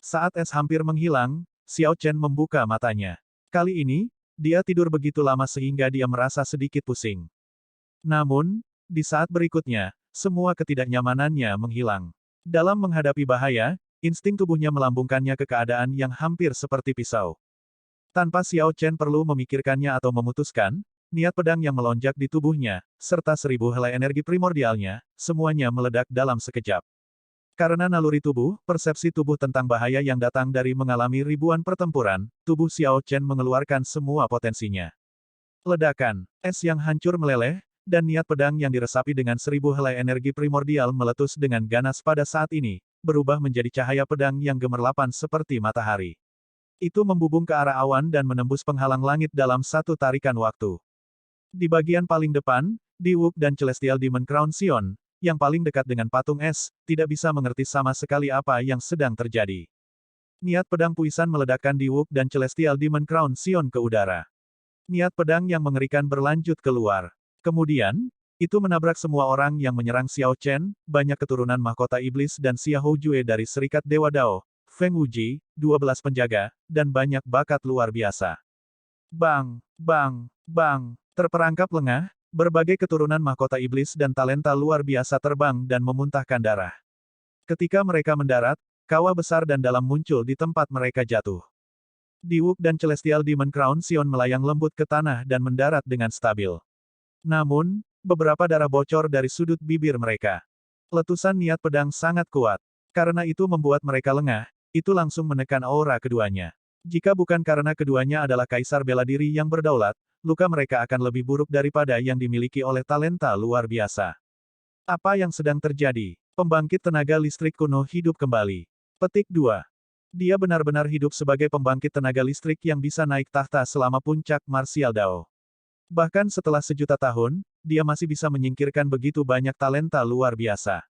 Saat es hampir menghilang, Xiao Chen membuka matanya. Kali ini, dia tidur begitu lama sehingga dia merasa sedikit pusing. Namun, di saat berikutnya, semua ketidaknyamanannya menghilang. Dalam menghadapi bahaya, insting tubuhnya melambungkannya ke keadaan yang hampir seperti pisau. Tanpa Xiao Chen perlu memikirkannya atau memutuskan, niat pedang yang melonjak di tubuhnya, serta 1000 helai energi primordialnya, semuanya meledak dalam sekejap. Karena naluri tubuh, persepsi tubuh tentang bahaya yang datang dari mengalami ribuan pertempuran, tubuh Xiao Chen mengeluarkan semua potensinya. Ledakan, es yang hancur meleleh, dan niat pedang yang diresapi dengan 1000 helai energi primordial meletus dengan ganas pada saat ini, berubah menjadi cahaya pedang yang gemerlapan seperti matahari. Itu membubung ke arah awan dan menembus penghalang langit dalam satu tarikan waktu. Di bagian paling depan, Diwuk dan Celestial Demon Crown Sion, yang paling dekat dengan patung es, tidak bisa mengerti sama sekali apa yang sedang terjadi. Niat pedang puisan meledakkan Diwuk dan Celestial Demon Crown Sion ke udara. Niat pedang yang mengerikan berlanjut keluar. Kemudian, itu menabrak semua orang yang menyerang Xiao Chen, banyak keturunan mahkota iblis dan Xia Houjue dari Serikat Dewa Dao, Feng Wuji, 12 penjaga, dan banyak bakat luar biasa. Bang, bang, bang, terperangkap lengah, berbagai keturunan mahkota iblis dan talenta luar biasa terbang dan memuntahkan darah. Ketika mereka mendarat, kawah besar dan dalam muncul di tempat mereka jatuh. Diwuk dan Celestial Demon Crown Sion melayang lembut ke tanah dan mendarat dengan stabil. Namun, beberapa darah bocor dari sudut bibir mereka. Letusan niat pedang sangat kuat. Karena itu membuat mereka lengah, itu langsung menekan aura keduanya. Jika bukan karena keduanya adalah kaisar bela diri yang berdaulat, luka mereka akan lebih buruk daripada yang dimiliki oleh talenta luar biasa. Apa yang sedang terjadi? Pembangkit tenaga listrik kuno hidup kembali. Petik 2. Dia benar-benar hidup sebagai pembangkit tenaga listrik yang bisa naik tahta selama puncak marsial Dao. Bahkan setelah sejuta tahun, dia masih bisa menyingkirkan begitu banyak talenta luar biasa.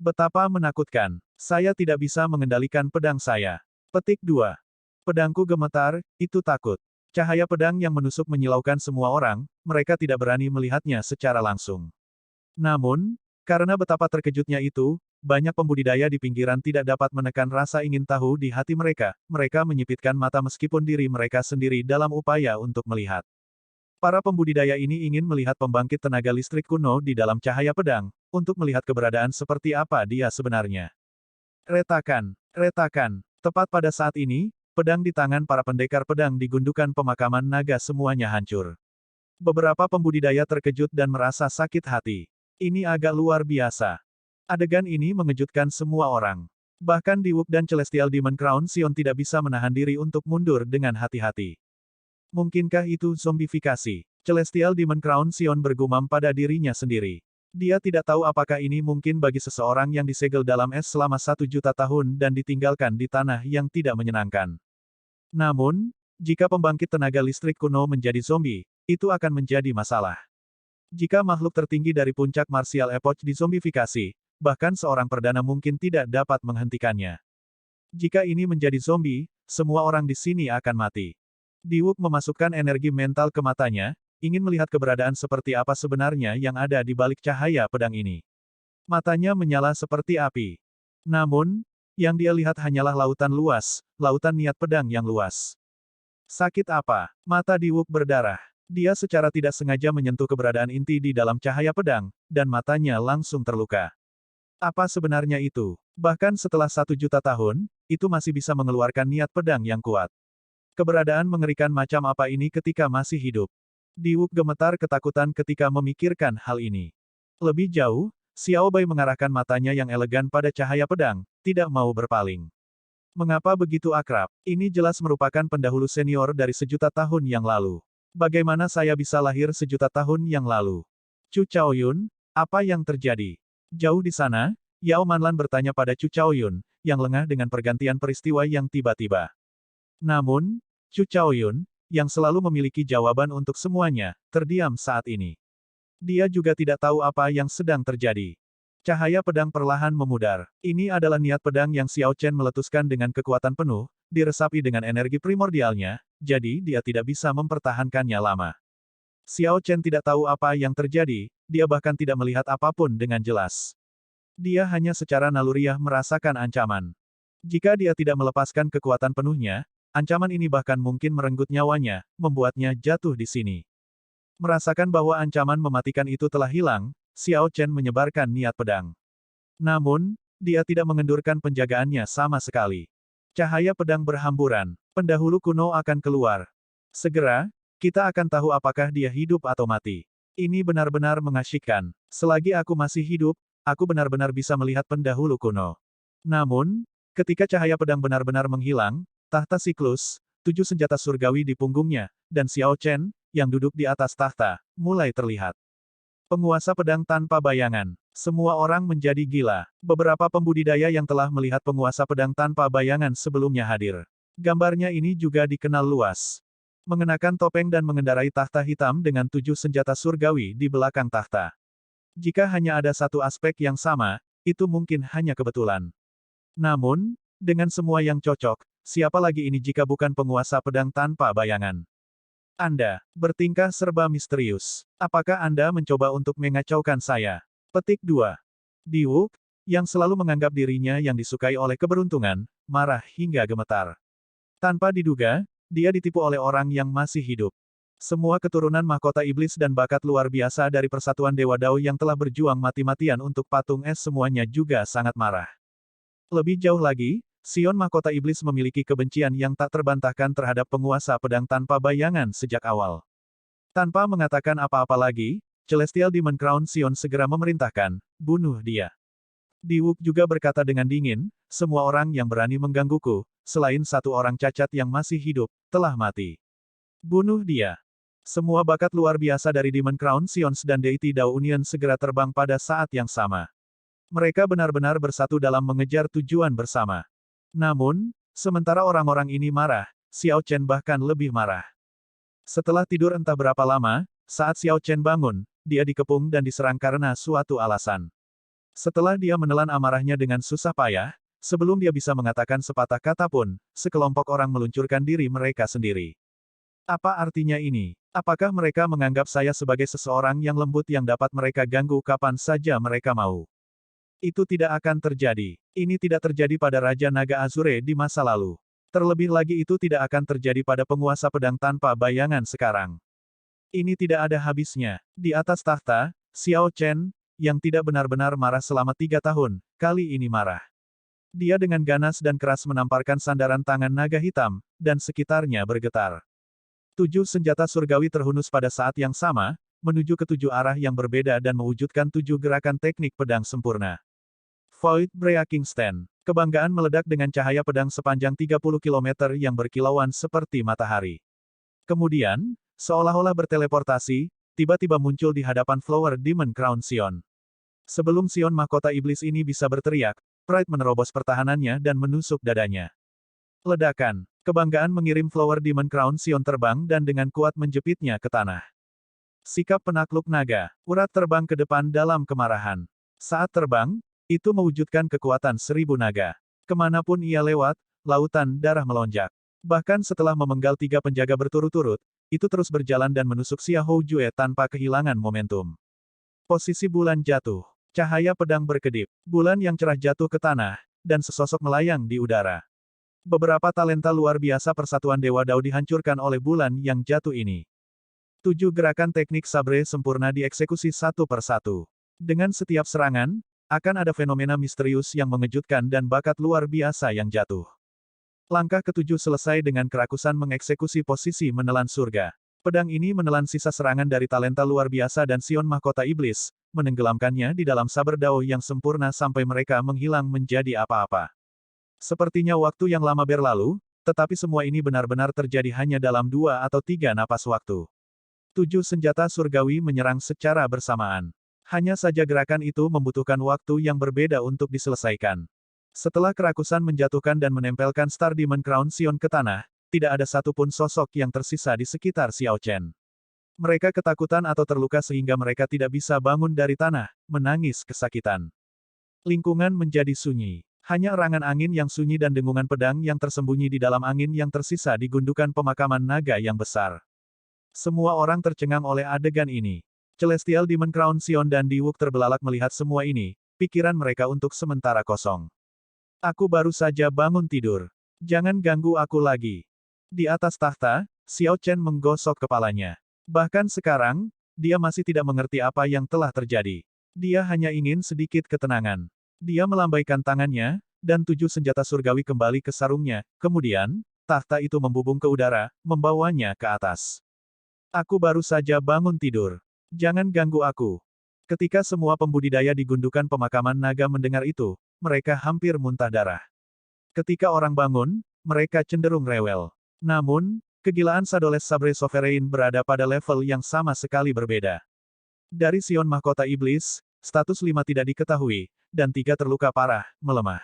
Betapa menakutkan. Saya tidak bisa mengendalikan pedang saya. Petik 2. Pedangku gemetar, itu takut. Cahaya pedang yang menusuk menyilaukan semua orang, mereka tidak berani melihatnya secara langsung. Namun, karena betapa terkejutnya itu, banyak pembudidaya di pinggiran tidak dapat menekan rasa ingin tahu di hati mereka, mereka menyipitkan mata meskipun diri mereka sendiri dalam upaya untuk melihat. Para pembudidaya ini ingin melihat pembangkit tenaga listrik kuno di dalam cahaya pedang, untuk melihat keberadaan seperti apa dia sebenarnya. Retakan, retakan, tepat pada saat ini, pedang di tangan para pendekar pedang di gundukan pemakaman naga semuanya hancur. Beberapa pembudidaya terkejut dan merasa sakit hati. Ini agak luar biasa. Adegan ini mengejutkan semua orang. Bahkan Diwuk dan Celestial Demon Crown Sion tidak bisa menahan diri untuk mundur dengan hati-hati. Mungkinkah itu zombifikasi? Celestial Demon Crown Sion bergumam pada dirinya sendiri. Dia tidak tahu apakah ini mungkin bagi seseorang yang disegel dalam es selama 1 juta tahun dan ditinggalkan di tanah yang tidak menyenangkan. Namun, jika pembangkit tenaga listrik kuno menjadi zombie, itu akan menjadi masalah. Jika makhluk tertinggi dari puncak martial epoch dizombifikasi, bahkan seorang perdana mungkin tidak dapat menghentikannya. Jika ini menjadi zombie, semua orang di sini akan mati. Diwuk memasukkan energi mental ke matanya, ingin melihat keberadaan seperti apa sebenarnya yang ada di balik cahaya pedang ini. Matanya menyala seperti api. Namun, yang dia lihat hanyalah lautan luas, lautan niat pedang yang luas. Sakit apa? Mata Diwuk berdarah. Dia secara tidak sengaja menyentuh keberadaan inti di dalam cahaya pedang, dan matanya langsung terluka. Apa sebenarnya itu? Bahkan setelah 1 juta tahun, itu masih bisa mengeluarkan niat pedang yang kuat. Keberadaan mengerikan macam apa ini ketika masih hidup? Diwuk gemetar ketakutan ketika memikirkan hal ini. Lebih jauh, Xiao Bai mengarahkan matanya yang elegan pada cahaya pedang, tidak mau berpaling. Mengapa begitu akrab? Ini jelas merupakan pendahulu senior dari 1 juta tahun yang lalu. Bagaimana saya bisa lahir 1 juta tahun yang lalu? Chu Chaoyun, apa yang terjadi? Jauh di sana, Yao Manlan bertanya pada Chu Chaoyun, yang lengah dengan pergantian peristiwa yang tiba-tiba. Namun, Chu Chaoyun, yang selalu memiliki jawaban untuk semuanya, terdiam saat ini. Dia juga tidak tahu apa yang sedang terjadi. Cahaya pedang perlahan memudar. Ini adalah niat pedang yang Xiao Chen meletuskan dengan kekuatan penuh, diresapi dengan energi primordialnya, jadi dia tidak bisa mempertahankannya lama. Xiao Chen tidak tahu apa yang terjadi, dia bahkan tidak melihat apapun dengan jelas. Dia hanya secara naluriah merasakan ancaman. Jika dia tidak melepaskan kekuatan penuhnya, ancaman ini bahkan mungkin merenggut nyawanya, membuatnya jatuh di sini. Merasakan bahwa ancaman mematikan itu telah hilang, Xiao Chen menyebarkan niat pedang. Namun, dia tidak mengendurkan penjagaannya sama sekali. Cahaya pedang berhamburan. Pendahulu kuno akan keluar. Segera, kita akan tahu apakah dia hidup atau mati. Ini benar-benar mengasyikkan. Selagi aku masih hidup, aku benar-benar bisa melihat pendahulu kuno. Namun, ketika cahaya pedang benar-benar menghilang, tahta siklus, 7 senjata surgawi di punggungnya, dan Xiao Chen, yang duduk di atas tahta, mulai terlihat. Penguasa pedang tanpa bayangan. Semua orang menjadi gila. Beberapa pembudidaya yang telah melihat penguasa pedang tanpa bayangan sebelumnya hadir. Gambarnya ini juga dikenal luas. Mengenakan topeng dan mengendarai tahta hitam dengan 7 senjata surgawi di belakang tahta. Jika hanya ada satu aspek yang sama, itu mungkin hanya kebetulan. Namun, dengan semua yang cocok, siapa lagi ini jika bukan penguasa pedang tanpa bayangan? Anda bertingkah serba misterius. Apakah Anda mencoba untuk mengacaukan saya? Petik 2. Diwuk, yang selalu menganggap dirinya yang disukai oleh keberuntungan, marah hingga gemetar. Tanpa diduga, dia ditipu oleh orang yang masih hidup. Semua keturunan mahkota iblis dan bakat luar biasa dari persatuan Dewa Dao yang telah berjuang mati-matian untuk patung es semuanya juga sangat marah. Lebih jauh lagi, Sion Mahkota Iblis memiliki kebencian yang tak terbantahkan terhadap penguasa pedang tanpa bayangan sejak awal. Tanpa mengatakan apa-apa lagi, Celestial Demon Crown Sion segera memerintahkan, bunuh dia. Diwuk juga berkata dengan dingin, semua orang yang berani menggangguku, selain satu orang cacat yang masih hidup, telah mati. Bunuh dia. Semua bakat luar biasa dari Demon Crown Sions dan Deity Dao Union segera terbang pada saat yang sama. Mereka benar-benar bersatu dalam mengejar tujuan bersama. Namun, sementara orang-orang ini marah, Xiao Chen bahkan lebih marah. Setelah tidur entah berapa lama, saat Xiao Chen bangun, dia dikepung dan diserang karena suatu alasan. Setelah dia menelan amarahnya dengan susah payah, sebelum dia bisa mengatakan sepatah kata pun, sekelompok orang meluncurkan diri mereka sendiri. Apa artinya ini? Apakah mereka menganggap saya sebagai seseorang yang lembut yang dapat mereka ganggu kapan saja mereka mau? Itu tidak akan terjadi. Ini tidak terjadi pada Raja Naga Azure di masa lalu. Terlebih lagi itu tidak akan terjadi pada penguasa pedang tanpa bayangan sekarang. Ini tidak ada habisnya. Di atas tahta, Xiao Chen, yang tidak benar-benar marah selama 3 tahun, kali ini marah. Dia dengan ganas dan keras menamparkan sandaran tangan naga hitam, dan sekitarnya bergetar. 7 senjata surgawi terhunus pada saat yang sama, menuju ke 7 arah yang berbeda dan mewujudkan 7 gerakan teknik pedang sempurna. Void Breaking Stand. Kebanggaan meledak dengan cahaya pedang sepanjang 30 km yang berkilauan seperti matahari. Kemudian, seolah-olah berteleportasi, tiba-tiba muncul di hadapan Flower Demon Crown Sion. Sebelum Sion Mahkota Iblis ini bisa berteriak, Pride menerobos pertahanannya dan menusuk dadanya. Ledakan. Kebanggaan mengirim Flower Demon Crown Sion terbang dan dengan kuat menjepitnya ke tanah. Sikap penakluk naga. Urat terbang ke depan dalam kemarahan. Saat terbang, itu mewujudkan kekuatan 1000 naga. Kemanapun ia lewat, lautan darah melonjak. Bahkan setelah memenggal 3 penjaga berturut-turut, itu terus berjalan dan menusuk Xia Hou Jue tanpa kehilangan momentum. Posisi bulan jatuh. Cahaya pedang berkedip. Bulan yang cerah jatuh ke tanah, dan sesosok melayang di udara. Beberapa talenta luar biasa persatuan Dewa Dao dihancurkan oleh bulan yang jatuh ini. 7 gerakan teknik sabre sempurna dieksekusi satu persatu. Dengan setiap serangan, akan ada fenomena misterius yang mengejutkan dan bakat luar biasa yang jatuh. Langkah ketujuh selesai dengan kerakusan mengeksekusi posisi menelan surga. Pedang ini menelan sisa serangan dari talenta luar biasa dan Sion Mahkota Iblis, menenggelamkannya di dalam saber Dao yang sempurna sampai mereka menghilang menjadi apa-apa. Sepertinya waktu yang lama berlalu, tetapi semua ini benar-benar terjadi hanya dalam 2 atau 3 napas waktu. 7 senjata surgawi menyerang secara bersamaan. Hanya saja gerakan itu membutuhkan waktu yang berbeda untuk diselesaikan. Setelah kerakusan menjatuhkan dan menempelkan Star Demon Crown Sion ke tanah, tidak ada satupun sosok yang tersisa di sekitar Xiao Chen. Mereka ketakutan atau terluka sehingga mereka tidak bisa bangun dari tanah, menangis kesakitan. Lingkungan menjadi sunyi. Hanya erangan angin yang sunyi dan dengungan pedang yang tersembunyi di dalam angin yang tersisa di gundukan pemakaman naga yang besar. Semua orang tercengang oleh adegan ini. Celestial Demon Crown Sion dan Diwuk terbelalak melihat semua ini, pikiran mereka untuk sementara kosong. Aku baru saja bangun tidur. Jangan ganggu aku lagi. Di atas tahta, Xiao Chen menggosok kepalanya. Bahkan sekarang, dia masih tidak mengerti apa yang telah terjadi. Dia hanya ingin sedikit ketenangan. Dia melambaikan tangannya, dan 7 senjata surgawi kembali ke sarungnya. Kemudian, tahta itu membubung ke udara, membawanya ke atas. Aku baru saja bangun tidur. Jangan ganggu aku. Ketika semua pembudidaya di gundukan pemakaman naga mendengar itu, mereka hampir muntah darah. Ketika orang bangun, mereka cenderung rewel. Namun, kegilaan Sadoles Sabre Sovereign berada pada level yang sama sekali berbeda. Dari Sion Mahkota Iblis, status 5 tidak diketahui, dan 3 terluka parah, melemah.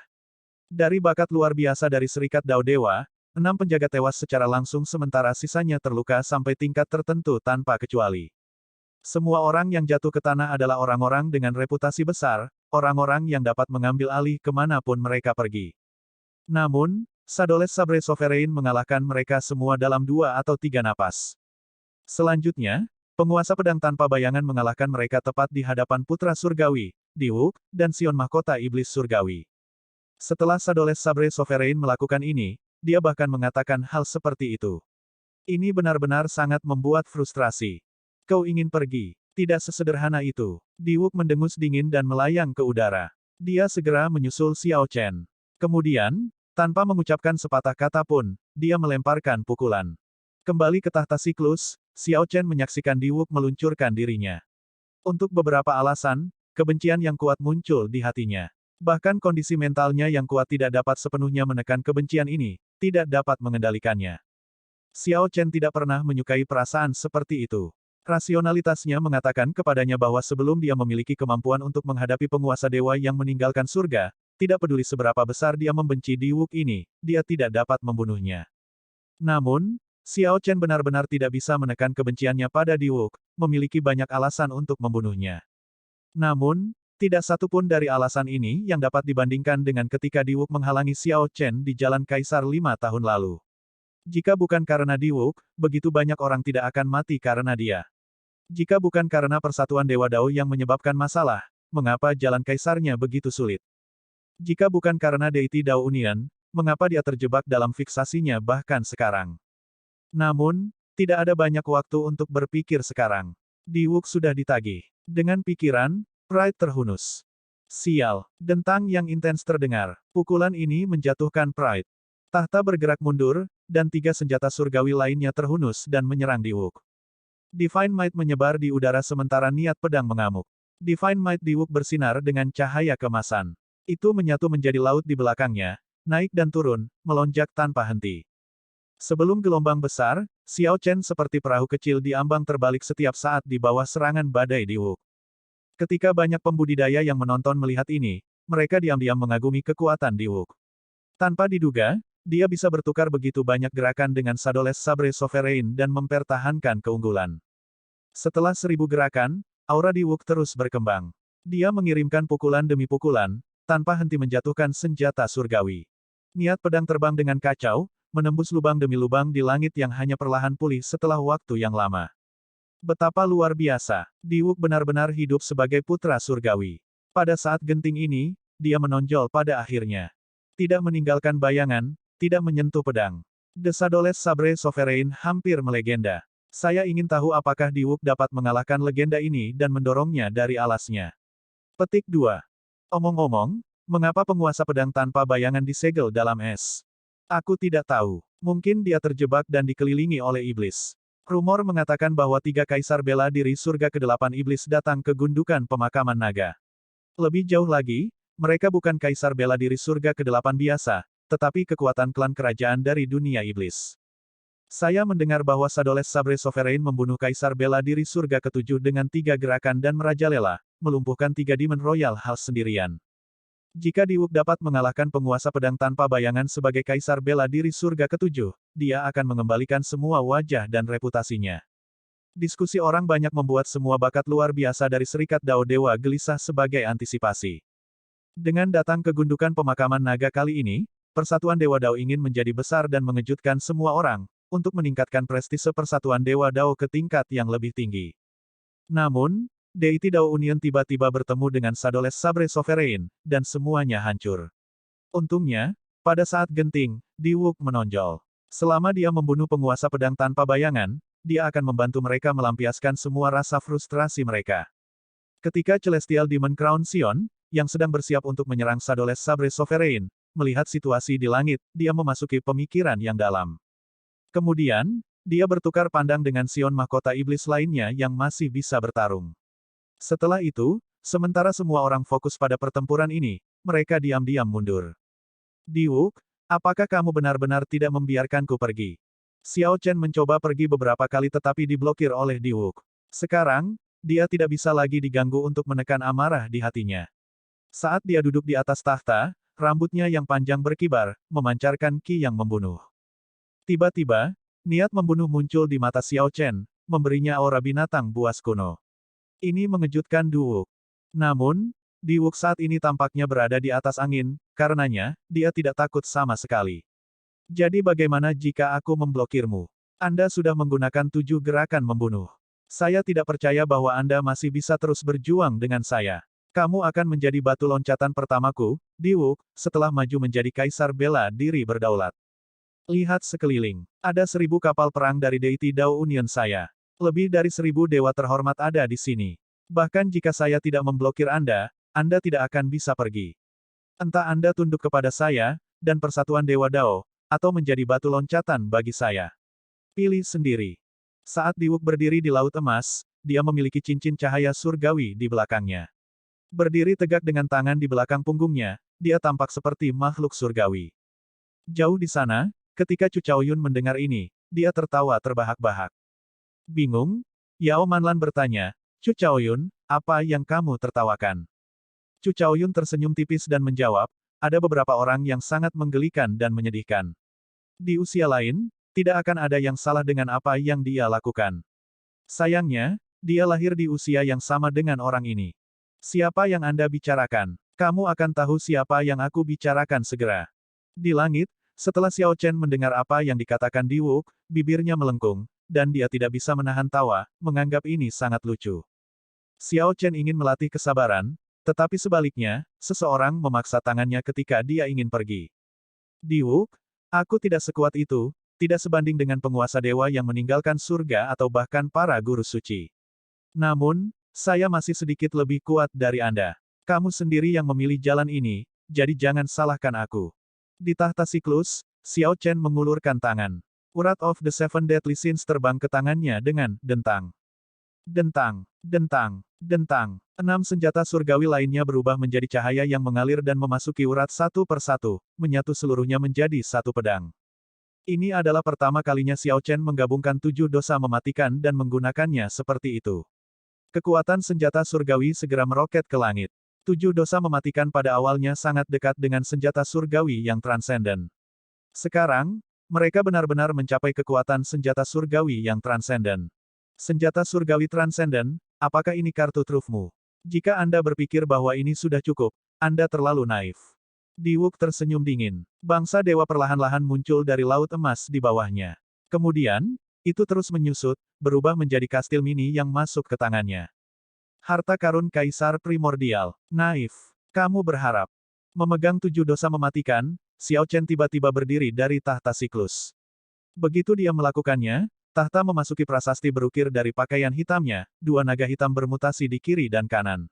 Dari bakat luar biasa dari Serikat Dao Dewa, 6 penjaga tewas secara langsung sementara sisanya terluka sampai tingkat tertentu tanpa kecuali. Semua orang yang jatuh ke tanah adalah orang-orang dengan reputasi besar, orang-orang yang dapat mengambil alih kemanapun mereka pergi. Namun, Sadoles Sabre Sovereign mengalahkan mereka semua dalam 2 atau 3 napas. Selanjutnya, penguasa pedang tanpa bayangan mengalahkan mereka tepat di hadapan Putra Surgawi, Diwuk, dan Sion Mahkota Iblis Surgawi. Setelah Sadoles Sabre Sovereign melakukan ini, dia bahkan mengatakan hal seperti itu. Ini benar-benar sangat membuat frustrasi. Kau ingin pergi? Tidak sesederhana itu. Diwuk mendengus dingin dan melayang ke udara. Dia segera menyusul Xiao Chen. Kemudian, tanpa mengucapkan sepatah kata pun, dia melemparkan pukulan. Kembali ke tahta siklus, Xiao Chen menyaksikan Diwuk meluncurkan dirinya. Untuk beberapa alasan, kebencian yang kuat muncul di hatinya. Bahkan kondisi mentalnya yang kuat tidak dapat sepenuhnya menekan kebencian ini, tidak dapat mengendalikannya. Xiao Chen tidak pernah menyukai perasaan seperti itu. Rasionalitasnya mengatakan kepadanya bahwa sebelum dia memiliki kemampuan untuk menghadapi penguasa dewa yang meninggalkan surga, tidak peduli seberapa besar dia membenci Diwuk ini, dia tidak dapat membunuhnya. Namun, Xiao Chen benar-benar tidak bisa menekan kebenciannya pada Diwuk, memiliki banyak alasan untuk membunuhnya. Namun, tidak satu pun dari alasan ini yang dapat dibandingkan dengan ketika Diwuk menghalangi Xiao Chen di Jalan Kaisar 5 tahun lalu. Jika bukan karena Diwuk, begitu banyak orang tidak akan mati karena dia. Jika bukan karena persatuan Dewa Dao yang menyebabkan masalah, mengapa jalan kaisarnya begitu sulit? Jika bukan karena Deity Dao Union, mengapa dia terjebak dalam fiksasinya bahkan sekarang? Namun, tidak ada banyak waktu untuk berpikir sekarang. Diwuk sudah ditagih. Dengan pikiran, Pride terhunus. Sial, dentang yang intens terdengar. Pukulan ini menjatuhkan Pride. Tahta bergerak mundur, dan 3 senjata surgawi lainnya terhunus dan menyerang Diwuk. Divine Might menyebar di udara sementara niat pedang mengamuk. Divine Might Diwuk bersinar dengan cahaya kemasan. Itu menyatu menjadi laut di belakangnya, naik dan turun, melonjak tanpa henti. Sebelum gelombang besar, Xiao Chen seperti perahu kecil diambang terbalik setiap saat di bawah serangan badai Diwuk. Ketika banyak pembudidaya yang menonton melihat ini, mereka diam-diam mengagumi kekuatan Diwuk. Tanpa diduga, dia bisa bertukar begitu banyak gerakan dengan Sadoles Sabre Sovereign dan mempertahankan keunggulan. Setelah 1000 gerakan, aura Diwuk terus berkembang. Dia mengirimkan pukulan demi pukulan, tanpa henti menjatuhkan senjata surgawi. Niat pedang terbang dengan kacau, menembus lubang demi lubang di langit yang hanya perlahan pulih setelah waktu yang lama. Betapa luar biasa, Diwuk benar-benar hidup sebagai putra surgawi. Pada saat genting ini, dia menonjol pada akhirnya. Tidak meninggalkan bayangan, tidak menyentuh pedang. The Sadoles Sabre Sovereign hampir melegenda. Saya ingin tahu apakah Diwuk dapat mengalahkan legenda ini dan mendorongnya dari alasnya. Petik 2. Omong-omong, mengapa penguasa pedang tanpa bayangan disegel dalam es? Aku tidak tahu. Mungkin dia terjebak dan dikelilingi oleh iblis. Rumor mengatakan bahwa 3 kaisar bela diri surga ke-8 iblis datang ke gundukan pemakaman naga. Lebih jauh lagi, mereka bukan kaisar bela diri surga ke-8 biasa, tetapi kekuatan klan kerajaan dari dunia iblis. Saya mendengar bahwa Sadoles Sabre Sovereign membunuh kaisar bela diri surga ke-7 dengan 3 gerakan dan merajalela, melumpuhkan 3 Demon Royal House sendirian. Jika Diwuk dapat mengalahkan penguasa pedang tanpa bayangan sebagai kaisar bela diri surga ke-7, dia akan mengembalikan semua wajah dan reputasinya. Diskusi orang banyak membuat semua bakat luar biasa dari Serikat Dao Dewa gelisah sebagai antisipasi. Dengan datang ke gundukan pemakaman naga kali ini, Persatuan Dewa Dao ingin menjadi besar dan mengejutkan semua orang, untuk meningkatkan prestise Persatuan Dewa Dao ke tingkat yang lebih tinggi. Namun, Deity Dao Union tiba-tiba bertemu dengan Sadoles Sabre Sovereign, dan semuanya hancur. Untungnya, pada saat genting, Diwuk menonjol. Selama dia membunuh penguasa pedang tanpa bayangan, dia akan membantu mereka melampiaskan semua rasa frustrasi mereka. Ketika Celestial Demon Crown Sion, yang sedang bersiap untuk menyerang Shadow Sabre Sovereign, melihat situasi di langit, dia memasuki pemikiran yang dalam. Kemudian, dia bertukar pandang dengan Sion mahkota iblis lainnya yang masih bisa bertarung. Setelah itu, sementara semua orang fokus pada pertempuran ini, mereka diam-diam mundur. Diwuk, apakah kamu benar-benar tidak membiarkanku pergi? Xiao Chen mencoba pergi beberapa kali tetapi diblokir oleh Diwuk. Sekarang, dia tidak bisa lagi diganggu untuk menekan amarah di hatinya. Saat dia duduk di atas tahta, rambutnya yang panjang berkibar, memancarkan ki yang membunuh. Tiba-tiba, niat membunuh muncul di mata Xiao Chen, memberinya aura binatang buas kuno. Ini mengejutkan Diwuk. Namun, Diwuk saat ini tampaknya berada di atas angin, karenanya, dia tidak takut sama sekali. Jadi bagaimana jika aku memblokirmu? Anda sudah menggunakan 7 gerakan membunuh. Saya tidak percaya bahwa Anda masih bisa terus berjuang dengan saya. Kamu akan menjadi batu loncatan pertamaku, Diwuk, setelah maju menjadi kaisar bela diri berdaulat. Lihat sekeliling. Ada 1000 kapal perang dari deity Dao Union saya. Lebih dari 1000 dewa terhormat ada di sini. Bahkan jika saya tidak memblokir Anda tidak akan bisa pergi. Entah Anda tunduk kepada saya, dan persatuan Dewa Dao, atau menjadi batu loncatan bagi saya. Pilih sendiri. Saat Diwuk berdiri di Laut Emas, dia memiliki cincin cahaya surgawi di belakangnya. Berdiri tegak dengan tangan di belakang punggungnya, dia tampak seperti makhluk surgawi. Jauh di sana, ketika Chu Chaoyun mendengar ini, dia tertawa terbahak-bahak. Bingung? Yao Manlan bertanya, Chu Chaoyun, apa yang kamu tertawakan? Chu Chaoyun tersenyum tipis dan menjawab, ada beberapa orang yang sangat menggelikan dan menyedihkan. Di usia lain, tidak akan ada yang salah dengan apa yang dia lakukan. Sayangnya, dia lahir di usia yang sama dengan orang ini. Siapa yang Anda bicarakan? Kamu akan tahu siapa yang aku bicarakan segera. Di langit, setelah Xiao Chen mendengar apa yang dikatakan Diwuk, bibirnya melengkung, dan dia tidak bisa menahan tawa, menganggap ini sangat lucu. Xiao Chen ingin melatih kesabaran, tetapi sebaliknya, seseorang memaksa tangannya ketika dia ingin pergi. Diwuk, aku tidak sekuat itu, tidak sebanding dengan penguasa dewa yang meninggalkan surga atau bahkan para guru suci. Namun, saya masih sedikit lebih kuat dari Anda. Kamu sendiri yang memilih jalan ini, jadi jangan salahkan aku. Di tahta siklus, Xiao Chen mengulurkan tangan. Urat of the Seven Deadly Sins terbang ke tangannya dengan dentang. Dentang, dentang, dentang. 6 senjata surgawi lainnya berubah menjadi cahaya yang mengalir dan memasuki urat satu persatu, menyatu seluruhnya menjadi satu pedang. Ini adalah pertama kalinya Xiao Chen menggabungkan 7 dosa mematikan dan menggunakannya seperti itu. Kekuatan senjata surgawi segera meroket ke langit. 7 dosa mematikan pada awalnya sangat dekat dengan senjata surgawi yang transenden. Sekarang, mereka benar-benar mencapai kekuatan senjata surgawi yang transenden. Senjata surgawi transenden, apakah ini kartu trufmu? Jika Anda berpikir bahwa ini sudah cukup, Anda terlalu naif. Diwuk tersenyum dingin. Bangsa dewa perlahan-lahan muncul dari laut emas di bawahnya. Kemudian, itu terus menyusut, berubah menjadi kastil mini yang masuk ke tangannya. Harta karun Kaisar Primordial. Naif. Kamu berharap. Memegang 7 dosa mematikan, Xiao Chen tiba-tiba berdiri dari tahta siklus. Begitu dia melakukannya, tahta memasuki prasasti berukir dari pakaian hitamnya, 2 naga hitam bermutasi di kiri dan kanan.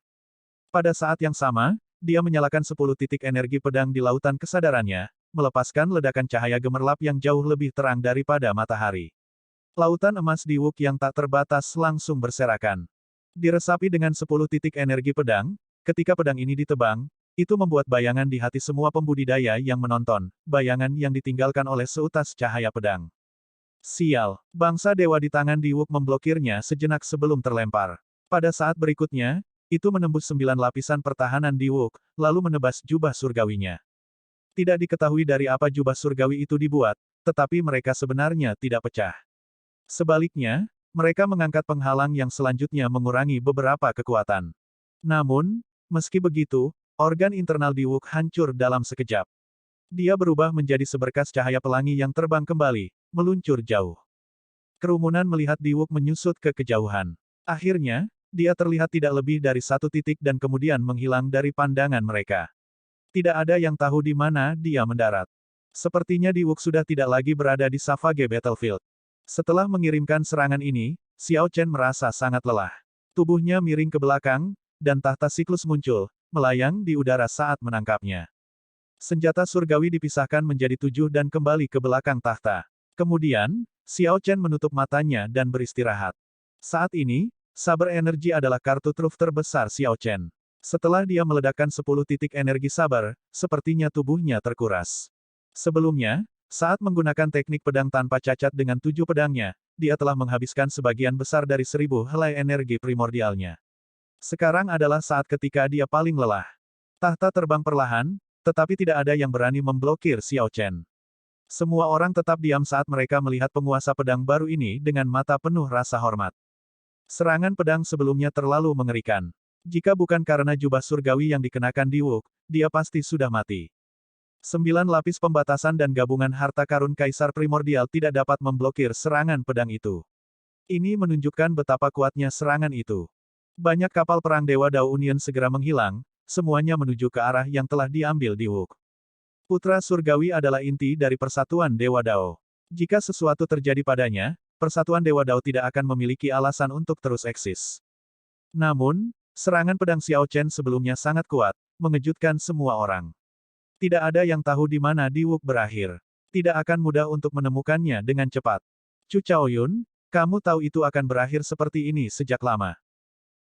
Pada saat yang sama, dia menyalakan 10 titik energi pedang di lautan kesadarannya, melepaskan ledakan cahaya gemerlap yang jauh lebih terang daripada matahari. Lautan emas Diwuk yang tak terbatas langsung berserakan. Diresapi dengan 10 titik energi pedang, ketika pedang ini ditebang, itu membuat bayangan di hati semua pembudidaya yang menonton, bayangan yang ditinggalkan oleh seutas cahaya pedang. Sial, bangsa dewa di tangan Diwuk memblokirnya sejenak sebelum terlempar. Pada saat berikutnya, itu menembus 9 lapisan pertahanan Diwuk, lalu menebas jubah surgawinya. Tidak diketahui dari apa jubah surgawi itu dibuat, tetapi mereka sebenarnya tidak pecah. Sebaliknya, mereka mengangkat penghalang yang selanjutnya mengurangi beberapa kekuatan. Namun, meski begitu, organ internal Diwuk hancur dalam sekejap. Dia berubah menjadi seberkas cahaya pelangi yang terbang kembali, meluncur jauh. Kerumunan melihat Diwuk menyusut ke kejauhan. Akhirnya, dia terlihat tidak lebih dari 1 titik dan kemudian menghilang dari pandangan mereka. Tidak ada yang tahu di mana dia mendarat. Sepertinya Diwuk sudah tidak lagi berada di Savage Battlefield. Setelah mengirimkan serangan ini, Xiao Chen merasa sangat lelah. Tubuhnya miring ke belakang, dan tahta siklus muncul, melayang di udara saat menangkapnya. Senjata surgawi dipisahkan menjadi 7 dan kembali ke belakang tahta. Kemudian, Xiao Chen menutup matanya dan beristirahat. Saat ini, saber energi adalah kartu truf terbesar Xiao Chen. Setelah dia meledakkan 10 titik energi sabar, sepertinya tubuhnya terkuras. Sebelumnya, saat menggunakan teknik pedang tanpa cacat dengan 7 pedangnya, dia telah menghabiskan sebagian besar dari 1000 helai energi primordialnya. Sekarang adalah saat ketika dia paling lelah. Tahta terbang perlahan, tetapi tidak ada yang berani memblokir Xiao Chen. Semua orang tetap diam saat mereka melihat penguasa pedang baru ini dengan mata penuh rasa hormat. Serangan pedang sebelumnya terlalu mengerikan. Jika bukan karena jubah surgawi yang dikenakan Diwuk, dia pasti sudah mati. 9 lapis pembatasan dan gabungan harta karun Kaisar Primordial tidak dapat memblokir serangan pedang itu. Ini menunjukkan betapa kuatnya serangan itu. Banyak kapal perang Dewa Dao Union segera menghilang, semuanya menuju ke arah yang telah diambil Diwuk. Putra surgawi adalah inti dari persatuan Dewa Dao. Jika sesuatu terjadi padanya, persatuan Dewa Dao tidak akan memiliki alasan untuk terus eksis. Namun, serangan pedang Xiao Chen sebelumnya sangat kuat, mengejutkan semua orang. Tidak ada yang tahu di mana Diwuk berakhir. Tidak akan mudah untuk menemukannya dengan cepat. Chu Chaoyun, kamu tahu itu akan berakhir seperti ini sejak lama.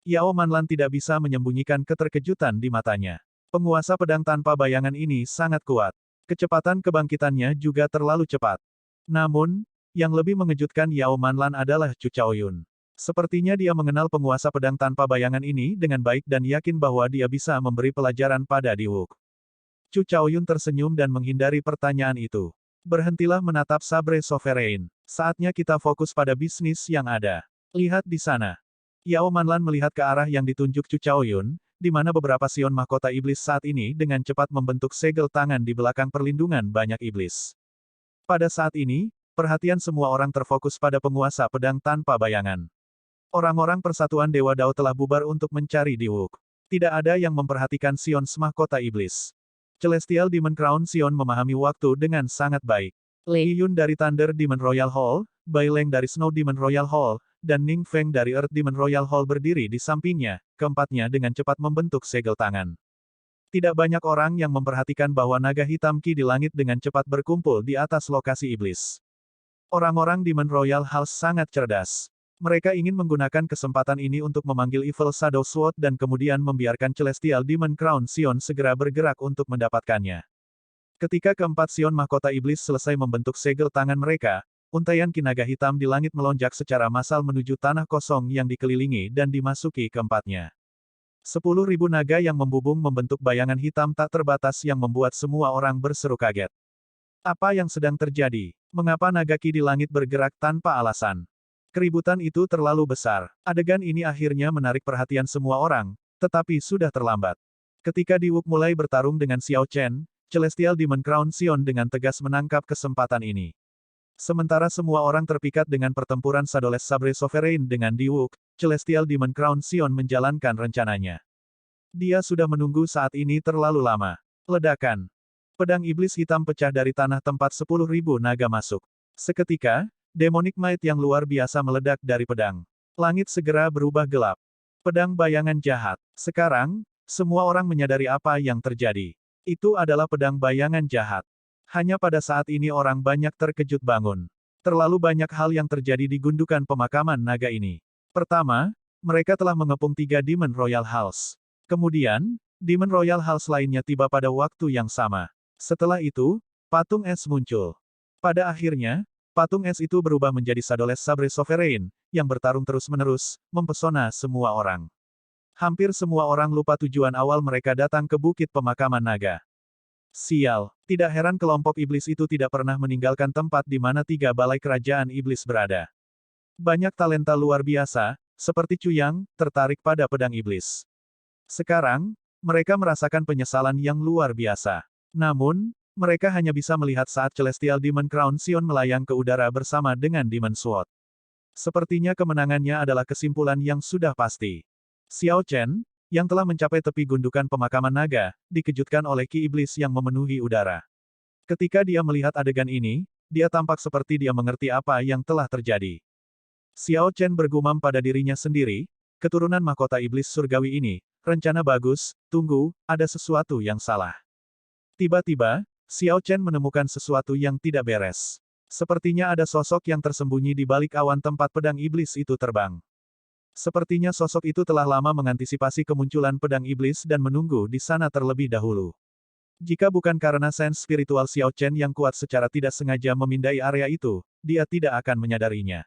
Yao Manlan tidak bisa menyembunyikan keterkejutan di matanya. Penguasa pedang tanpa bayangan ini sangat kuat. Kecepatan kebangkitannya juga terlalu cepat. Namun, yang lebih mengejutkan Yao Manlan adalah Chu Chaoyun. Sepertinya dia mengenal penguasa pedang tanpa bayangan ini dengan baik dan yakin bahwa dia bisa memberi pelajaran pada Diwuk. Chu Chaoyun tersenyum dan menghindari pertanyaan itu. Berhentilah menatap Sabre Sovereign. Saatnya kita fokus pada bisnis yang ada. Lihat di sana. Yao Manlan melihat ke arah yang ditunjuk Chu Chaoyun, di mana beberapa sion mahkota iblis saat ini dengan cepat membentuk segel tangan di belakang perlindungan banyak iblis. Pada saat ini, perhatian semua orang terfokus pada penguasa pedang tanpa bayangan. Orang-orang persatuan Dewa Dao telah bubar untuk mencari Diwuk. Tidak ada yang memperhatikan sion mahkota iblis. Celestial Demon Crown Sion memahami waktu dengan sangat baik. Lei Yun dari Thunder Demon Royal Hall, Bai Leng dari Snow Demon Royal Hall, dan Ning Feng dari Earth Demon Royal Hall berdiri di sampingnya, keempatnya dengan cepat membentuk segel tangan. Tidak banyak orang yang memperhatikan bahwa naga hitam Ki di langit dengan cepat berkumpul di atas lokasi iblis. Orang-orang Demon Royal Hall sangat cerdas. Mereka ingin menggunakan kesempatan ini untuk memanggil Evil Shadow Sword dan kemudian membiarkan Celestial Demon Crown Sion segera bergerak untuk mendapatkannya. Ketika keempat sion mahkota iblis selesai membentuk segel tangan mereka, untaian kinaga hitam di langit melonjak secara massal menuju tanah kosong yang dikelilingi dan dimasuki keempatnya. 10.000 naga yang membubung membentuk bayangan hitam tak terbatas yang membuat semua orang berseru kaget. Apa yang sedang terjadi? Mengapa naga Ki di langit bergerak tanpa alasan? Keributan itu terlalu besar. Adegan ini akhirnya menarik perhatian semua orang, tetapi sudah terlambat. Ketika Diwuk mulai bertarung dengan Xiao Chen, Celestial Demon Crown Sion dengan tegas menangkap kesempatan ini. Sementara semua orang terpikat dengan pertempuran Shadow Sabre Sovereign dengan Diwuk, Celestial Demon Crown Sion menjalankan rencananya. Dia sudah menunggu saat ini terlalu lama. Ledakan. Pedang iblis hitam pecah dari tanah tempat 10.000 naga masuk. Seketika, Demonic Might yang luar biasa meledak dari pedang. Langit segera berubah gelap. Pedang bayangan jahat. Sekarang, semua orang menyadari apa yang terjadi. Itu adalah pedang bayangan jahat. Hanya pada saat ini orang banyak terkejut bangun. Terlalu banyak hal yang terjadi di gundukan pemakaman naga ini. Pertama, mereka telah mengepung 3 Demon Royal Halls. Kemudian, Demon Royal Halls lainnya tiba pada waktu yang sama. Setelah itu, patung es muncul. Pada akhirnya, patung es itu berubah menjadi Shadow Sabre Sovereign, yang bertarung terus-menerus, mempesona semua orang. Hampir semua orang lupa tujuan awal mereka datang ke bukit pemakaman naga. Sial, tidak heran kelompok iblis itu tidak pernah meninggalkan tempat di mana 3 balai kerajaan iblis berada. Banyak talenta luar biasa, seperti Chu Yang, tertarik pada pedang iblis. Sekarang, mereka merasakan penyesalan yang luar biasa. Namun, mereka hanya bisa melihat saat Celestial Demon Crown Sion melayang ke udara bersama dengan Demon Sword. Sepertinya kemenangannya adalah kesimpulan yang sudah pasti. Xiao Chen, yang telah mencapai tepi gundukan pemakaman naga, dikejutkan oleh ki iblis yang memenuhi udara. Ketika dia melihat adegan ini, dia tampak seperti dia mengerti apa yang telah terjadi. Xiao Chen bergumam pada dirinya sendiri, keturunan mahkota iblis surgawi ini, rencana bagus, tunggu, ada sesuatu yang salah. Tiba-tiba, Xiao Chen menemukan sesuatu yang tidak beres. Sepertinya ada sosok yang tersembunyi di balik awan tempat pedang iblis itu terbang. Sepertinya sosok itu telah lama mengantisipasi kemunculan pedang iblis dan menunggu di sana terlebih dahulu. Jika bukan karena sains spiritual Xiao Chen yang kuat secara tidak sengaja memindai area itu, dia tidak akan menyadarinya.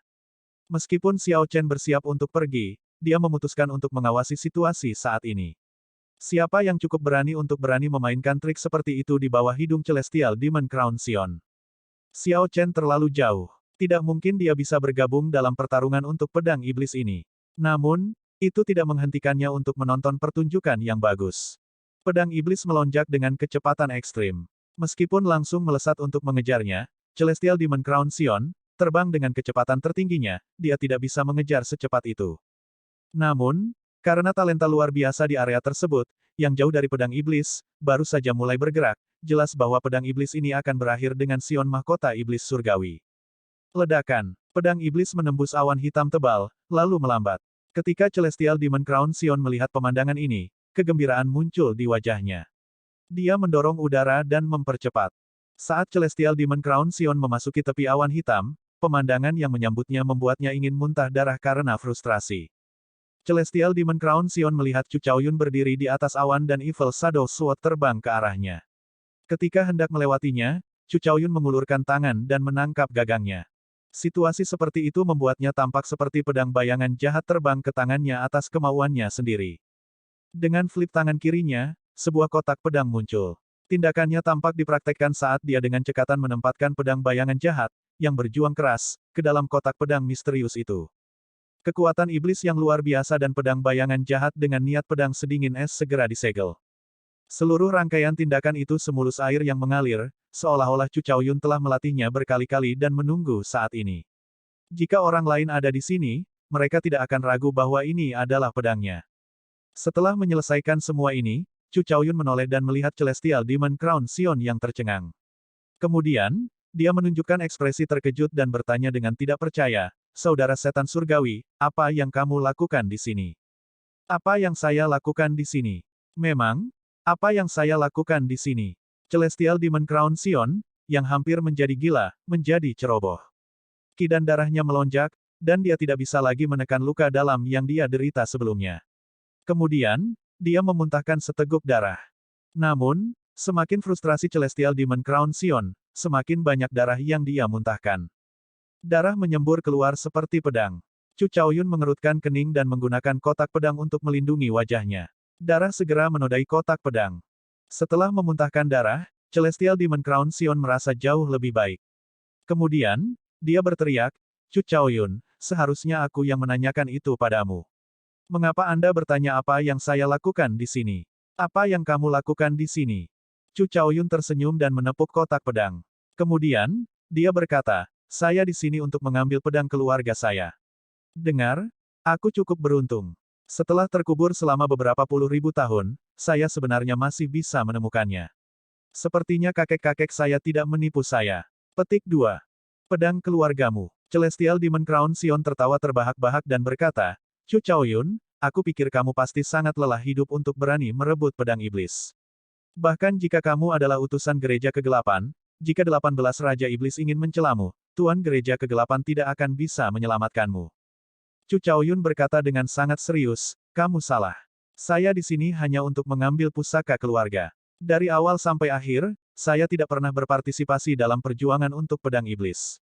Meskipun Xiao Chen bersiap untuk pergi, dia memutuskan untuk mengawasi situasi saat ini. Siapa yang cukup berani untuk berani memainkan trik seperti itu di bawah hidung Celestial Demon Crown Sion? Xiao Chen terlalu jauh. Tidak mungkin dia bisa bergabung dalam pertarungan untuk pedang iblis ini. Namun, itu tidak menghentikannya untuk menonton pertunjukan yang bagus. Pedang iblis melonjak dengan kecepatan ekstrim. Meskipun langsung melesat untuk mengejarnya, Celestial Demon Crown Sion terbang dengan kecepatan tertingginya, dia tidak bisa mengejar secepat itu. Namun, karena talenta luar biasa di area tersebut, yang jauh dari pedang iblis, baru saja mulai bergerak, jelas bahwa pedang iblis ini akan berakhir dengan Sion mahkota iblis surgawi. Ledakan. Pedang iblis menembus awan hitam tebal, lalu melambat. Ketika Celestial Demon Crown Sion melihat pemandangan ini, kegembiraan muncul di wajahnya. Dia mendorong udara dan mempercepat. Saat Celestial Demon Crown Sion memasuki tepi awan hitam, pemandangan yang menyambutnya membuatnya ingin muntah darah karena frustrasi. Celestial Demon Crown Sion melihat Chu Chaoyun berdiri di atas awan dan Evil Shadow Sword terbang ke arahnya. Ketika hendak melewatinya, Chu Chaoyun mengulurkan tangan dan menangkap gagangnya. Situasi seperti itu membuatnya tampak seperti pedang bayangan jahat terbang ke tangannya atas kemauannya sendiri. Dengan flip tangan kirinya, sebuah kotak pedang muncul. Tindakannya tampak dipraktekkan saat dia dengan cekatan menempatkan pedang bayangan jahat, yang berjuang keras, ke dalam kotak pedang misterius itu. Kekuatan iblis yang luar biasa dan pedang bayangan jahat dengan niat pedang sedingin es segera disegel. Seluruh rangkaian tindakan itu semulus air yang mengalir, seolah-olah Chu Chaoyun telah melatihnya berkali-kali dan menunggu saat ini. Jika orang lain ada di sini, mereka tidak akan ragu bahwa ini adalah pedangnya. Setelah menyelesaikan semua ini, Chu Chaoyun menoleh dan melihat Celestial Demon Crown Sion yang tercengang. Kemudian, dia menunjukkan ekspresi terkejut dan bertanya dengan tidak percaya, "Saudara setan surgawi, apa yang kamu lakukan di sini?" "Apa yang saya lakukan di sini?" "Memang, apa yang saya lakukan di sini?" Celestial Demon Crown Sion, yang hampir menjadi gila, menjadi ceroboh. Ki dan darahnya melonjak, dan dia tidak bisa lagi menekan luka dalam yang dia derita sebelumnya. Kemudian, dia memuntahkan seteguk darah. Namun, semakin frustrasi Celestial Demon Crown Sion, semakin banyak darah yang dia muntahkan. Darah menyembur keluar seperti pedang. Chu Chaoyun mengerutkan kening dan menggunakan kotak pedang untuk melindungi wajahnya. Darah segera menodai kotak pedang. Setelah memuntahkan darah, Celestial Demon Crown Sion merasa jauh lebih baik. Kemudian, dia berteriak, "Chu Chaoyun, seharusnya aku yang menanyakan itu padamu. Mengapa Anda bertanya apa yang saya lakukan di sini? Apa yang kamu lakukan di sini?" Chu Chaoyun tersenyum dan menepuk kotak pedang. Kemudian, dia berkata, "Saya di sini untuk mengambil pedang keluarga saya. Dengar, aku cukup beruntung. Setelah terkubur selama beberapa puluh ribu tahun, saya sebenarnya masih bisa menemukannya. Sepertinya kakek-kakek saya tidak menipu saya." Petik 2. Pedang keluargamu. Celestial Demon Crown Sion tertawa terbahak-bahak dan berkata, "Chu Chaoyun, aku pikir kamu pasti sangat lelah hidup untuk berani merebut pedang iblis. Bahkan jika kamu adalah utusan gereja kegelapan, jika 18 Raja Iblis ingin mencelamu, Tuan Gereja Kegelapan tidak akan bisa menyelamatkanmu." Chu Chaoyun berkata dengan sangat serius, "Kamu salah. Saya di sini hanya untuk mengambil pusaka keluarga. Dari awal sampai akhir, saya tidak pernah berpartisipasi dalam perjuangan untuk pedang iblis.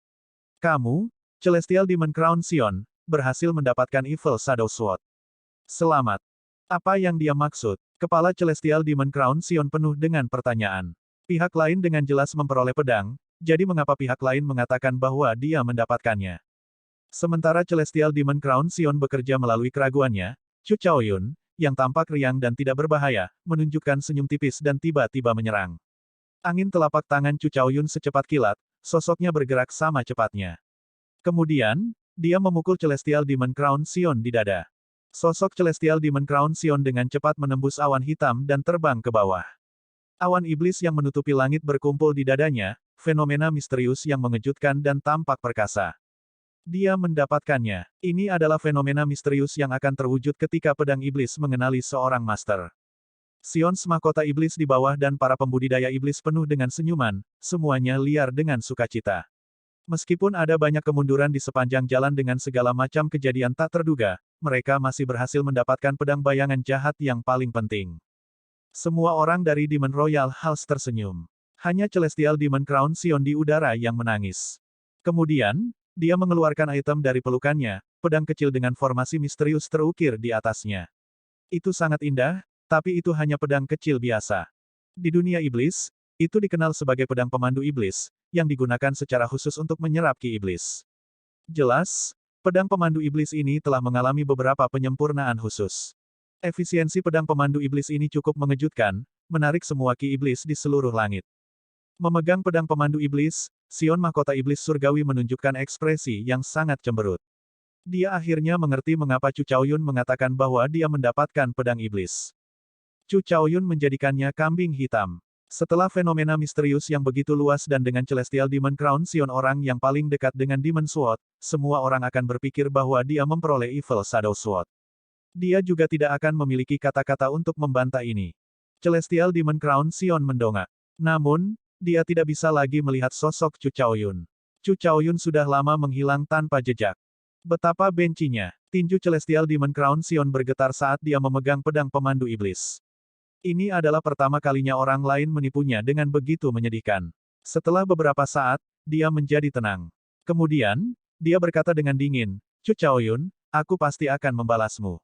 Kamu, Celestial Demon Crown Sion, berhasil mendapatkan Evil Shadow Sword. Selamat." Apa yang dia maksud? Kepala Celestial Demon Crown Sion penuh dengan pertanyaan. Pihak lain dengan jelas memperoleh pedang, jadi mengapa pihak lain mengatakan bahwa dia mendapatkannya? Sementara Celestial Demon Crown Sion bekerja melalui keraguannya, Chu Chaoyun, yang tampak riang dan tidak berbahaya, menunjukkan senyum tipis dan tiba-tiba menyerang. Angin telapak tangan Chu Chaoyun secepat kilat, sosoknya bergerak sama cepatnya. Kemudian, dia memukul Celestial Demon Crown Sion di dada. Sosok Celestial Demon Crown Sion dengan cepat menembus awan hitam dan terbang ke bawah. Awan iblis yang menutupi langit berkumpul di dadanya, fenomena misterius yang mengejutkan dan tampak perkasa. Dia mendapatkannya. Ini adalah fenomena misterius yang akan terwujud ketika pedang iblis mengenali seorang master. Sions mahkota iblis di bawah dan para pembudidaya iblis penuh dengan senyuman, semuanya liar dengan sukacita. Meskipun ada banyak kemunduran di sepanjang jalan dengan segala macam kejadian tak terduga, mereka masih berhasil mendapatkan pedang bayangan jahat yang paling penting. Semua orang dari Demon Royal Halls tersenyum. Hanya Celestial Demon Crown Sion di udara yang menangis. Kemudian, dia mengeluarkan item dari pelukannya, pedang kecil dengan formasi misterius terukir di atasnya. Itu sangat indah, tapi itu hanya pedang kecil biasa. Di dunia iblis, itu dikenal sebagai pedang pemandu iblis, yang digunakan secara khusus untuk menyerap ki iblis. Jelas, pedang pemandu iblis ini telah mengalami beberapa penyempurnaan khusus. Efisiensi pedang pemandu iblis ini cukup mengejutkan, menarik semua ki iblis di seluruh langit. Memegang pedang pemandu iblis, Sion mahkota iblis surgawi menunjukkan ekspresi yang sangat cemberut. Dia akhirnya mengerti mengapa Chu Chaoyun mengatakan bahwa dia mendapatkan pedang iblis. Chu Chaoyun menjadikannya kambing hitam. Setelah fenomena misterius yang begitu luas dan dengan Celestial Demon Crown Sion orang yang paling dekat dengan Demon Sword, semua orang akan berpikir bahwa dia memperoleh Evil Shadow Sword. Dia juga tidak akan memiliki kata-kata untuk membantah ini. Celestial Demon Crown Sion mendongak. Namun, dia tidak bisa lagi melihat sosok Chu Chaoyun. Chu Chaoyun sudah lama menghilang tanpa jejak. Betapa bencinya. Tinju Celestial Demon Crown Sion bergetar saat dia memegang pedang pemandu iblis. Ini adalah pertama kalinya orang lain menipunya dengan begitu menyedihkan. Setelah beberapa saat, dia menjadi tenang. Kemudian, dia berkata dengan dingin, Chu Chaoyun, aku pasti akan membalasmu.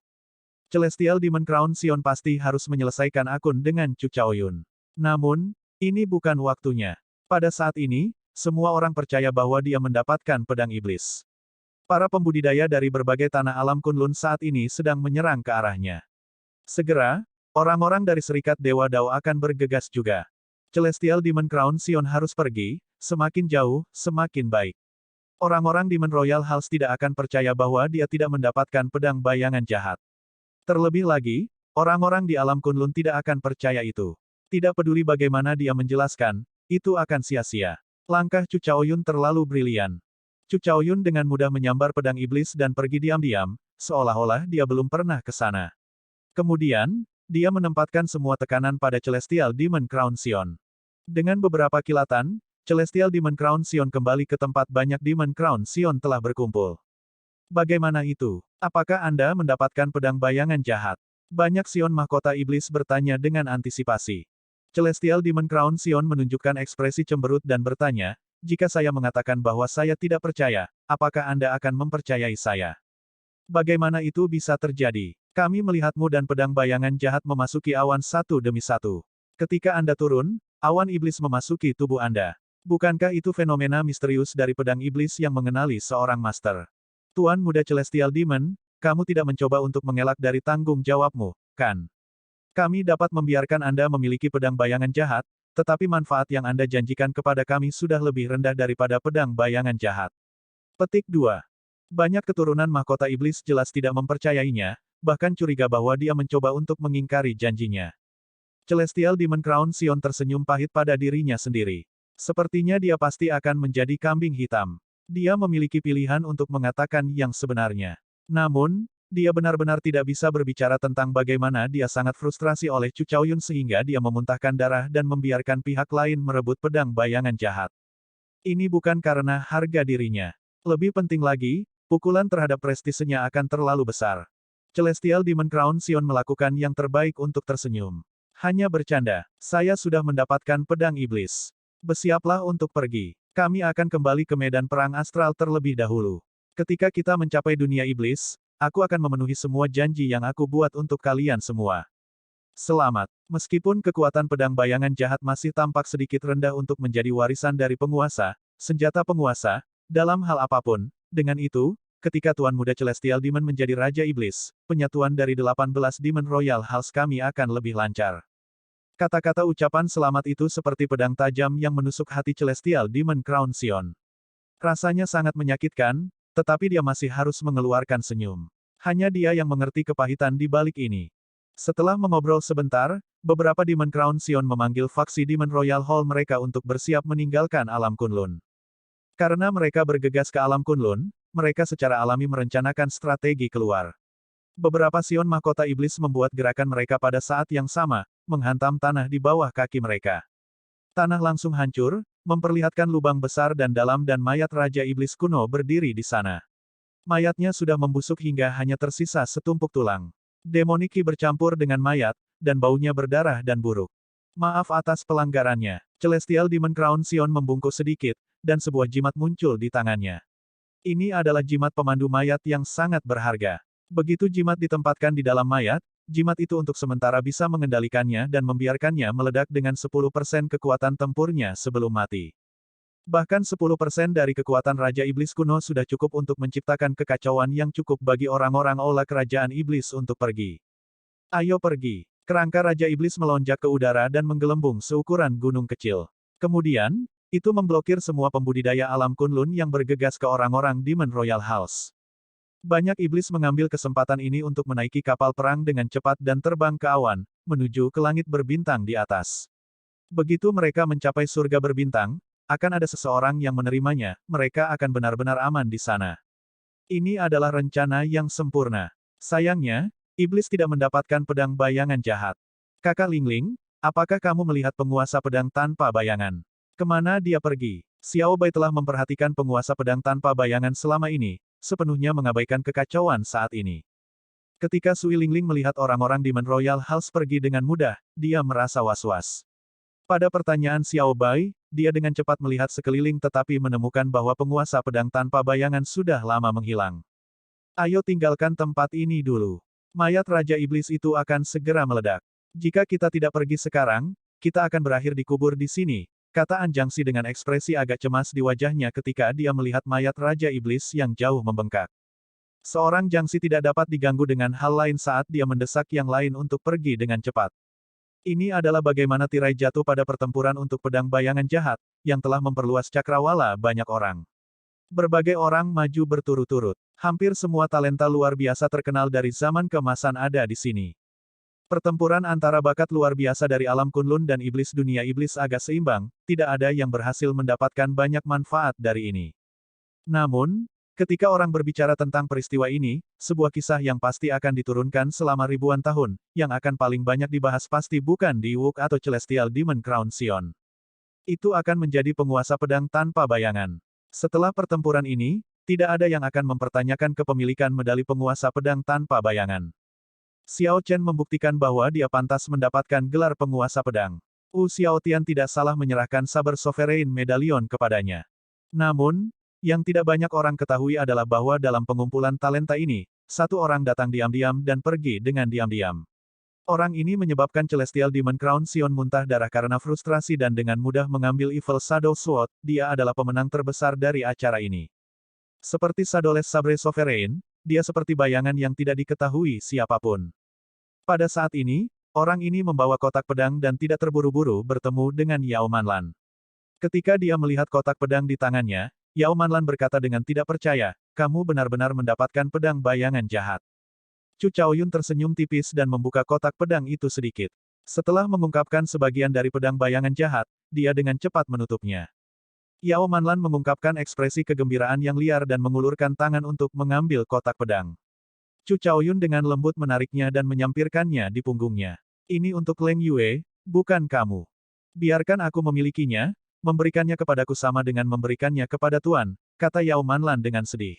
Celestial Demon Crown Sion pasti harus menyelesaikan akun dengan Chu Chaoyun. Namun, ini bukan waktunya. Pada saat ini, semua orang percaya bahwa dia mendapatkan pedang iblis. Para pembudidaya dari berbagai tanah alam Kunlun saat ini sedang menyerang ke arahnya. Segera, orang-orang dari Serikat Dewa Dao akan bergegas juga. Celestial Demon Crown Sion harus pergi, semakin jauh, semakin baik. Orang-orang Demon Royal Halls tidak akan percaya bahwa dia tidak mendapatkan pedang bayangan jahat. Terlebih lagi, orang-orang di alam Kunlun tidak akan percaya itu. Tidak peduli bagaimana dia menjelaskan, itu akan sia-sia. Langkah Chu Chaoyun terlalu brilian. Chu Chaoyun dengan mudah menyambar pedang iblis dan pergi diam-diam, seolah-olah dia belum pernah ke sana. Kemudian, dia menempatkan semua tekanan pada Celestial Demon Crown Sion. Dengan beberapa kilatan, Celestial Demon Crown Sion kembali ke tempat banyak Demon Crown Sion telah berkumpul. Bagaimana itu? Apakah Anda mendapatkan pedang bayangan jahat? Banyak Sion mahkota iblis bertanya dengan antisipasi. Celestial Demon Crown Sion menunjukkan ekspresi cemberut dan bertanya, jika saya mengatakan bahwa saya tidak percaya, apakah Anda akan mempercayai saya? Bagaimana itu bisa terjadi? Kami melihatmu dan pedang bayangan jahat memasuki awan satu demi satu. Ketika Anda turun, awan iblis memasuki tubuh Anda. Bukankah itu fenomena misterius dari pedang iblis yang mengenali seorang master? Tuan Muda Celestial Demon, kamu tidak mencoba untuk mengelak dari tanggung jawabmu, kan? Kami dapat membiarkan Anda memiliki pedang bayangan jahat, tetapi manfaat yang Anda janjikan kepada kami sudah lebih rendah daripada pedang bayangan jahat. Petik 2. Banyak keturunan mahkota iblis jelas tidak mempercayainya, bahkan curiga bahwa dia mencoba untuk mengingkari janjinya. Celestial Demon Crown Sion tersenyum pahit pada dirinya sendiri. Sepertinya dia pasti akan menjadi kambing hitam. Dia memiliki pilihan untuk mengatakan yang sebenarnya. Namun, dia benar-benar tidak bisa berbicara tentang bagaimana dia sangat frustrasi oleh Chu Chaoyun sehingga dia memuntahkan darah dan membiarkan pihak lain merebut pedang bayangan jahat. Ini bukan karena harga dirinya. Lebih penting lagi, pukulan terhadap prestisenya akan terlalu besar. Celestial Demon Crown Sion melakukan yang terbaik untuk tersenyum. Hanya bercanda, saya sudah mendapatkan pedang iblis. Bersiaplah untuk pergi. Kami akan kembali ke medan perang astral terlebih dahulu. Ketika kita mencapai dunia iblis, aku akan memenuhi semua janji yang aku buat untuk kalian semua. Selamat. Meskipun kekuatan pedang bayangan jahat masih tampak sedikit rendah untuk menjadi warisan dari penguasa, senjata penguasa, dalam hal apapun, dengan itu, ketika Tuan Muda Celestial Demon menjadi Raja Iblis, penyatuan dari 18 Demon Royal Halls kami akan lebih lancar. Kata-kata ucapan selamat itu seperti pedang tajam yang menusuk hati Celestial Demon Crown Sion. Rasanya sangat menyakitkan, tetapi dia masih harus mengeluarkan senyum. Hanya dia yang mengerti kepahitan di balik ini. Setelah mengobrol sebentar, beberapa Demon Crown Sion memanggil faksi Demon Royal Hall mereka untuk bersiap meninggalkan alam Kunlun. Karena mereka bergegas ke alam Kunlun, mereka secara alami merencanakan strategi keluar. Beberapa Sion mahkota iblis membuat gerakan mereka pada saat yang sama, menghantam tanah di bawah kaki mereka. Tanah langsung hancur, memperlihatkan lubang besar dan dalam dan mayat Raja Iblis kuno berdiri di sana. Mayatnya sudah membusuk hingga hanya tersisa setumpuk tulang. Demoniki bercampur dengan mayat, dan baunya berdarah dan buruk. Maaf atas pelanggarannya. Celestial Demon Crown Sion membungkuk sedikit, dan sebuah jimat muncul di tangannya. Ini adalah jimat pemandu mayat yang sangat berharga. Begitu jimat ditempatkan di dalam mayat, jimat itu untuk sementara bisa mengendalikannya dan membiarkannya meledak dengan 10% kekuatan tempurnya sebelum mati. Bahkan 10% dari kekuatan Raja Iblis kuno sudah cukup untuk menciptakan kekacauan yang cukup bagi orang-orang aula kerajaan iblis untuk pergi. Ayo pergi. Kerangka Raja Iblis melonjak ke udara dan menggelembung seukuran gunung kecil. Kemudian, itu memblokir semua pembudidaya alam Kunlun yang bergegas ke orang-orang Demon Royal House. Banyak iblis mengambil kesempatan ini untuk menaiki kapal perang dengan cepat dan terbang ke awan, menuju ke langit berbintang di atas. Begitu mereka mencapai surga berbintang, akan ada seseorang yang menerimanya, mereka akan benar-benar aman di sana. Ini adalah rencana yang sempurna. Sayangnya, iblis tidak mendapatkan pedang bayangan jahat. Kakak Lingling, apakah kamu melihat penguasa pedang tanpa bayangan? Kemana dia pergi? Xiao Bai telah memperhatikan penguasa pedang tanpa bayangan selama ini, sepenuhnya mengabaikan kekacauan saat ini. Ketika Sui Lingling melihat orang-orang Demon Royal House pergi dengan mudah, dia merasa was-was. Pada pertanyaan Xiao Bai, dia dengan cepat melihat sekeliling tetapi menemukan bahwa penguasa pedang tanpa bayangan sudah lama menghilang. Ayo tinggalkan tempat ini dulu. Mayat Raja Iblis itu akan segera meledak. Jika kita tidak pergi sekarang, kita akan berakhir dikubur di sini, kata Anjangsi dengan ekspresi agak cemas di wajahnya ketika dia melihat mayat Raja Iblis yang jauh membengkak. Seorang Jangsi tidak dapat diganggu dengan hal lain saat dia mendesak yang lain untuk pergi dengan cepat. Ini adalah bagaimana tirai jatuh pada pertempuran untuk pedang bayangan jahat, yang telah memperluas cakrawala banyak orang. Berbagai orang maju berturut-turut. Hampir semua talenta luar biasa terkenal dari zaman keemasan ada di sini. Pertempuran antara bakat luar biasa dari alam Kunlun dan iblis dunia iblis agak seimbang, tidak ada yang berhasil mendapatkan banyak manfaat dari ini. Namun, ketika orang berbicara tentang peristiwa ini, sebuah kisah yang pasti akan diturunkan selama ribuan tahun, yang akan paling banyak dibahas pasti bukan di Wuk atau Celestial Demon Crown Sion. Itu akan menjadi penguasa pedang tanpa bayangan. Setelah pertempuran ini, tidak ada yang akan mempertanyakan kepemilikan medali penguasa pedang tanpa bayangan. Xiao Chen membuktikan bahwa dia pantas mendapatkan gelar penguasa pedang. Wu Xiaotian tidak salah menyerahkan saber sovereign medalion kepadanya. Namun, yang tidak banyak orang ketahui adalah bahwa dalam pengumpulan talenta ini, satu orang datang diam-diam dan pergi dengan diam-diam. Orang ini menyebabkan Celestial Demon Crown Sion muntah darah karena frustrasi dan dengan mudah mengambil Evil Shadow Sword, dia adalah pemenang terbesar dari acara ini. Seperti Shadowless Sabre Sovereign, dia seperti bayangan yang tidak diketahui siapapun. Pada saat ini, orang ini membawa kotak pedang dan tidak terburu-buru bertemu dengan Yao Manlan. Ketika dia melihat kotak pedang di tangannya, Yao Manlan berkata dengan tidak percaya, kamu benar-benar mendapatkan pedang bayangan jahat. Chu Chaoyun tersenyum tipis dan membuka kotak pedang itu sedikit. Setelah mengungkapkan sebagian dari pedang bayangan jahat, dia dengan cepat menutupnya. Yao Manlan mengungkapkan ekspresi kegembiraan yang liar dan mengulurkan tangan untuk mengambil kotak pedang. Chu Chaoyun dengan lembut menariknya dan menyampirkannya di punggungnya. Ini untuk Leng Yue, bukan kamu. Biarkan aku memilikinya, memberikannya kepadaku sama dengan memberikannya kepada Tuan, kata Yao Manlan dengan sedih.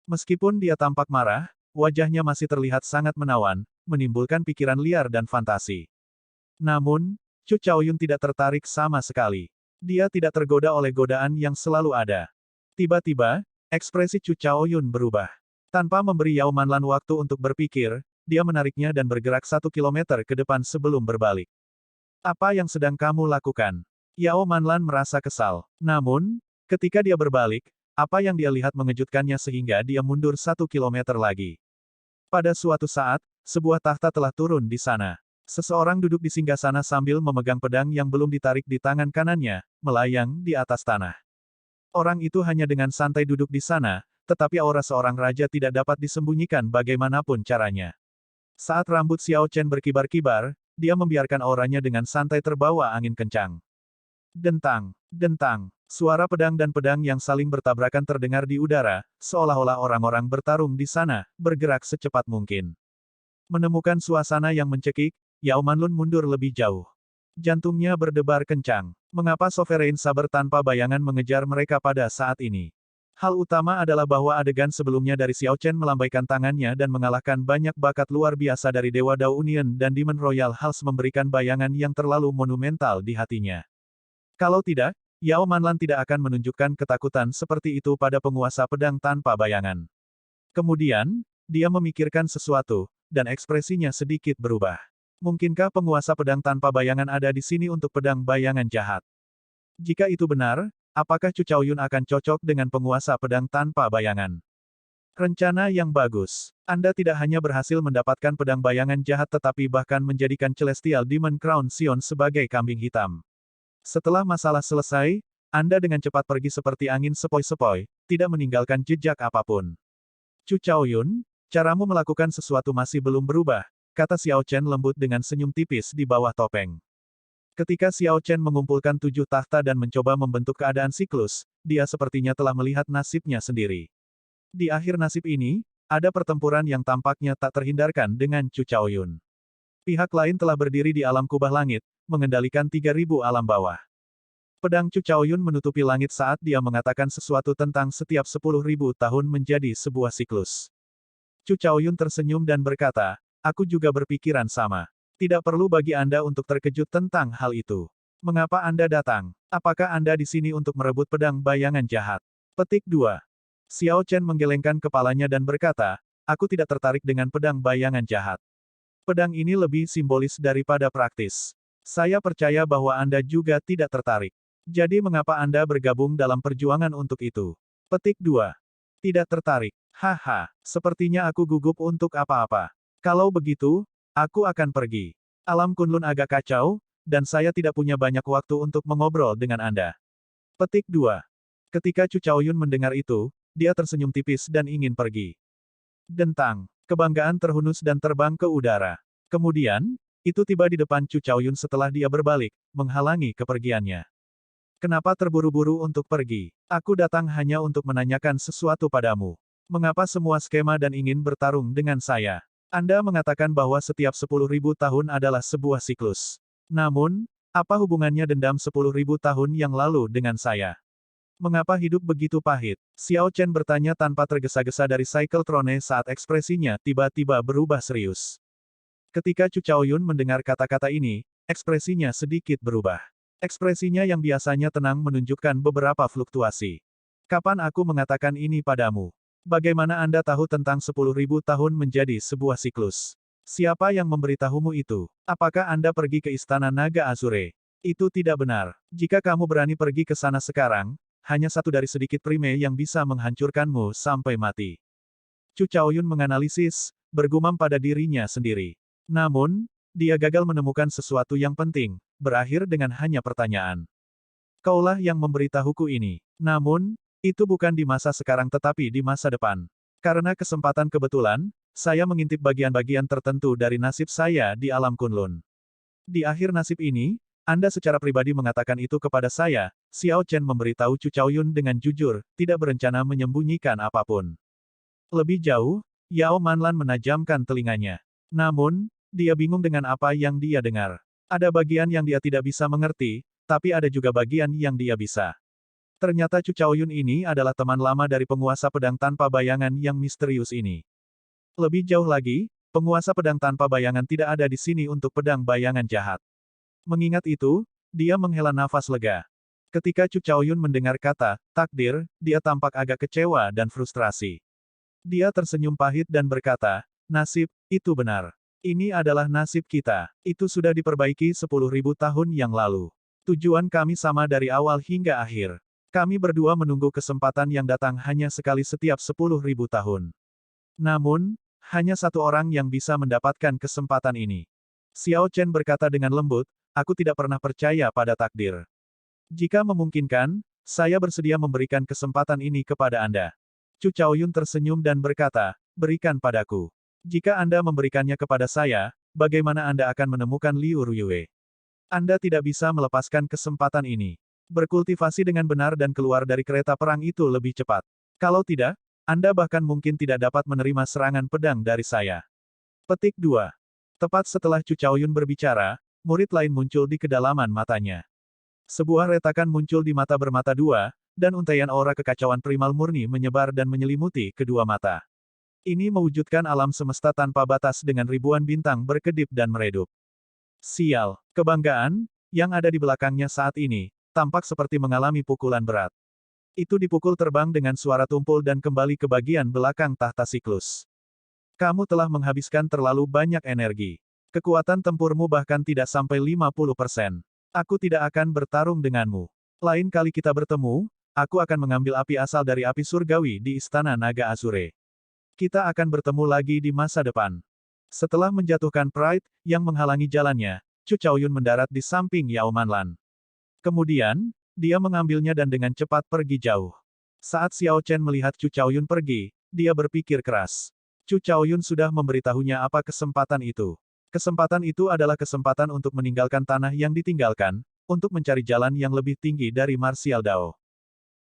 Meskipun dia tampak marah, wajahnya masih terlihat sangat menawan, menimbulkan pikiran liar dan fantasi. Namun, Chu Chaoyun tidak tertarik sama sekali. Dia tidak tergoda oleh godaan yang selalu ada. Tiba-tiba, ekspresi Chu Chaoyun berubah. Tanpa memberi Yao Manlan waktu untuk berpikir, dia menariknya dan bergerak 1 kilometer ke depan sebelum berbalik. Apa yang sedang kamu lakukan? Yao Manlan merasa kesal. Namun, ketika dia berbalik, apa yang dia lihat mengejutkannya sehingga dia mundur 1 kilometer lagi. Pada suatu saat, sebuah tahta telah turun di sana. Seseorang duduk di singgasana sambil memegang pedang yang belum ditarik di tangan kanannya, melayang di atas tanah. Orang itu hanya dengan santai duduk di sana, tetapi aura seorang raja tidak dapat disembunyikan bagaimanapun caranya. Saat rambut Xiao Chen berkibar-kibar, dia membiarkan auranya dengan santai terbawa angin kencang. Dentang, dentang, suara pedang dan pedang yang saling bertabrakan terdengar di udara, seolah-olah orang-orang bertarung di sana, bergerak secepat mungkin. Menemukan suasana yang mencekik, Yao Manlun mundur lebih jauh. Jantungnya berdebar kencang. Mengapa Sovereign Saber tanpa bayangan mengejar mereka pada saat ini? Hal utama adalah bahwa adegan sebelumnya dari Xiao Chen melambaikan tangannya dan mengalahkan banyak bakat luar biasa dari Dewa Dao Union dan Demon Royal Halls memberikan bayangan yang terlalu monumental di hatinya. Kalau tidak, Yao Manlan tidak akan menunjukkan ketakutan seperti itu pada penguasa pedang tanpa bayangan. Kemudian, dia memikirkan sesuatu, dan ekspresinya sedikit berubah. Mungkinkah penguasa pedang tanpa bayangan ada di sini untuk pedang bayangan jahat? Jika itu benar, apakah Chu Chaoyun akan cocok dengan penguasa pedang tanpa bayangan? Rencana yang bagus. Anda tidak hanya berhasil mendapatkan pedang bayangan jahat tetapi bahkan menjadikan Celestial Demon Crown Sion sebagai kambing hitam. Setelah masalah selesai, Anda dengan cepat pergi seperti angin sepoi-sepoi, tidak meninggalkan jejak apapun. Chu Chaoyun, caramu melakukan sesuatu masih belum berubah, kata Xiao Chen lembut dengan senyum tipis di bawah topeng. Ketika Xiao Chen mengumpulkan 7 takhta dan mencoba membentuk keadaan siklus, dia sepertinya telah melihat nasibnya sendiri. Di akhir nasib ini, ada pertempuran yang tampaknya tak terhindarkan dengan Chu Chaoyun. Pihak lain telah berdiri di alam kubah langit, mengendalikan 3.000 alam bawah. Pedang Chu Chaoyun menutupi langit saat dia mengatakan sesuatu tentang setiap 10.000 tahun menjadi sebuah siklus. Chu Chaoyun tersenyum dan berkata, aku juga berpikiran sama. Tidak perlu bagi Anda untuk terkejut tentang hal itu. Mengapa Anda datang? Apakah Anda di sini untuk merebut pedang bayangan jahat? Petik 2. Xiao Chen menggelengkan kepalanya dan berkata, aku tidak tertarik dengan pedang bayangan jahat. Pedang ini lebih simbolis daripada praktis. Saya percaya bahwa Anda juga tidak tertarik. Jadi mengapa Anda bergabung dalam perjuangan untuk itu? Petik 2. Tidak tertarik. Haha, sepertinya aku gugup untuk apa-apa. Kalau begitu, aku akan pergi. Alam Kunlun agak kacau, dan saya tidak punya banyak waktu untuk mengobrol dengan Anda. Petik 2. Ketika Chu Chaoyun mendengar itu, dia tersenyum tipis dan ingin pergi. Dentang. Kebanggaan terhunus dan terbang ke udara. Kemudian, itu tiba di depan Chu Chaoyun setelah dia berbalik, menghalangi kepergiannya. Kenapa terburu-buru untuk pergi? Aku datang hanya untuk menanyakan sesuatu padamu. Mengapa semua skema dan ingin bertarung dengan saya? Anda mengatakan bahwa setiap 10.000 tahun adalah sebuah siklus. Namun, apa hubungannya dendam 10.000 tahun yang lalu dengan saya? Mengapa hidup begitu pahit? Xiao Chen bertanya tanpa tergesa-gesa dari Cycle Throne saat ekspresinya tiba-tiba berubah serius. Ketika Chu Chaoyun mendengar kata-kata ini, ekspresinya sedikit berubah. Ekspresinya yang biasanya tenang menunjukkan beberapa fluktuasi. Kapan aku mengatakan ini padamu? Bagaimana Anda tahu tentang 10.000 tahun menjadi sebuah siklus? Siapa yang memberitahumu itu? Apakah Anda pergi ke Istana Naga Azure? Itu tidak benar. Jika kamu berani pergi ke sana sekarang, hanya satu dari sedikit prime yang bisa menghancurkanmu sampai mati. Chu Chaoyun menganalisis, bergumam pada dirinya sendiri. Namun, dia gagal menemukan sesuatu yang penting, berakhir dengan hanya pertanyaan. Kaulah yang memberitahuku ini. Namun, itu bukan di masa sekarang tetapi di masa depan. Karena kesempatan kebetulan, saya mengintip bagian-bagian tertentu dari nasib saya di alam Kunlun. Di akhir nasib ini, Anda secara pribadi mengatakan itu kepada saya, Xiao Chen memberitahu Chu Chaoyun dengan jujur, tidak berencana menyembunyikan apapun. Lebih jauh, Yao Manlan menajamkan telinganya. Namun, dia bingung dengan apa yang dia dengar. Ada bagian yang dia tidak bisa mengerti, tapi ada juga bagian yang dia bisa. Ternyata Chu Chaoyun ini adalah teman lama dari penguasa pedang tanpa bayangan yang misterius ini. Lebih jauh lagi, penguasa pedang tanpa bayangan tidak ada di sini untuk pedang bayangan jahat. Mengingat itu, dia menghela nafas lega. Ketika Chu Chaoyun mendengar kata takdir, dia tampak agak kecewa dan frustrasi. Dia tersenyum pahit dan berkata, nasib, itu benar. Ini adalah nasib kita. Itu sudah diperbaiki 10.000 tahun yang lalu. Tujuan kami sama dari awal hingga akhir. Kami berdua menunggu kesempatan yang datang hanya sekali setiap 10.000 tahun. Namun, hanya satu orang yang bisa mendapatkan kesempatan ini. Xiao Chen berkata dengan lembut, aku tidak pernah percaya pada takdir. Jika memungkinkan, saya bersedia memberikan kesempatan ini kepada Anda. Chu Chaoyun tersenyum dan berkata, berikan padaku. Jika Anda memberikannya kepada saya, bagaimana Anda akan menemukan Liu Ruyue? Anda tidak bisa melepaskan kesempatan ini. Berkultivasi dengan benar dan keluar dari kereta perang itu lebih cepat. Kalau tidak, Anda bahkan mungkin tidak dapat menerima serangan pedang dari saya. Petik 2. Tepat setelah Chu Chaoyun berbicara, murid lain muncul di kedalaman matanya. Sebuah retakan muncul di mata bermata dua, dan untaian aura kekacauan primal murni menyebar dan menyelimuti kedua mata. Ini mewujudkan alam semesta tanpa batas dengan ribuan bintang berkedip dan meredup. Sial, kebanggaan, yang ada di belakangnya saat ini, tampak seperti mengalami pukulan berat. Itu dipukul terbang dengan suara tumpul dan kembali ke bagian belakang tahta siklus. Kamu telah menghabiskan terlalu banyak energi. Kekuatan tempurmu bahkan tidak sampai 50%. Aku tidak akan bertarung denganmu. Lain kali kita bertemu, aku akan mengambil api asal dari api surgawi di Istana Naga Azure. Kita akan bertemu lagi di masa depan. Setelah menjatuhkan Pride, yang menghalangi jalannya, Chu Chaoyun mendarat di samping Yao Manlan. Kemudian, dia mengambilnya dan dengan cepat pergi jauh. Saat Xiao Chen melihat Chu Chaoyun pergi, dia berpikir keras. Chu Chaoyun sudah memberitahunya apa kesempatan itu. Kesempatan itu adalah kesempatan untuk meninggalkan tanah yang ditinggalkan, untuk mencari jalan yang lebih tinggi dari Martial Dao.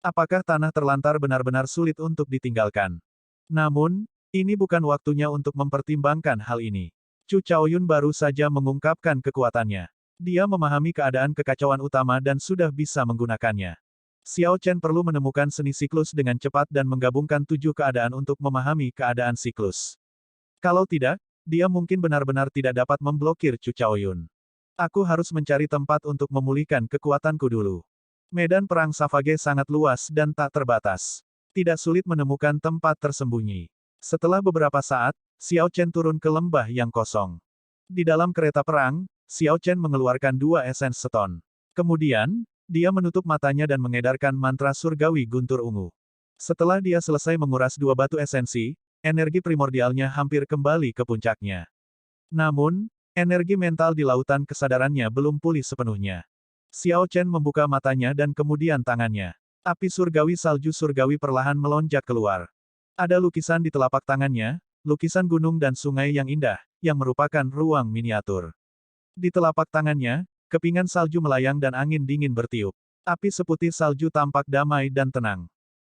Apakah tanah terlantar benar-benar sulit untuk ditinggalkan? Namun, ini bukan waktunya untuk mempertimbangkan hal ini. Chu Chaoyun baru saja mengungkapkan kekuatannya. Dia memahami keadaan kekacauan utama dan sudah bisa menggunakannya. Xiao Chen perlu menemukan seni siklus dengan cepat dan menggabungkan 7 keadaan untuk memahami keadaan siklus. Kalau tidak, dia mungkin benar-benar tidak dapat memblokir Chu Chaoyun. Aku harus mencari tempat untuk memulihkan kekuatanku dulu. Medan perang Savage sangat luas dan tak terbatas. Tidak sulit menemukan tempat tersembunyi. Setelah beberapa saat, Xiao Chen turun ke lembah yang kosong. Di dalam kereta perang, Xiao Chen mengeluarkan 2 esens seton. Kemudian, dia menutup matanya dan mengedarkan mantra surgawi guntur ungu. Setelah dia selesai menguras 2 batu esensi, energi primordialnya hampir kembali ke puncaknya. Namun, energi mental di lautan kesadarannya belum pulih sepenuhnya. Xiao Chen membuka matanya dan kemudian tangannya. Api surgawi salju surgawi perlahan melonjak keluar. Ada lukisan di telapak tangannya, lukisan gunung dan sungai yang indah, yang merupakan ruang miniatur. Di telapak tangannya, kepingan salju melayang dan angin dingin bertiup. Api seputih salju tampak damai dan tenang.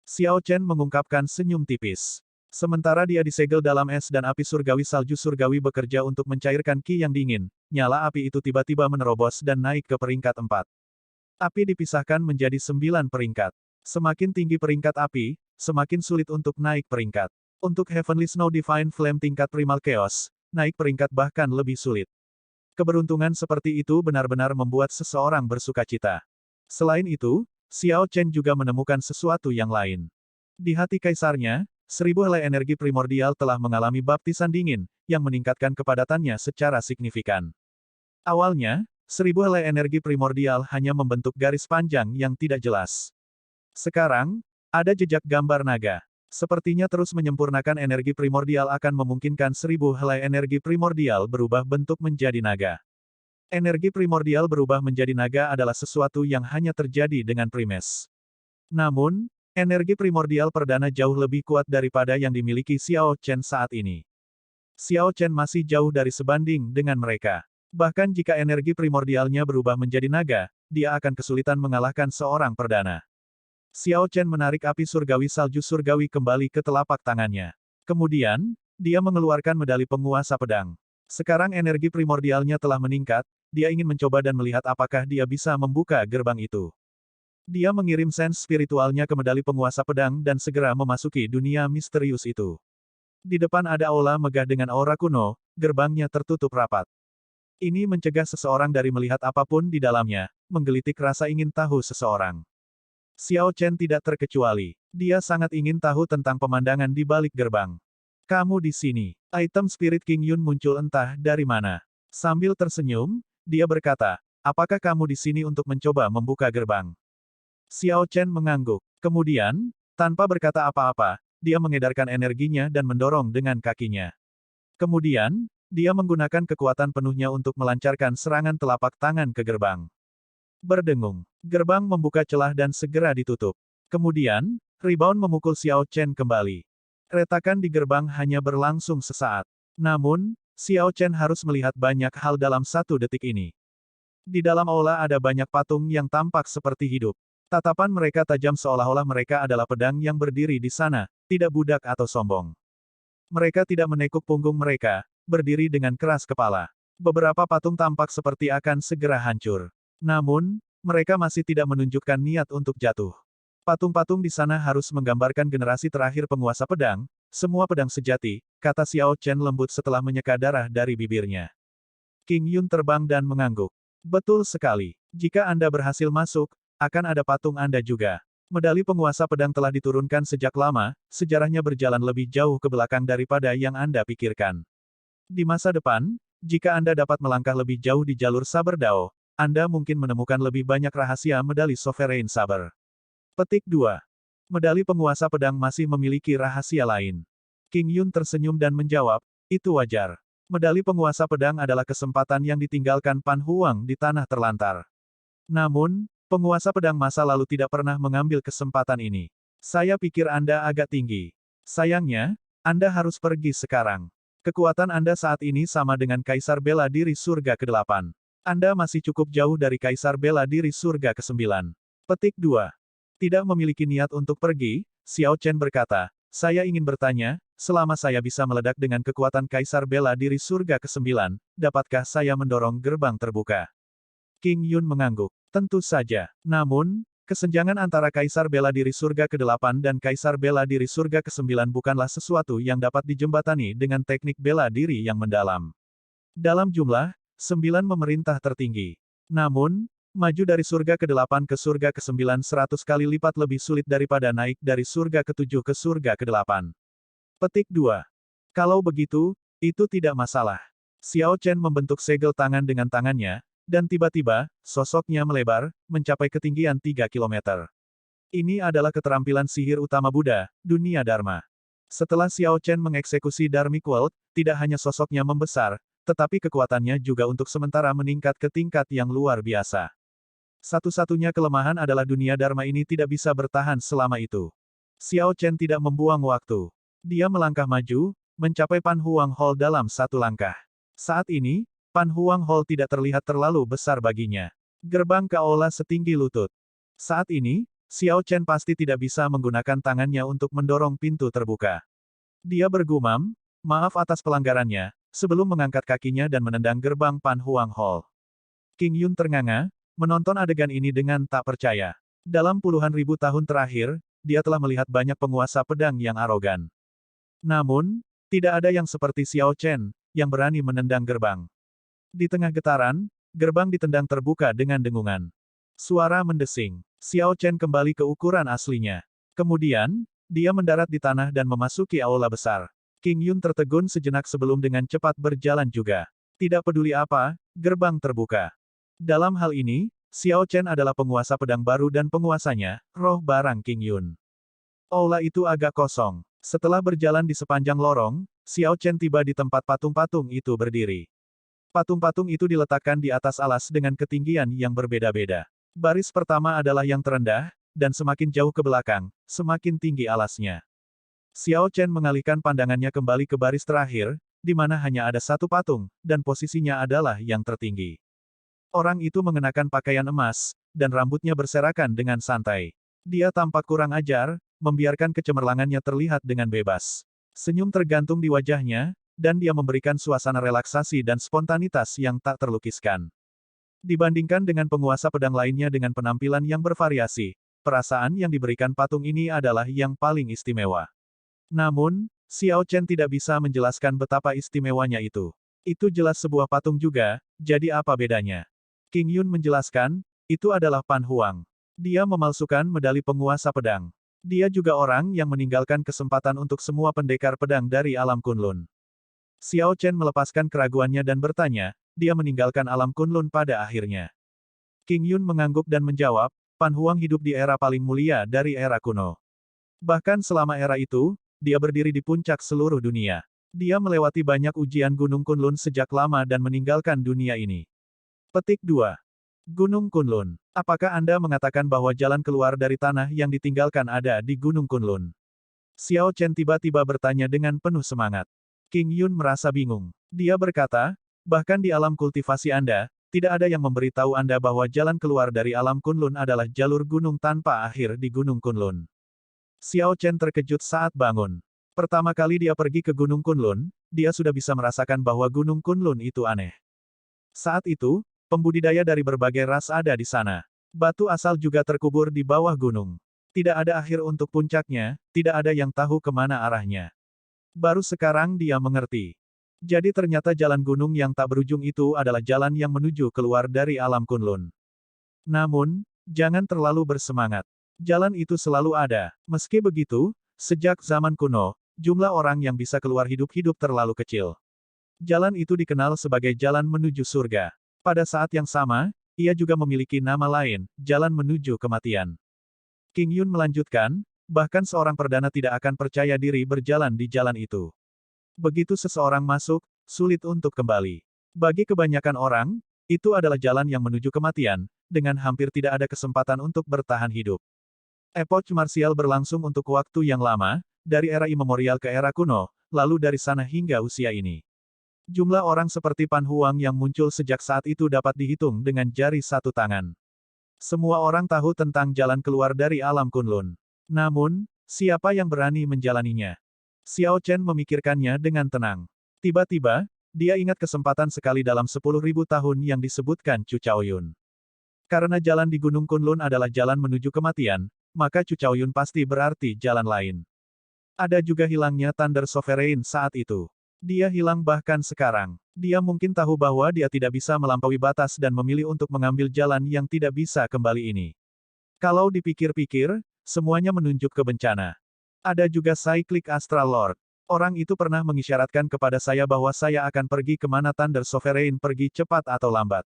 Xiao Chen mengungkapkan senyum tipis. Sementara dia disegel dalam es dan api surgawi salju surgawi bekerja untuk mencairkan ki yang dingin, nyala api itu tiba-tiba menerobos dan naik ke peringkat 4. Api dipisahkan menjadi 9 peringkat. Semakin tinggi peringkat api, semakin sulit untuk naik peringkat. Untuk Heavenly Snow Divine Flame tingkat Primal Chaos, naik peringkat bahkan lebih sulit. Keberuntungan seperti itu benar-benar membuat seseorang bersukacita. Selain itu, Xiao Chen juga menemukan sesuatu yang lain. Di hati kaisarnya, 1000 helai energi primordial telah mengalami baptisan dingin, yang meningkatkan kepadatannya secara signifikan. Awalnya, 1000 helai energi primordial hanya membentuk garis panjang yang tidak jelas. Sekarang, ada jejak gambar naga. Sepertinya terus menyempurnakan energi primordial akan memungkinkan 1000 helai energi primordial berubah bentuk menjadi naga. Energi primordial berubah menjadi naga adalah sesuatu yang hanya terjadi dengan primes. Namun, energi primordial perdana jauh lebih kuat daripada yang dimiliki Xiao Chen saat ini. Xiao Chen masih jauh dari sebanding dengan mereka. Bahkan jika energi primordialnya berubah menjadi naga, dia akan kesulitan mengalahkan seorang perdana. Xiao Chen menarik api surgawi salju surgawi kembali ke telapak tangannya. Kemudian, dia mengeluarkan medali penguasa pedang. Sekarang energi primordialnya telah meningkat, dia ingin mencoba dan melihat apakah dia bisa membuka gerbang itu. Dia mengirim sense spiritualnya ke medali penguasa pedang dan segera memasuki dunia misterius itu. Di depan ada aula megah dengan aura kuno, gerbangnya tertutup rapat. Ini mencegah seseorang dari melihat apapun di dalamnya, menggelitik rasa ingin tahu seseorang. Xiao Chen tidak terkecuali. Dia sangat ingin tahu tentang pemandangan di balik gerbang. Kamu di sini. Item Spirit King Yun muncul entah dari mana. Sambil tersenyum, dia berkata, apakah kamu di sini untuk mencoba membuka gerbang? Xiao Chen mengangguk. Kemudian, tanpa berkata apa-apa, dia mengedarkan energinya dan mendorong dengan kakinya. Kemudian, dia menggunakan kekuatan penuhnya untuk melancarkan serangan telapak tangan ke gerbang. Berdengung. Gerbang membuka celah dan segera ditutup. Kemudian, Rebound memukul Xiao Chen kembali. Retakan di gerbang hanya berlangsung sesaat. Namun, Xiao Chen harus melihat banyak hal dalam 1 detik ini. Di dalam aula ada banyak patung yang tampak seperti hidup. Tatapan mereka tajam seolah-olah mereka adalah pedang yang berdiri di sana, tidak budak atau sombong. Mereka tidak menekuk punggung mereka, berdiri dengan keras kepala. Beberapa patung tampak seperti akan segera hancur. Namun, mereka masih tidak menunjukkan niat untuk jatuh. Patung-patung di sana harus menggambarkan generasi terakhir penguasa pedang, semua pedang sejati, kata Xiao Chen lembut setelah menyeka darah dari bibirnya. King Yun terbang dan mengangguk. Betul sekali. Jika Anda berhasil masuk, akan ada patung Anda juga. Medali penguasa pedang telah diturunkan sejak lama, sejarahnya berjalan lebih jauh ke belakang daripada yang Anda pikirkan. Di masa depan, jika Anda dapat melangkah lebih jauh di jalur saber Dao, Anda mungkin menemukan lebih banyak rahasia medali Sovereign Saber. Petik 2. Medali penguasa pedang masih memiliki rahasia lain. King Yun tersenyum dan menjawab, itu wajar. Medali penguasa pedang adalah kesempatan yang ditinggalkan Pan Huang di tanah terlantar. Namun, penguasa pedang masa lalu tidak pernah mengambil kesempatan ini. Saya pikir Anda agak tinggi. Sayangnya, Anda harus pergi sekarang. Kekuatan Anda saat ini sama dengan Kaisar Bela Diri Surga ke-8. Anda masih cukup jauh dari Kaisar Bela Diri Surga ke-9. Petik 2. Tidak memiliki niat untuk pergi, Xiao Chen berkata, saya ingin bertanya, selama saya bisa meledak dengan kekuatan Kaisar Bela Diri Surga ke-9, dapatkah saya mendorong gerbang terbuka? King Yun mengangguk. Tentu saja. Namun, kesenjangan antara Kaisar Bela Diri Surga ke-8 dan Kaisar Bela Diri Surga ke-9 bukanlah sesuatu yang dapat dijembatani dengan teknik bela diri yang mendalam. Dalam jumlah, 9 memerintah tertinggi. Namun, maju dari surga ke-8 ke surga ke-9 100 kali lipat lebih sulit daripada naik dari surga ke-7 ke surga ke-8. Petik 2. Kalau begitu, itu tidak masalah. Xiao Chen membentuk segel tangan dengan tangannya, dan tiba-tiba, sosoknya melebar, mencapai ketinggian 3 kilometer. Ini adalah keterampilan sihir utama Buddha, dunia Dharma. Setelah Xiao Chen mengeksekusi Dharmic World, tidak hanya sosoknya membesar, tetapi kekuatannya juga untuk sementara meningkat ke tingkat yang luar biasa. Satu-satunya kelemahan adalah dunia Dharma ini tidak bisa bertahan selama itu. Xiao Chen tidak membuang waktu. Dia melangkah maju, mencapai Pan Huang Hall dalam 1 langkah. Saat ini, Pan Huang Hall tidak terlihat terlalu besar baginya. Gerbang ke aula setinggi lutut. Saat ini, Xiao Chen pasti tidak bisa menggunakan tangannya untuk mendorong pintu terbuka. Dia bergumam, maaf atas pelanggarannya, sebelum mengangkat kakinya dan menendang gerbang Pan Huang Hall. King Yun ternganga, menonton adegan ini dengan tak percaya. Dalam puluhan ribu tahun terakhir, dia telah melihat banyak penguasa pedang yang arogan. Namun, tidak ada yang seperti Xiao Chen, yang berani menendang gerbang. Di tengah getaran, gerbang ditendang terbuka dengan dengungan. Suara mendesing. Xiao Chen kembali ke ukuran aslinya. Kemudian, dia mendarat di tanah dan memasuki aula besar. King Yun tertegun sejenak sebelum dengan cepat berjalan juga. Tidak peduli apa, gerbang terbuka. Dalam hal ini, Xiao Chen adalah penguasa pedang baru dan penguasanya, roh barang King Yun. Aula itu agak kosong. Setelah berjalan di sepanjang lorong, Xiao Chen tiba di tempat patung-patung itu berdiri. Patung-patung itu diletakkan di atas alas dengan ketinggian yang berbeda-beda. Baris pertama adalah yang terendah, dan semakin jauh ke belakang, semakin tinggi alasnya. Xiao Chen mengalihkan pandangannya kembali ke baris terakhir, di mana hanya ada 1 patung, dan posisinya adalah yang tertinggi. Orang itu mengenakan pakaian emas, dan rambutnya berserakan dengan santai. Dia tampak kurang ajar, membiarkan kecemerlangannya terlihat dengan bebas. Senyum tergantung di wajahnya, dan dia memberikan suasana relaksasi dan spontanitas yang tak terlukiskan. Dibandingkan dengan penguasa pedang lainnya dengan penampilan yang bervariasi, perasaan yang diberikan patung ini adalah yang paling istimewa. Namun, Xiao Chen tidak bisa menjelaskan betapa istimewanya itu. Itu jelas sebuah patung juga, jadi apa bedanya? King Yun menjelaskan, itu adalah Pan Huang. Dia memalsukan medali penguasa pedang. Dia juga orang yang meninggalkan kesempatan untuk semua pendekar pedang dari alam Kunlun. Xiao Chen melepaskan keraguannya dan bertanya, dia meninggalkan alam Kunlun pada akhirnya. King Yun mengangguk dan menjawab, Pan Huang hidup di era paling mulia dari era kuno. Bahkan selama era itu, dia berdiri di puncak seluruh dunia. Dia melewati banyak ujian Gunung Kunlun sejak lama dan meninggalkan dunia ini. Petik 2. Gunung Kunlun. Apakah Anda mengatakan bahwa jalan keluar dari tanah yang ditinggalkan ada di Gunung Kunlun? Xiao Chen tiba-tiba bertanya dengan penuh semangat. King Yun merasa bingung. Dia berkata, bahkan di alam kultivasi Anda, tidak ada yang memberitahu Anda bahwa jalan keluar dari alam Kunlun adalah jalur gunung tanpa akhir di Gunung Kunlun. Xiao Chen terkejut saat bangun. Pertama kali dia pergi ke Gunung Kunlun, dia sudah bisa merasakan bahwa Gunung Kunlun itu aneh. Saat itu, pembudidaya dari berbagai ras ada di sana. Batu asal juga terkubur di bawah gunung. Tidak ada akhir untuk puncaknya, tidak ada yang tahu kemana arahnya. Baru sekarang dia mengerti. Jadi ternyata jalan gunung yang tak berujung itu adalah jalan yang menuju keluar dari alam Kunlun. Namun, jangan terlalu bersemangat. Jalan itu selalu ada. Meski begitu, sejak zaman kuno, jumlah orang yang bisa keluar hidup-hidup terlalu kecil. Jalan itu dikenal sebagai jalan menuju surga. Pada saat yang sama, ia juga memiliki nama lain, jalan menuju kematian. King Yun melanjutkan, bahkan seorang perdana tidak akan percaya diri berjalan di jalan itu. Begitu seseorang masuk, sulit untuk kembali. Bagi kebanyakan orang, itu adalah jalan yang menuju kematian, dengan hampir tidak ada kesempatan untuk bertahan hidup. Epoch marsial berlangsung untuk waktu yang lama, dari era imemorial ke era kuno, lalu dari sana hingga usia ini. Jumlah orang seperti Pan Huang yang muncul sejak saat itu dapat dihitung dengan jari satu tangan. Semua orang tahu tentang jalan keluar dari alam Kunlun. Namun, siapa yang berani menjalaninya? Xiao Chen memikirkannya dengan tenang. Tiba-tiba, dia ingat kesempatan sekali dalam 10.000 tahun yang disebutkan Chu Chaoyun. Karena jalan di Gunung Kunlun adalah jalan menuju kematian, maka Chu Chaoyun pasti berarti jalan lain. Ada juga hilangnya Thunder Sovereign saat itu. Dia hilang bahkan sekarang. Dia mungkin tahu bahwa dia tidak bisa melampaui batas dan memilih untuk mengambil jalan yang tidak bisa kembali ini. Kalau dipikir-pikir, semuanya menunjuk ke bencana. Ada juga Cyclic Astral Lord. Orang itu pernah mengisyaratkan kepada saya bahwa saya akan pergi kemana Thunder Sovereign pergi cepat atau lambat.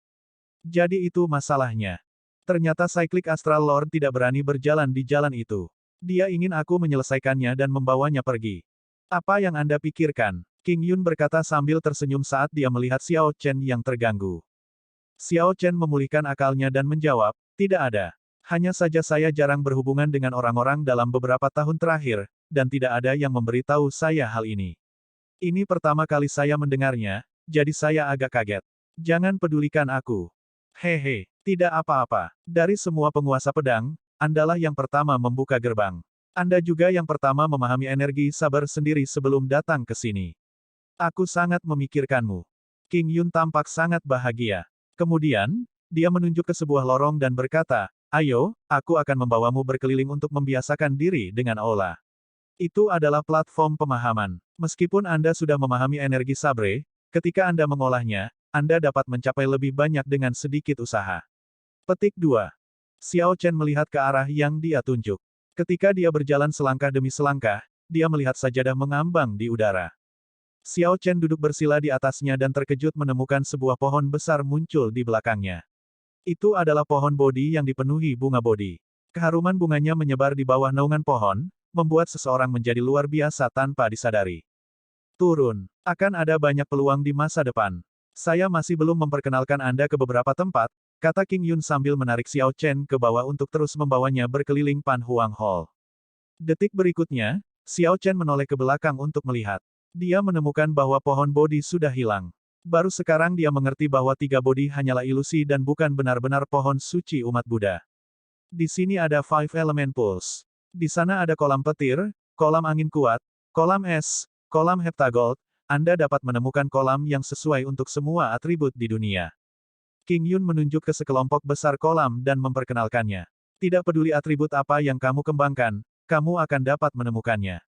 Jadi itu masalahnya. Ternyata Cyclic Astral Lord tidak berani berjalan di jalan itu. Dia ingin aku menyelesaikannya dan membawanya pergi. Apa yang Anda pikirkan? King Yun berkata sambil tersenyum saat dia melihat Xiao Chen yang terganggu. Xiao Chen memulihkan akalnya dan menjawab, tidak ada. Hanya saja saya jarang berhubungan dengan orang-orang dalam beberapa tahun terakhir, dan tidak ada yang memberitahu saya hal ini. Ini pertama kali saya mendengarnya, jadi saya agak kaget. Jangan pedulikan aku. Hehe, tidak apa-apa. Dari semua penguasa pedang, Andalah yang pertama membuka gerbang. Anda juga yang pertama memahami energi sabar sendiri sebelum datang ke sini. Aku sangat memikirkanmu. King Yun tampak sangat bahagia. Kemudian, dia menunjuk ke sebuah lorong dan berkata, ayo, aku akan membawamu berkeliling untuk membiasakan diri dengan aula. Itu adalah platform pemahaman. Meskipun Anda sudah memahami energi sabre, ketika Anda mengolahnya, Anda dapat mencapai lebih banyak dengan sedikit usaha. Petik 2. Xiao Chen melihat ke arah yang dia tunjuk. Ketika dia berjalan selangkah demi selangkah, dia melihat sajadah mengambang di udara. Xiao Chen duduk bersila di atasnya dan terkejut menemukan sebuah pohon besar muncul di belakangnya. Itu adalah pohon bodi yang dipenuhi bunga bodi. Keharuman bunganya menyebar di bawah naungan pohon, membuat seseorang menjadi luar biasa tanpa disadari. Turun. Akan ada banyak peluang di masa depan. Saya masih belum memperkenalkan Anda ke beberapa tempat, kata King Yun sambil menarik Xiao Chen ke bawah untuk terus membawanya berkeliling Pan Huang Hall. Detik berikutnya, Xiao Chen menoleh ke belakang untuk melihat. Dia menemukan bahwa pohon bodi sudah hilang. Baru sekarang dia mengerti bahwa tiga bodi hanyalah ilusi dan bukan benar-benar pohon suci umat Buddha. Di sini ada Five Element Pulse. Di sana ada kolam petir, kolam angin kuat, kolam es, kolam heptagold. Anda dapat menemukan kolam yang sesuai untuk semua atribut di dunia. King Yun menunjuk ke sekelompok besar kolam dan memperkenalkannya. Tidak peduli atribut apa yang kamu kembangkan, kamu akan dapat menemukannya.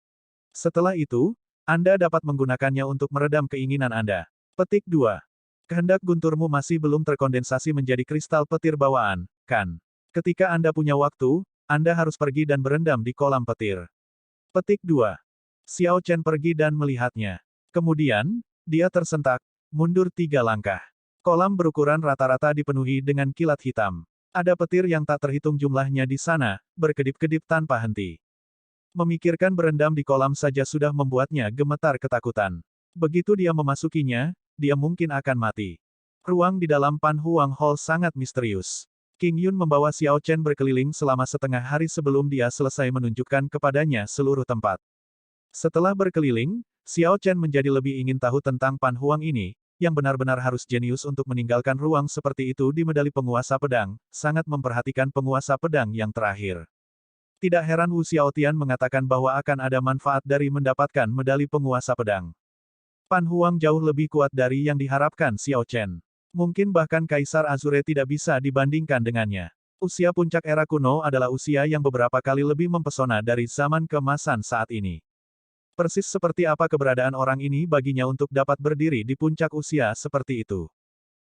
Setelah itu, Anda dapat menggunakannya untuk meredam keinginan Anda. Petik 2. Kehendak gunturmu masih belum terkondensasi menjadi kristal petir bawaan, kan? Ketika Anda punya waktu, Anda harus pergi dan berendam di kolam petir. Petik 2. Xiao Chen pergi dan melihatnya. Kemudian, dia tersentak, mundur 3 langkah. Kolam berukuran rata-rata dipenuhi dengan kilat hitam. Ada petir yang tak terhitung jumlahnya di sana, berkedip-kedip tanpa henti. Memikirkan berendam di kolam saja sudah membuatnya gemetar ketakutan. Begitu dia memasukinya, dia mungkin akan mati. Ruang di dalam Pan Huang Hall sangat misterius. King Yun membawa Xiao Chen berkeliling selama setengah hari sebelum dia selesai menunjukkan kepadanya seluruh tempat. Setelah berkeliling, Xiao Chen menjadi lebih ingin tahu tentang Pan Huang ini, yang benar-benar harus jenius untuk meninggalkan ruang seperti itu di medali penguasa pedang, sangat memperhatikan penguasa pedang yang terakhir. Tidak heran Wu Xiaotian mengatakan bahwa akan ada manfaat dari mendapatkan medali penguasa pedang. Pan Huang jauh lebih kuat dari yang diharapkan Xiao Chen. Mungkin bahkan Kaisar Azure tidak bisa dibandingkan dengannya. Usia puncak era kuno adalah usia yang beberapa kali lebih mempesona dari zaman keemasan saat ini. Persis seperti apa keberadaan orang ini baginya untuk dapat berdiri di puncak usia seperti itu.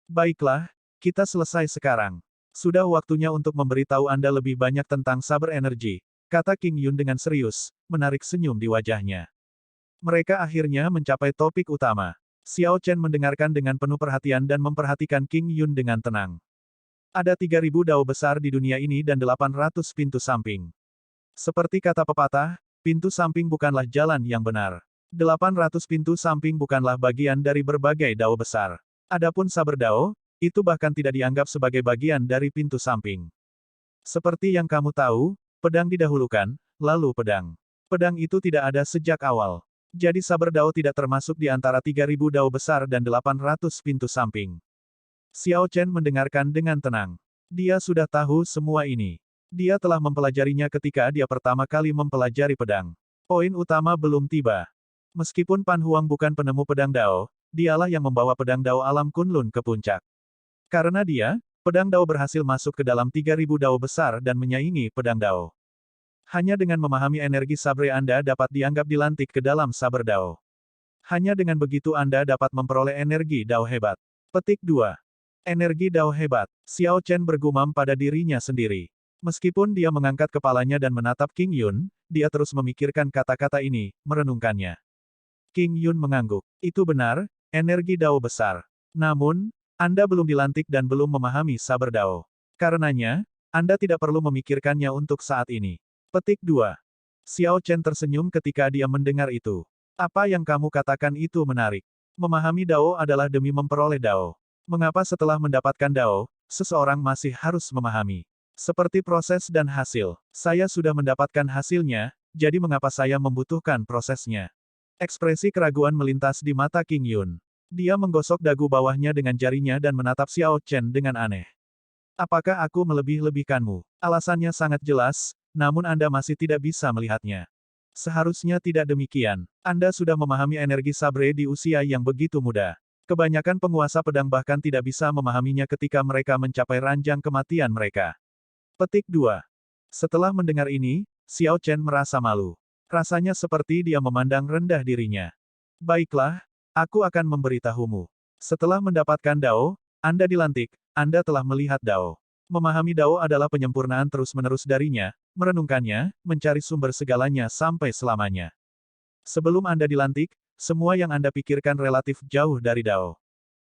Baiklah, kita selesai sekarang. Sudah waktunya untuk memberitahu Anda lebih banyak tentang saber energi, kata King Yun dengan serius, menarik senyum di wajahnya. Mereka akhirnya mencapai topik utama. Xiao Chen mendengarkan dengan penuh perhatian dan memperhatikan King Yun dengan tenang. Ada 3.000 dao besar di dunia ini dan 800 pintu samping. Seperti kata pepatah, pintu samping bukanlah jalan yang benar. 800 pintu samping bukanlah bagian dari berbagai dao besar. Adapun saber dao, itu bahkan tidak dianggap sebagai bagian dari pintu samping. Seperti yang kamu tahu, pedang didahulukan, lalu pedang. Pedang itu tidak ada sejak awal. Jadi saber dao tidak termasuk di antara 3.000 dao besar dan 800 pintu samping. Xiao Chen mendengarkan dengan tenang. Dia sudah tahu semua ini. Dia telah mempelajarinya ketika dia pertama kali mempelajari pedang. Poin utama belum tiba. Meskipun Pan Huang bukan penemu pedang dao, dialah yang membawa pedang dao alam Kunlun ke puncak. Karena dia, pedang dao berhasil masuk ke dalam 3.000 dao besar dan menyaingi pedang dao. Hanya dengan memahami energi sabre Anda dapat dianggap dilantik ke dalam saber dao. Hanya dengan begitu Anda dapat memperoleh energi dao hebat. Petik 2. Energi dao hebat. Xiao Chen bergumam pada dirinya sendiri. Meskipun dia mengangkat kepalanya dan menatap King Yun, dia terus memikirkan kata-kata ini, merenungkannya. King Yun mengangguk. Itu benar, energi dao besar. Namun, Anda belum dilantik dan belum memahami saber dao. Karenanya, Anda tidak perlu memikirkannya untuk saat ini. Petik 2. Xiao Chen tersenyum ketika dia mendengar itu. Apa yang kamu katakan itu menarik. Memahami dao adalah demi memperoleh dao. Mengapa setelah mendapatkan dao, seseorang masih harus memahami? Seperti proses dan hasil. Saya sudah mendapatkan hasilnya, jadi mengapa saya membutuhkan prosesnya? Ekspresi keraguan melintas di mata King Yun. Dia menggosok dagu bawahnya dengan jarinya dan menatap Xiao Chen dengan aneh. Apakah aku melebih-lebihkanmu? Alasannya sangat jelas, namun Anda masih tidak bisa melihatnya. Seharusnya tidak demikian. Anda sudah memahami energi sabre di usia yang begitu muda. Kebanyakan penguasa pedang bahkan tidak bisa memahaminya ketika mereka mencapai ranjang kematian mereka. Petik 2. Setelah mendengar ini, Xiao Chen merasa malu. Rasanya seperti dia memandang rendah dirinya. Baiklah, aku akan memberitahumu. Setelah mendapatkan dao, Anda dilantik, Anda telah melihat dao. Memahami dao adalah penyempurnaan terus-menerus darinya, merenungkannya, mencari sumber segalanya sampai selamanya. Sebelum Anda dilantik, semua yang Anda pikirkan relatif jauh dari dao.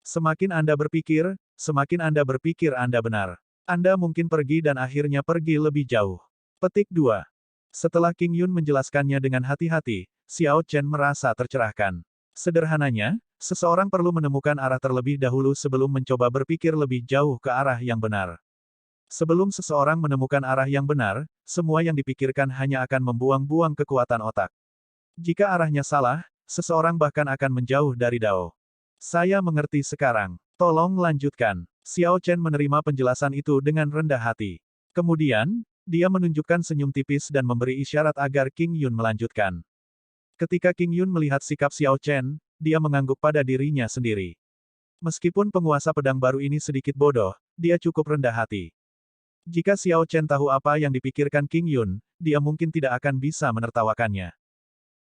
Semakin Anda berpikir Anda benar. Anda mungkin pergi dan akhirnya pergi lebih jauh. Petik 2. Setelah King Yun menjelaskannya dengan hati-hati, Xiao Chen merasa tercerahkan. Sederhananya, seseorang perlu menemukan arah terlebih dahulu sebelum mencoba berpikir lebih jauh ke arah yang benar. Sebelum seseorang menemukan arah yang benar, semua yang dipikirkan hanya akan membuang-buang kekuatan otak. Jika arahnya salah, seseorang bahkan akan menjauh dari dao. Saya mengerti sekarang. Tolong lanjutkan. Xiao Chen menerima penjelasan itu dengan rendah hati. Kemudian, dia menunjukkan senyum tipis dan memberi isyarat agar King Yun melanjutkan. Ketika King Yun melihat sikap Xiao Chen, dia mengangguk pada dirinya sendiri. Meskipun penguasa pedang baru ini sedikit bodoh, dia cukup rendah hati. Jika Xiao Chen tahu apa yang dipikirkan King Yun, dia mungkin tidak akan bisa menertawakannya.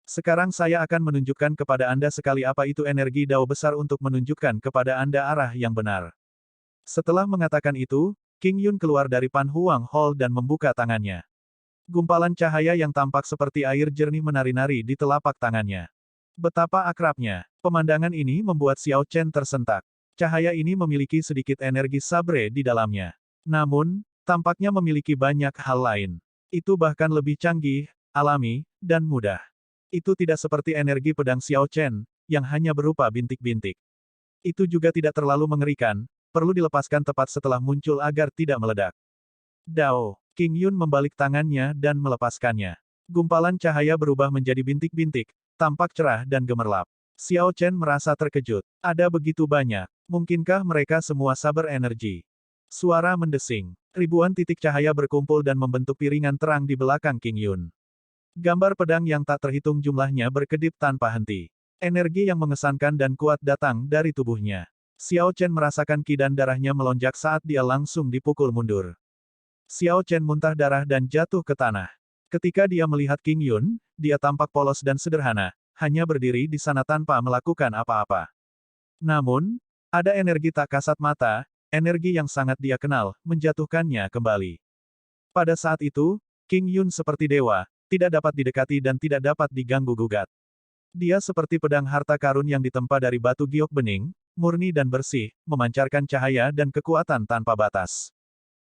Sekarang saya akan menunjukkan kepada Anda sekali apa itu energi dao besar untuk menunjukkan kepada Anda arah yang benar. Setelah mengatakan itu, King Yun keluar dari Pan Huang Hall dan membuka tangannya. Gumpalan cahaya yang tampak seperti air jernih menari-nari di telapak tangannya. Betapa akrabnya. Pemandangan ini membuat Xiao Chen tersentak. Cahaya ini memiliki sedikit energi sabre di dalamnya. Namun, tampaknya memiliki banyak hal lain. Itu bahkan lebih canggih, alami, dan mudah. Itu tidak seperti energi pedang Xiao Chen, yang hanya berupa bintik-bintik. Itu juga tidak terlalu mengerikan, perlu dilepaskan tepat setelah muncul agar tidak meledak. Dao, King Yun membalik tangannya dan melepaskannya. Gumpalan cahaya berubah menjadi bintik-bintik, tampak cerah dan gemerlap. Xiao Chen merasa terkejut. Ada begitu banyak. Mungkinkah mereka semua saber energi? Suara mendesing. Ribuan titik cahaya berkumpul dan membentuk piringan terang di belakang King Yun. Gambar pedang yang tak terhitung jumlahnya berkedip tanpa henti. Energi yang mengesankan dan kuat datang dari tubuhnya. Xiao Chen merasakan ki dan darahnya melonjak saat dia langsung dipukul mundur. Xiao Chen muntah darah dan jatuh ke tanah. Ketika dia melihat King Yun, dia tampak polos dan sederhana, hanya berdiri di sana tanpa melakukan apa-apa. Namun, ada energi tak kasat mata, energi yang sangat dia kenal, menjatuhkannya kembali. Pada saat itu, King Yun seperti dewa, tidak dapat didekati dan tidak dapat diganggu-gugat. Dia seperti pedang harta karun yang ditempa dari batu giok bening, murni dan bersih, memancarkan cahaya dan kekuatan tanpa batas.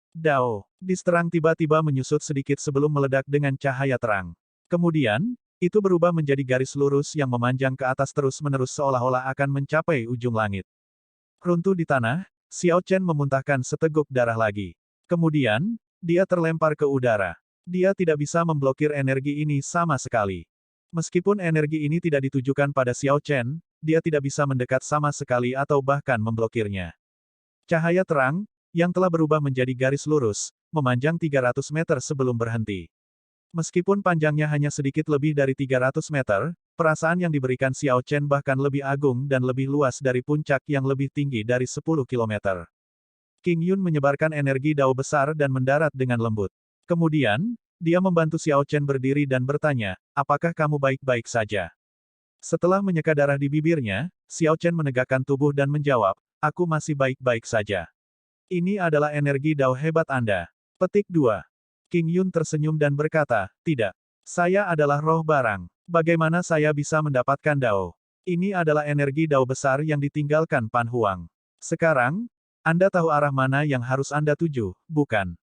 Dao, diserang tiba-tiba menyusut sedikit sebelum meledak dengan cahaya terang. Kemudian, itu berubah menjadi garis lurus yang memanjang ke atas terus-menerus seolah-olah akan mencapai ujung langit. Runtuh di tanah, Xiao Chen memuntahkan seteguk darah lagi. Kemudian, dia terlempar ke udara. Dia tidak bisa memblokir energi ini sama sekali. Meskipun energi ini tidak ditujukan pada Xiao Chen, dia tidak bisa mendekat sama sekali atau bahkan memblokirnya. Cahaya terang, yang telah berubah menjadi garis lurus, memanjang 300 meter sebelum berhenti. Meskipun panjangnya hanya sedikit lebih dari 300 meter, perasaan yang diberikan Xiao Chen bahkan lebih agung dan lebih luas dari puncak yang lebih tinggi dari 10 kilometer. King Yun menyebarkan energi dao besar dan mendarat dengan lembut. Kemudian, dia membantu Xiao Chen berdiri dan bertanya, apakah kamu baik-baik saja? Setelah menyeka darah di bibirnya, Xiao Chen menegakkan tubuh dan menjawab, aku masih baik-baik saja. Ini adalah energi dao hebat Anda. Petik 2. King Yun tersenyum dan berkata, tidak. Saya adalah roh barang. Bagaimana saya bisa mendapatkan dao? Ini adalah energi dao besar yang ditinggalkan Pan Huang. Sekarang, Anda tahu arah mana yang harus Anda tuju, bukan?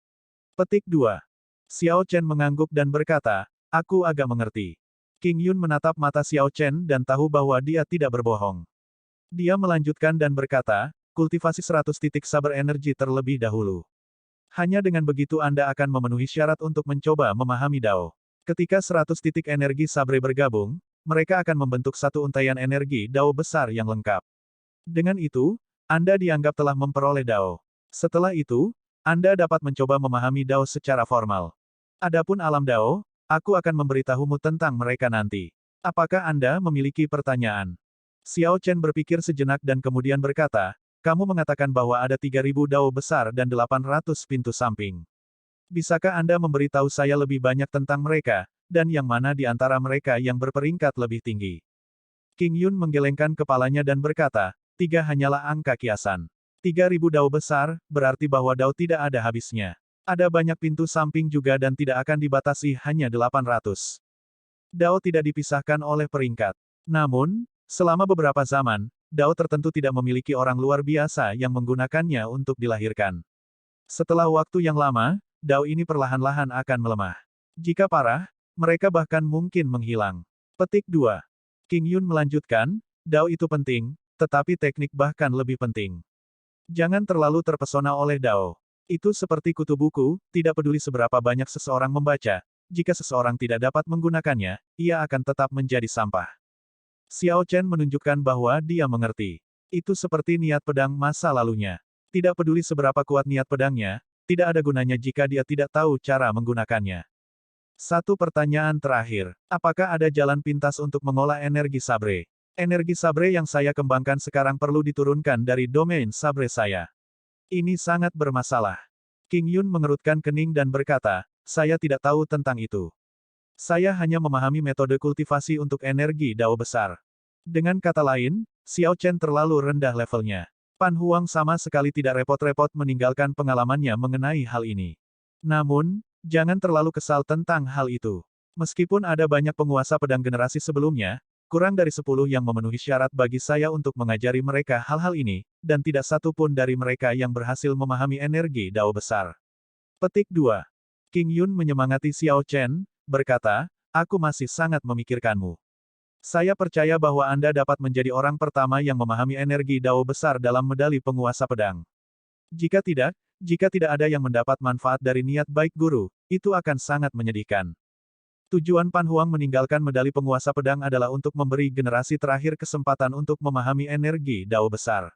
Petik 2. Xiao Chen mengangguk dan berkata, aku agak mengerti. King Yun menatap mata Xiao Chen dan tahu bahwa dia tidak berbohong. Dia melanjutkan dan berkata, kultivasi 100 titik saber energi terlebih dahulu. Hanya dengan begitu Anda akan memenuhi syarat untuk mencoba memahami Dao. Ketika 100 titik energi sabre bergabung, mereka akan membentuk satu untaian energi Dao besar yang lengkap. Dengan itu, Anda dianggap telah memperoleh Dao. Setelah itu, Anda dapat mencoba memahami Dao secara formal. Adapun alam Dao, aku akan memberitahumu tentang mereka nanti. Apakah Anda memiliki pertanyaan? Xiao Chen berpikir sejenak dan kemudian berkata, kamu mengatakan bahwa ada 3.000 dao besar dan 800 pintu samping. Bisakah Anda memberitahu saya lebih banyak tentang mereka, dan yang mana di antara mereka yang berperingkat lebih tinggi? King Yun menggelengkan kepalanya dan berkata, 3 hanyalah angka kiasan. 3.000 dao besar, berarti bahwa dao tidak ada habisnya. Ada banyak pintu samping juga dan tidak akan dibatasi hanya 800. Dao tidak dipisahkan oleh peringkat. Namun, selama beberapa zaman, Dao tertentu tidak memiliki orang luar biasa yang menggunakannya untuk dilahirkan. Setelah waktu yang lama, Dao ini perlahan-lahan akan melemah. Jika parah, mereka bahkan mungkin menghilang. Petik 2. King Yun melanjutkan, Dao itu penting, tetapi teknik bahkan lebih penting. Jangan terlalu terpesona oleh Dao. Itu seperti kutu buku, tidak peduli seberapa banyak seseorang membaca, jika seseorang tidak dapat menggunakannya, ia akan tetap menjadi sampah. Xiao Chen menunjukkan bahwa dia mengerti. Itu seperti niat pedang masa lalunya. Tidak peduli seberapa kuat niat pedangnya, tidak ada gunanya jika dia tidak tahu cara menggunakannya. Satu pertanyaan terakhir. Apakah ada jalan pintas untuk mengolah energi sabre? Energi sabre yang saya kembangkan sekarang perlu diturunkan dari domain sabre saya. Ini sangat bermasalah. King Yun mengerutkan kening dan berkata, saya tidak tahu tentang itu. Saya hanya memahami metode kultivasi untuk energi dao besar. Dengan kata lain, Xiao Chen terlalu rendah levelnya. Pan Huang sama sekali tidak repot-repot meninggalkan pengalamannya mengenai hal ini. Namun, jangan terlalu kesal tentang hal itu. Meskipun ada banyak penguasa pedang generasi sebelumnya, kurang dari 10 yang memenuhi syarat bagi saya untuk mengajari mereka hal-hal ini, dan tidak satu pun dari mereka yang berhasil memahami energi dao besar. Petik 2. King Yun menyemangati Xiao Chen, berkata, aku masih sangat memikirkanmu. Saya percaya bahwa Anda dapat menjadi orang pertama yang memahami energi Dao besar dalam medali penguasa pedang. Jika tidak ada yang mendapat manfaat dari niat baik guru, itu akan sangat menyedihkan. Tujuan Pan Huang meninggalkan medali penguasa pedang adalah untuk memberi generasi terakhir kesempatan untuk memahami energi Dao besar.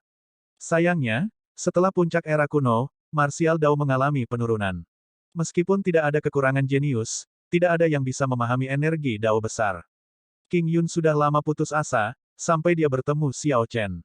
Sayangnya, setelah puncak era kuno, martial Dao mengalami penurunan. Meskipun tidak ada kekurangan jenius, tidak ada yang bisa memahami energi Dao besar. King Yun sudah lama putus asa, sampai dia bertemu Xiao Chen.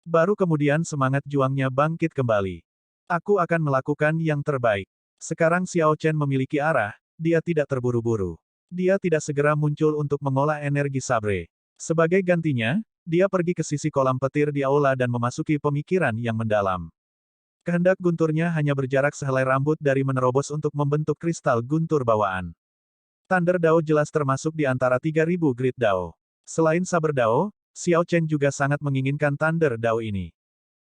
Baru kemudian semangat juangnya bangkit kembali. Aku akan melakukan yang terbaik. Sekarang Xiao Chen memiliki arah, dia tidak terburu-buru. Dia tidak segera muncul untuk mengolah energi sabre. Sebagai gantinya, dia pergi ke sisi kolam petir di aula dan memasuki pemikiran yang mendalam. Kehendak gunturnya hanya berjarak sehelai rambut dari menerobos untuk membentuk kristal guntur bawaan. Thunder Dao jelas termasuk di antara 3000 Grid Dao. Selain saber Dao, Xiao Chen juga sangat menginginkan Thunder Dao ini.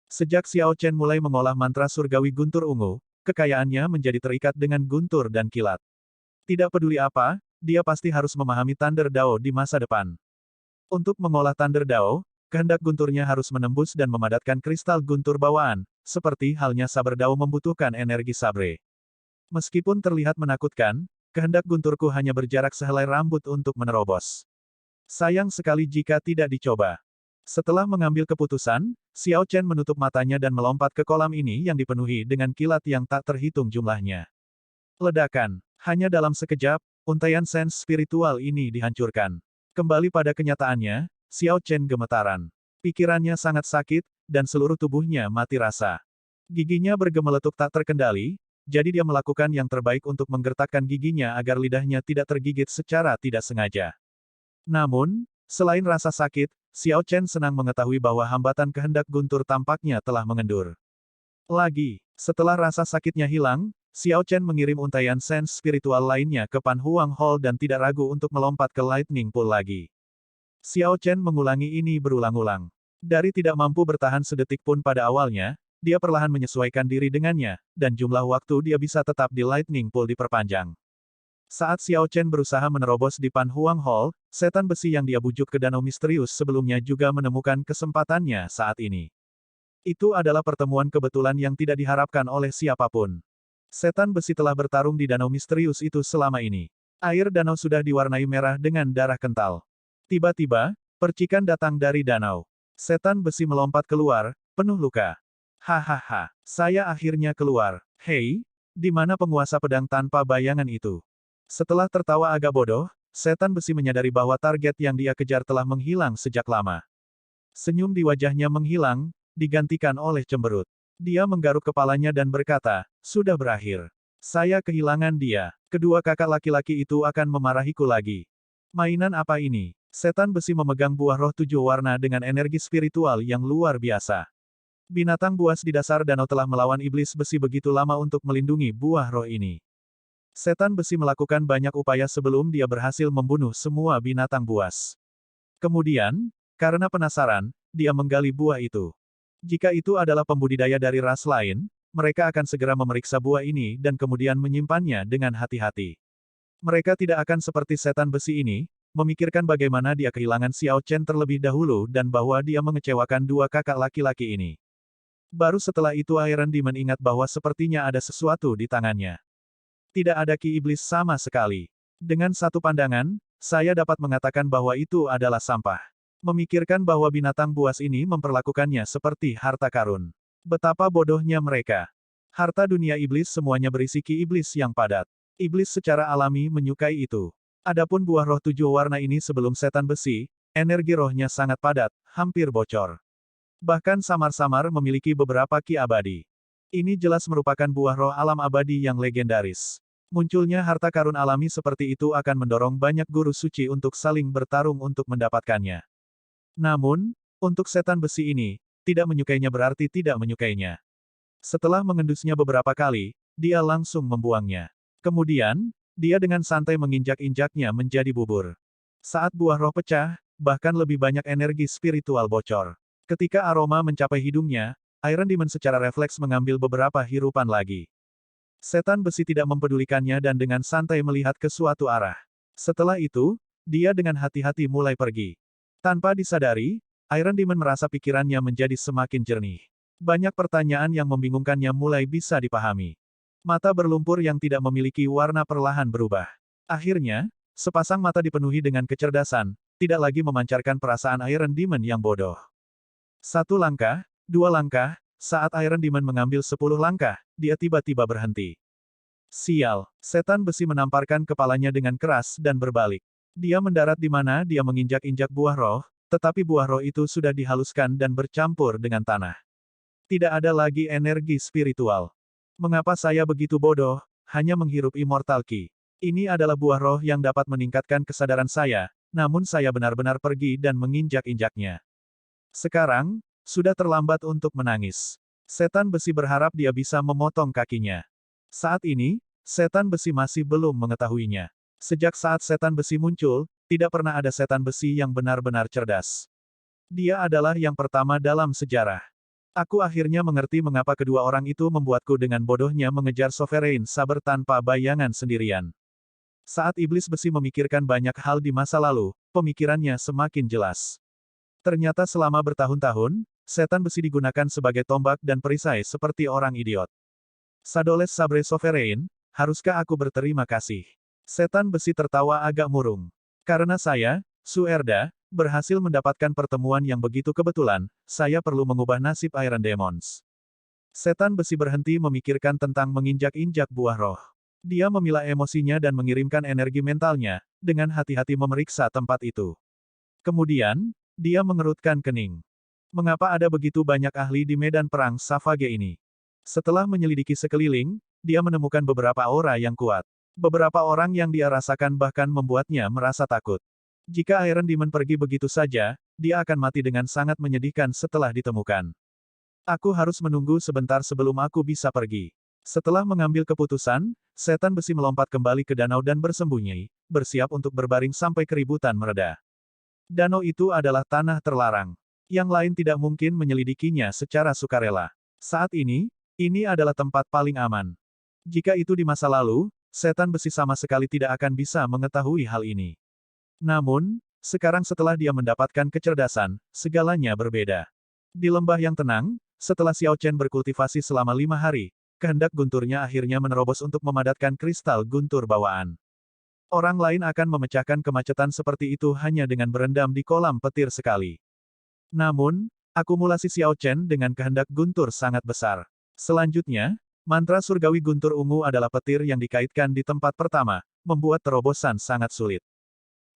Sejak Xiao Chen mulai mengolah mantra surgawi guntur ungu, kekayaannya menjadi terikat dengan guntur dan kilat. Tidak peduli apa, dia pasti harus memahami Thunder Dao di masa depan. Untuk mengolah Thunder Dao, kehendak gunturnya harus menembus dan memadatkan kristal guntur bawaan, seperti halnya saber Dao membutuhkan energi sabre. Meskipun terlihat menakutkan, kehendak gunturku hanya berjarak sehelai rambut untuk menerobos. Sayang sekali jika tidak dicoba. Setelah mengambil keputusan, Xiao Chen menutup matanya dan melompat ke kolam ini yang dipenuhi dengan kilat yang tak terhitung jumlahnya. Ledakan. Hanya dalam sekejap, untaian sens spiritual ini dihancurkan. Kembali pada kenyataannya, Xiao Chen gemetaran. Pikirannya sangat sakit, dan seluruh tubuhnya mati rasa. Giginya bergemeletuk tak terkendali, jadi dia melakukan yang terbaik untuk menggertakkan giginya agar lidahnya tidak tergigit secara tidak sengaja. Namun, selain rasa sakit, Xiao Chen senang mengetahui bahwa hambatan kehendak guntur tampaknya telah mengendur. Setelah rasa sakitnya hilang, Xiao Chen mengirim untaian sens spiritual lainnya ke Pan Huang Hall dan tidak ragu untuk melompat ke Lightning Pool lagi. Xiao Chen mengulangi ini berulang-ulang. Dari tidak mampu bertahan sedetik pun pada awalnya, dia perlahan menyesuaikan diri dengannya, dan jumlah waktu dia bisa tetap di Lightning Pool diperpanjang. Saat Xiao Chen berusaha menerobos di Pan Huang Hall, setan besi yang dia bujuk ke danau misterius sebelumnya juga menemukan kesempatannya saat ini. Itu adalah pertemuan kebetulan yang tidak diharapkan oleh siapapun. Setan besi telah bertarung di danau misterius itu selama ini. Air danau sudah diwarnai merah dengan darah kental. Tiba-tiba, percikan datang dari danau. Setan besi melompat keluar, penuh luka. Hahaha, saya akhirnya keluar. Hei, di mana penguasa pedang tanpa bayangan itu? Setelah tertawa agak bodoh, setan besi menyadari bahwa target yang dia kejar telah menghilang sejak lama. Senyum di wajahnya menghilang, digantikan oleh cemberut. Dia menggaruk kepalanya dan berkata, sudah berakhir. Saya kehilangan dia. Kedua kakak laki-laki itu akan memarahiku lagi. Mainan apa ini? Setan besi memegang buah roh 7 warna dengan energi spiritual yang luar biasa. Binatang buas di dasar danau telah melawan iblis besi begitu lama untuk melindungi buah roh ini. Setan besi melakukan banyak upaya sebelum dia berhasil membunuh semua binatang buas. Kemudian, karena penasaran, dia menggali buah itu. Jika itu adalah pembudidaya dari ras lain, mereka akan segera memeriksa buah ini dan kemudian menyimpannya dengan hati-hati. Mereka tidak akan seperti setan besi ini, memikirkan bagaimana dia kehilangan Xiao Chen terlebih dahulu dan bahwa dia mengecewakan dua kakak laki-laki ini. Baru setelah itu Iron Demon ingat bahwa sepertinya ada sesuatu di tangannya. Tidak ada ki iblis sama sekali. Dengan satu pandangan, saya dapat mengatakan bahwa itu adalah sampah. Memikirkan bahwa binatang buas ini memperlakukannya seperti harta karun. Betapa bodohnya mereka. Harta dunia iblis semuanya berisi ki iblis yang padat. Iblis secara alami menyukai itu. Adapun buah roh 7 warna ini sebelum setan besi, energi rohnya sangat padat, hampir bocor. Bahkan samar-samar memiliki beberapa ki abadi. Ini jelas merupakan buah roh alam abadi yang legendaris. Munculnya harta karun alami seperti itu akan mendorong banyak guru suci untuk saling bertarung untuk mendapatkannya. Namun, untuk setan besi ini, tidak menyukainya berarti tidak menyukainya. Setelah mengendusnya beberapa kali, dia langsung membuangnya. Kemudian, dia dengan santai menginjak-injaknya menjadi bubur. Saat buah roh pecah, bahkan lebih banyak energi spiritual bocor. Ketika aroma mencapai hidungnya, Iron Demon secara refleks mengambil beberapa hirupan lagi. Setan besi tidak mempedulikannya dan dengan santai melihat ke suatu arah. Setelah itu, Dia dengan hati-hati mulai pergi. Tanpa disadari, Iron Demon merasa pikirannya menjadi semakin jernih. Banyak pertanyaan yang membingungkannya mulai bisa dipahami. Mata berlumpur yang tidak memiliki warna perlahan berubah. Akhirnya, sepasang mata dipenuhi dengan kecerdasan, tidak lagi memancarkan perasaan Iron Demon yang bodoh. 1 langkah, 2 langkah, saat Iron Demon mengambil 10 langkah, dia tiba-tiba berhenti. Sial, setan besi menamparkan kepalanya dengan keras dan berbalik. Dia mendarat di mana dia menginjak-injak buah roh, tetapi buah roh itu sudah dihaluskan dan bercampur dengan tanah. Tidak ada lagi energi spiritual. Mengapa saya begitu bodoh, hanya menghirup Immortal Ki? Ini adalah buah roh yang dapat meningkatkan kesadaran saya, namun saya benar-benar pergi dan menginjak-injaknya. Sekarang, sudah terlambat untuk menangis. Setan besi berharap dia bisa memotong kakinya. Saat ini, setan besi masih belum mengetahuinya. Sejak saat setan besi muncul, tidak pernah ada setan besi yang benar-benar cerdas. Dia adalah yang pertama dalam sejarah. Aku akhirnya mengerti mengapa kedua orang itu membuatku dengan bodohnya mengejar Sovereign Saber tanpa bayangan sendirian. Saat iblis besi memikirkan banyak hal di masa lalu, pemikirannya semakin jelas. Ternyata selama bertahun-tahun, setan besi digunakan sebagai tombak dan perisai seperti orang idiot. Sadoles Sabre Sovereign, haruskah aku berterima kasih? Setan besi tertawa agak murung. Karena saya, Suerda, berhasil mendapatkan pertemuan yang begitu kebetulan, saya perlu mengubah nasib Iron Demons. Setan besi berhenti memikirkan tentang menginjak-injak buah roh. Dia memilah emosinya dan mengirimkan energi mentalnya, dengan hati-hati memeriksa tempat itu. Kemudian, dia mengerutkan kening. Mengapa ada begitu banyak ahli di medan perang Savage ini? Setelah menyelidiki sekeliling, dia menemukan beberapa aura yang kuat. Beberapa orang yang dia rasakan bahkan membuatnya merasa takut. Jika Iron Demon pergi begitu saja, dia akan mati dengan sangat menyedihkan setelah ditemukan. Aku harus menunggu sebentar sebelum aku bisa pergi. Setelah mengambil keputusan, setan besi melompat kembali ke danau dan bersembunyi, bersiap untuk berbaring sampai keributan mereda. Danau itu adalah tanah terlarang. Yang lain tidak mungkin menyelidikinya secara sukarela. Saat ini adalah tempat paling aman. Jika itu di masa lalu, setan besi sama sekali tidak akan bisa mengetahui hal ini. Namun, sekarang setelah dia mendapatkan kecerdasan, segalanya berbeda. Di lembah yang tenang, setelah Xiao Chen berkultivasi selama 5 hari, kehendak gunturnya akhirnya menerobos untuk memadatkan kristal guntur bawaan. Orang lain akan memecahkan kemacetan seperti itu hanya dengan berendam di kolam petir sekali. Namun, akumulasi Xiao Chen dengan kehendak guntur sangat besar. Selanjutnya, mantra surgawi guntur ungu adalah petir yang dikaitkan di tempat pertama, membuat terobosan sangat sulit.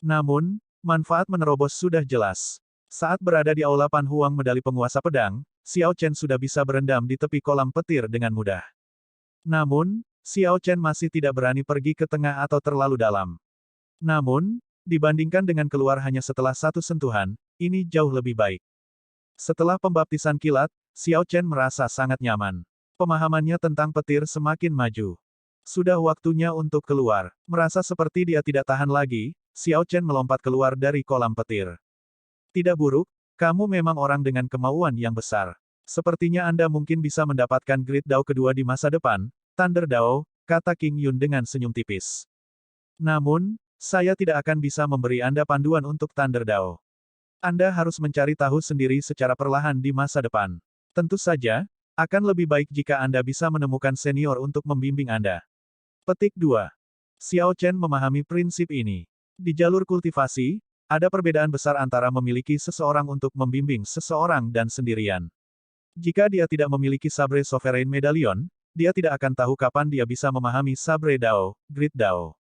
Namun, manfaat menerobos sudah jelas. Saat berada di Aula Pan Huang medali penguasa pedang, Xiao Chen sudah bisa berendam di tepi kolam petir dengan mudah. Namun, Xiao Chen masih tidak berani pergi ke tengah atau terlalu dalam. Namun, dibandingkan dengan keluar hanya setelah satu sentuhan, ini jauh lebih baik. Setelah pembaptisan kilat, Xiao Chen merasa sangat nyaman. Pemahamannya tentang petir semakin maju. Sudah waktunya untuk keluar. Merasa seperti dia tidak tahan lagi, Xiao Chen melompat keluar dari kolam petir. Tidak buruk, kamu memang orang dengan kemauan yang besar. Sepertinya Anda mungkin bisa mendapatkan Great Dao kedua di masa depan, Thunder Dao, kata King Yun dengan senyum tipis. Namun, saya tidak akan bisa memberi Anda panduan untuk Thunder Dao. Anda harus mencari tahu sendiri secara perlahan di masa depan. Tentu saja, akan lebih baik jika Anda bisa menemukan senior untuk membimbing Anda. Petik 2. Xiao Chen memahami prinsip ini. Di jalur kultivasi, ada perbedaan besar antara memiliki seseorang untuk membimbing seseorang dan sendirian. Jika dia tidak memiliki Sabre Sovereign Medallion, dia tidak akan tahu kapan dia bisa memahami Sabre Dao, Great Dao.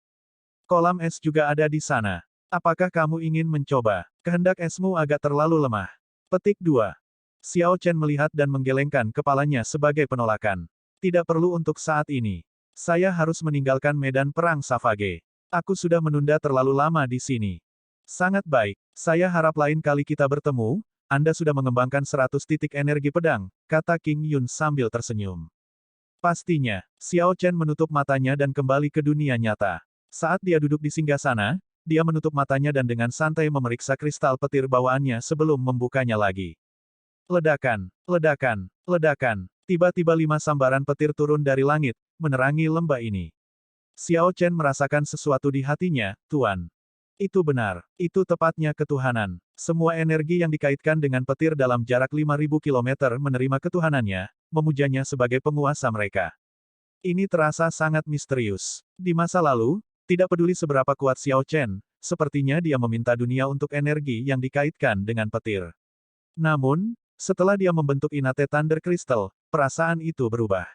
Kolam es juga ada di sana. Apakah kamu ingin mencoba? Kehendak esmu agak terlalu lemah. Petik 2. Xiao Chen melihat dan menggelengkan kepalanya sebagai penolakan. Tidak perlu untuk saat ini. Saya harus meninggalkan medan perang Savage. Aku sudah menunda terlalu lama di sini. Sangat baik. Saya harap lain kali kita bertemu, Anda sudah mengembangkan 100 titik energi pedang, kata King Yun sambil tersenyum. Pastinya, Xiao Chen menutup matanya dan kembali ke dunia nyata. Saat dia duduk di singgasana, dia menutup matanya dan dengan santai memeriksa kristal petir bawaannya sebelum membukanya lagi. Ledakan, ledakan, ledakan. Tiba-tiba 5 sambaran petir turun dari langit, menerangi lembah ini. Xiao Chen merasakan sesuatu di hatinya, Tuan. Itu benar. Itu tepatnya ketuhanan. Semua energi yang dikaitkan dengan petir dalam jarak 5.000 kilometer menerima ketuhanannya, memujanya sebagai penguasa mereka. Ini terasa sangat misterius. Di masa lalu, tidak peduli seberapa kuat Xiao Chen, sepertinya dia meminta dunia untuk energi yang dikaitkan dengan petir. Namun, setelah dia membentuk Inate Thunder Crystal, perasaan itu berubah.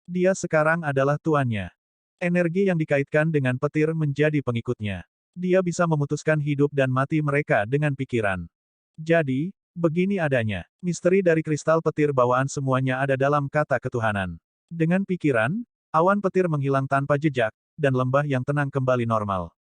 Dia sekarang adalah tuannya. Energi yang dikaitkan dengan petir menjadi pengikutnya. Dia bisa memutuskan hidup dan mati mereka dengan pikiran. Jadi, begini adanya. Misteri dari kristal petir bawaan semuanya ada dalam kata ketuhanan. Dengan pikiran, awan petir menghilang tanpa jejak, dan lembah yang tenang kembali normal.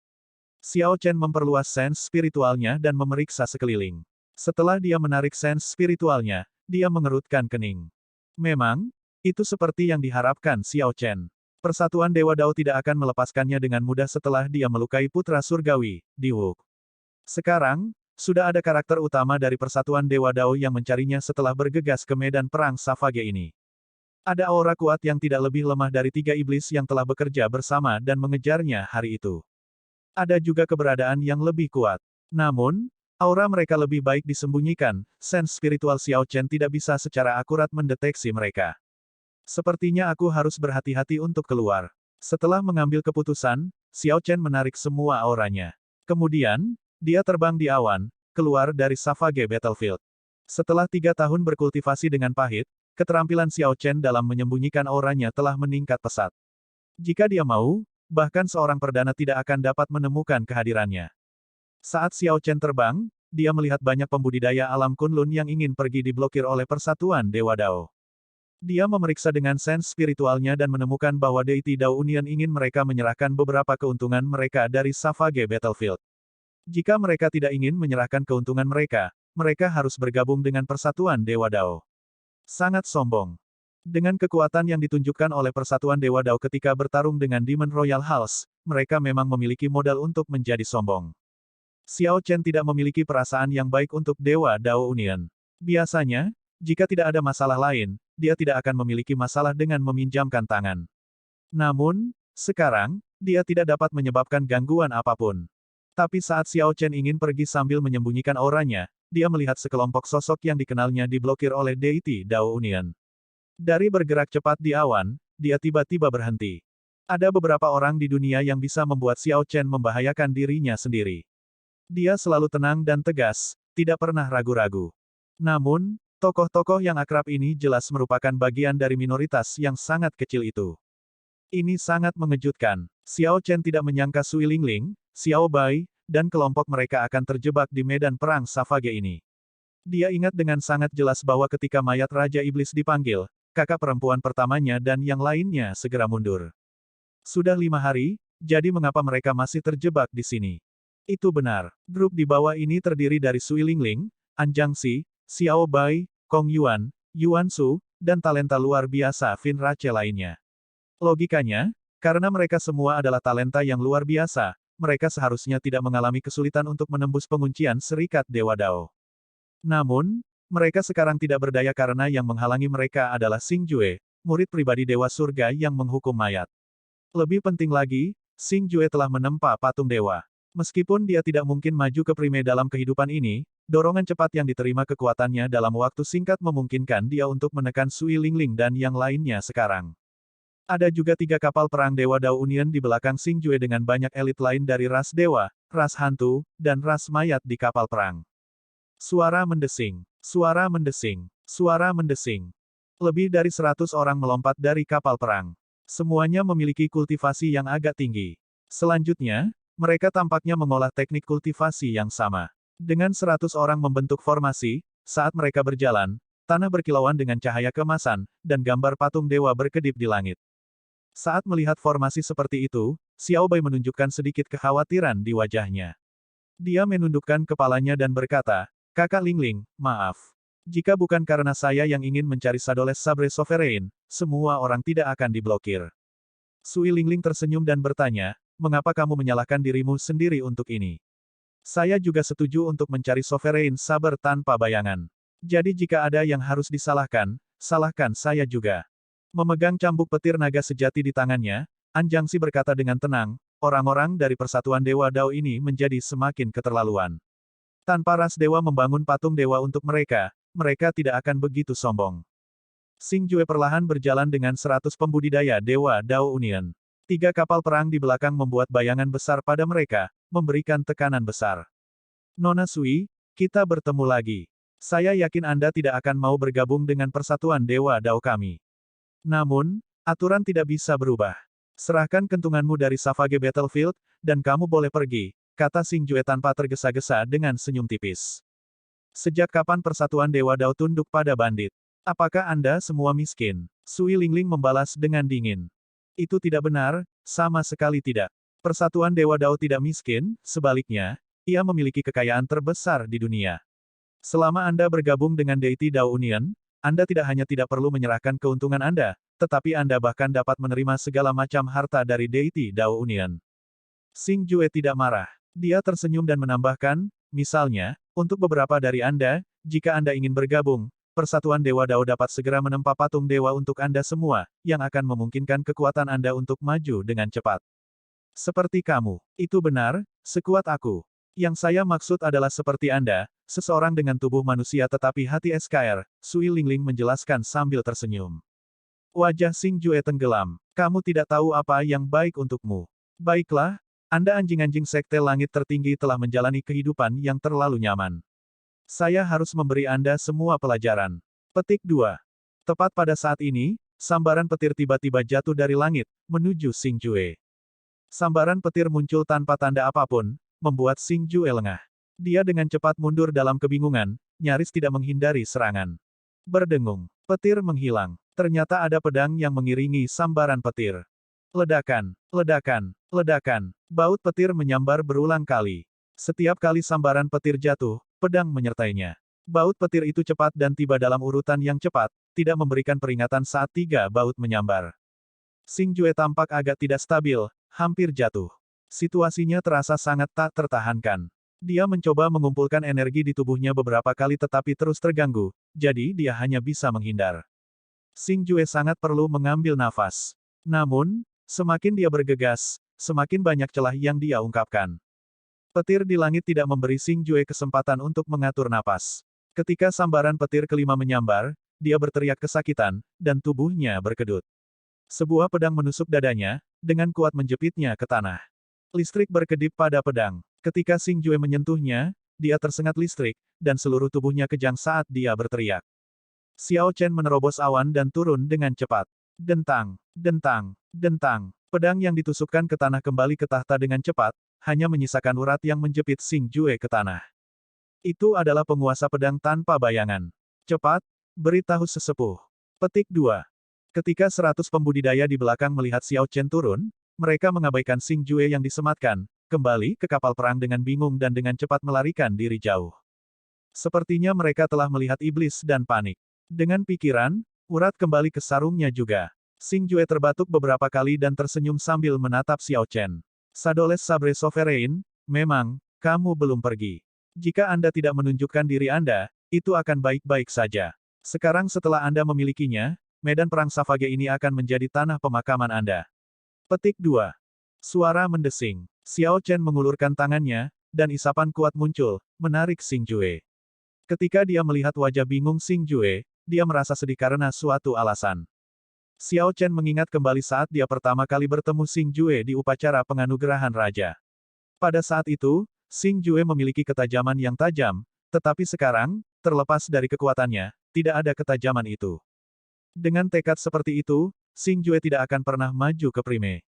Xiao Chen memperluas sense spiritualnya dan memeriksa sekeliling. Setelah dia menarik sense spiritualnya, dia mengerutkan kening. Memang, itu seperti yang diharapkan Xiao Chen. Persatuan Dewa Dao tidak akan melepaskannya dengan mudah setelah dia melukai putra surgawi, Diwuk. Sekarang, sudah ada karakter utama dari Persatuan Dewa Dao yang mencarinya setelah bergegas ke medan perang Savage ini. Ada aura kuat yang tidak lebih lemah dari 3 iblis yang telah bekerja bersama dan mengejarnya hari itu. Ada juga keberadaan yang lebih kuat. Namun, aura mereka lebih baik disembunyikan, sense spiritual Xiao Chen tidak bisa secara akurat mendeteksi mereka. Sepertinya aku harus berhati-hati untuk keluar. Setelah mengambil keputusan, Xiao Chen menarik semua auranya. Kemudian, dia terbang di awan, keluar dari Savage Battlefield. Setelah 3 tahun berkultivasi dengan pahit, keterampilan Xiao Chen dalam menyembunyikan auranya telah meningkat pesat. Jika dia mau, bahkan seorang perdana tidak akan dapat menemukan kehadirannya. Saat Xiao Chen terbang, dia melihat banyak pembudidaya alam Kunlun yang ingin pergi diblokir oleh Persatuan Dewa Dao. Dia memeriksa dengan sense spiritualnya dan menemukan bahwa Deity Dao Union ingin mereka menyerahkan beberapa keuntungan mereka dari Savage Battlefield. Jika mereka tidak ingin menyerahkan keuntungan mereka, mereka harus bergabung dengan Persatuan Dewa Dao. Sangat sombong. Dengan kekuatan yang ditunjukkan oleh Persatuan Dewa Dao ketika bertarung dengan Demon Royal House, mereka memang memiliki modal untuk menjadi sombong. Xiao Chen tidak memiliki perasaan yang baik untuk Dewa Dao Union. Biasanya, jika tidak ada masalah lain, dia tidak akan memiliki masalah dengan meminjamkan tangan. Namun, sekarang, dia tidak dapat menyebabkan gangguan apapun. Tapi saat Xiao Chen ingin pergi sambil menyembunyikan auranya, dia melihat sekelompok sosok yang dikenalnya diblokir oleh Deity Dao Union. Dari bergerak cepat di awan, dia tiba-tiba berhenti. Ada beberapa orang di dunia yang bisa membuat Xiao Chen membahayakan dirinya sendiri. Dia selalu tenang dan tegas, tidak pernah ragu-ragu. Namun, tokoh-tokoh yang akrab ini jelas merupakan bagian dari minoritas yang sangat kecil itu. Ini sangat mengejutkan. Xiao Chen tidak menyangka Sui Lingling, Xiao Bai, dan kelompok mereka akan terjebak di medan perang Savage ini. Dia ingat dengan sangat jelas bahwa ketika mayat Raja Iblis dipanggil, kakak perempuan pertamanya dan yang lainnya segera mundur. Sudah 5 hari, jadi mengapa mereka masih terjebak di sini? Itu benar. Grup di bawah ini terdiri dari Sui Lingling, An Jiangxi, Xiao Bai, Kong Yuan, Yuan Su, dan talenta luar biasa Fin Rache lainnya. Logikanya, karena mereka semua adalah talenta yang luar biasa, mereka seharusnya tidak mengalami kesulitan untuk menembus penguncian Serikat Dewa Dao. Namun, mereka sekarang tidak berdaya karena yang menghalangi mereka adalah Xing Jue, murid pribadi Dewa Surga yang menghukum mayat. Lebih penting lagi, Xing Jue telah menempa patung dewa. Meskipun dia tidak mungkin maju ke Prime dalam kehidupan ini, dorongan cepat yang diterima kekuatannya dalam waktu singkat memungkinkan dia untuk menekan Sui Lingling dan yang lainnya sekarang. Ada juga 3 kapal perang Dewa Dao Union di belakang Xing Jue dengan banyak elit lain dari ras dewa, ras hantu, dan ras mayat di kapal perang. Suara mendesing, suara mendesing, suara mendesing. Lebih dari 100 orang melompat dari kapal perang. Semuanya memiliki kultivasi yang agak tinggi. Selanjutnya, mereka tampaknya mengolah teknik kultivasi yang sama. Dengan 100 orang membentuk formasi, saat mereka berjalan, tanah berkilauan dengan cahaya keemasan, dan gambar patung dewa berkedip di langit. Saat melihat formasi seperti itu, Xiao Bai menunjukkan sedikit kekhawatiran di wajahnya. Dia menundukkan kepalanya dan berkata, "Kakak Lingling, maaf. Jika bukan karena saya yang ingin mencari Sadoles Sabre Sovereign, semua orang tidak akan diblokir." Sui Lingling tersenyum dan bertanya, "Mengapa kamu menyalahkan dirimu sendiri untuk ini? Saya juga setuju untuk mencari Sovereign Saber tanpa bayangan. Jadi jika ada yang harus disalahkan, salahkan saya juga." Memegang cambuk petir naga sejati di tangannya, An Jiangxi berkata dengan tenang, orang-orang dari Persatuan Dewa Dao ini menjadi semakin keterlaluan. Tanpa ras dewa membangun patung dewa untuk mereka, mereka tidak akan begitu sombong. Xing Jue perlahan berjalan dengan 100 pembudidaya Dewa Dao Union. 3 kapal perang di belakang membuat bayangan besar pada mereka, memberikan tekanan besar. Nona Sui, kita bertemu lagi. Saya yakin Anda tidak akan mau bergabung dengan Persatuan Dewa Dao kami. Namun, aturan tidak bisa berubah. Serahkan kentunganmu dari Savage Battlefield, dan kamu boleh pergi, kata Xing Jue tanpa tergesa-gesa dengan senyum tipis. Sejak kapan Persatuan Dewa Dao tunduk pada bandit? Apakah Anda semua miskin? Sui Lingling membalas dengan dingin. Itu tidak benar, sama sekali tidak. Persatuan Dewa Dao tidak miskin, sebaliknya, ia memiliki kekayaan terbesar di dunia. Selama Anda bergabung dengan Deity Dao Union, Anda tidak hanya tidak perlu menyerahkan keuntungan Anda, tetapi Anda bahkan dapat menerima segala macam harta dari Deity Dao Union. Xing Jue tidak marah. Dia tersenyum dan menambahkan, misalnya, untuk beberapa dari Anda, jika Anda ingin bergabung, Persatuan Dewa Dao dapat segera menempa patung dewa untuk Anda semua, yang akan memungkinkan kekuatan Anda untuk maju dengan cepat. Seperti kamu. Itu benar, sekuat aku. Yang saya maksud adalah seperti Anda, seseorang dengan tubuh manusia tetapi hati SKR, Sui Lingling menjelaskan sambil tersenyum. Wajah Xing Jue tenggelam. Kamu tidak tahu apa yang baik untukmu. Baiklah, Anda anjing-anjing sekte langit tertinggi telah menjalani kehidupan yang terlalu nyaman. Saya harus memberi Anda semua pelajaran. Petik 2. Tepat pada saat ini, sambaran petir tiba-tiba jatuh dari langit, menuju Xing Jue. Sambaran petir muncul tanpa tanda apapun, membuat Xing Jue lengah. Dia dengan cepat mundur dalam kebingungan, nyaris tidak menghindari serangan. Berdengung. Petir menghilang. Ternyata ada pedang yang mengiringi sambaran petir. Ledakan, ledakan, ledakan. Baut petir menyambar berulang kali. Setiap kali sambaran petir jatuh, pedang menyertainya. Baut petir itu cepat dan tiba dalam urutan yang cepat, tidak memberikan peringatan saat 3 baut menyambar. Xing Jue tampak agak tidak stabil, hampir jatuh. Situasinya terasa sangat tak tertahankan. Dia mencoba mengumpulkan energi di tubuhnya beberapa kali tetapi terus terganggu, jadi dia hanya bisa menghindar. Xing Jue sangat perlu mengambil nafas. Namun, semakin dia bergegas, semakin banyak celah yang dia ungkapkan. Petir di langit tidak memberi Xing Jue kesempatan untuk mengatur napas. Ketika sambaran petir kelima menyambar, dia berteriak kesakitan, dan tubuhnya berkedut. Sebuah pedang menusuk dadanya, dengan kuat menjepitnya ke tanah. Listrik berkedip pada pedang. Ketika Xing Jue menyentuhnya, dia tersengat listrik, dan seluruh tubuhnya kejang saat dia berteriak. Xiao Chen menerobos awan dan turun dengan cepat. Dentang, dentang, dentang. Pedang yang ditusukkan ke tanah kembali ke tahta dengan cepat, hanya menyisakan urat yang menjepit Xing Jue ke tanah. Itu adalah penguasa pedang tanpa bayangan. Cepat, beritahu sesepuh. Petik 2. Ketika 100 pembudidaya di belakang melihat Xiao Chen turun, mereka mengabaikan Xing Jue yang disematkan, kembali ke kapal perang dengan bingung dan dengan cepat melarikan diri jauh. Sepertinya mereka telah melihat iblis dan panik. Dengan pikiran, urat kembali ke sarungnya juga. Xing Jue terbatuk beberapa kali dan tersenyum sambil menatap Xiao Chen. Sadoles Sabre Sovereign, memang, kamu belum pergi. Jika Anda tidak menunjukkan diri Anda, itu akan baik-baik saja. Sekarang setelah Anda memilikinya, medan perang Savage ini akan menjadi tanah pemakaman Anda. Petik 2. Suara mendesing. Xiao Chen mengulurkan tangannya, dan isapan kuat muncul, menarik Xing Jue. Ketika dia melihat wajah bingung Xing Jue, dia merasa sedih karena suatu alasan. Xiao Chen mengingat kembali saat dia pertama kali bertemu Xing Jue di upacara penganugerahan raja. Pada saat itu, Xing Jue memiliki ketajaman yang tajam, tetapi sekarang, terlepas dari kekuatannya, tidak ada ketajaman itu. Dengan tekad seperti itu, Xing Jue tidak akan pernah maju ke Prime.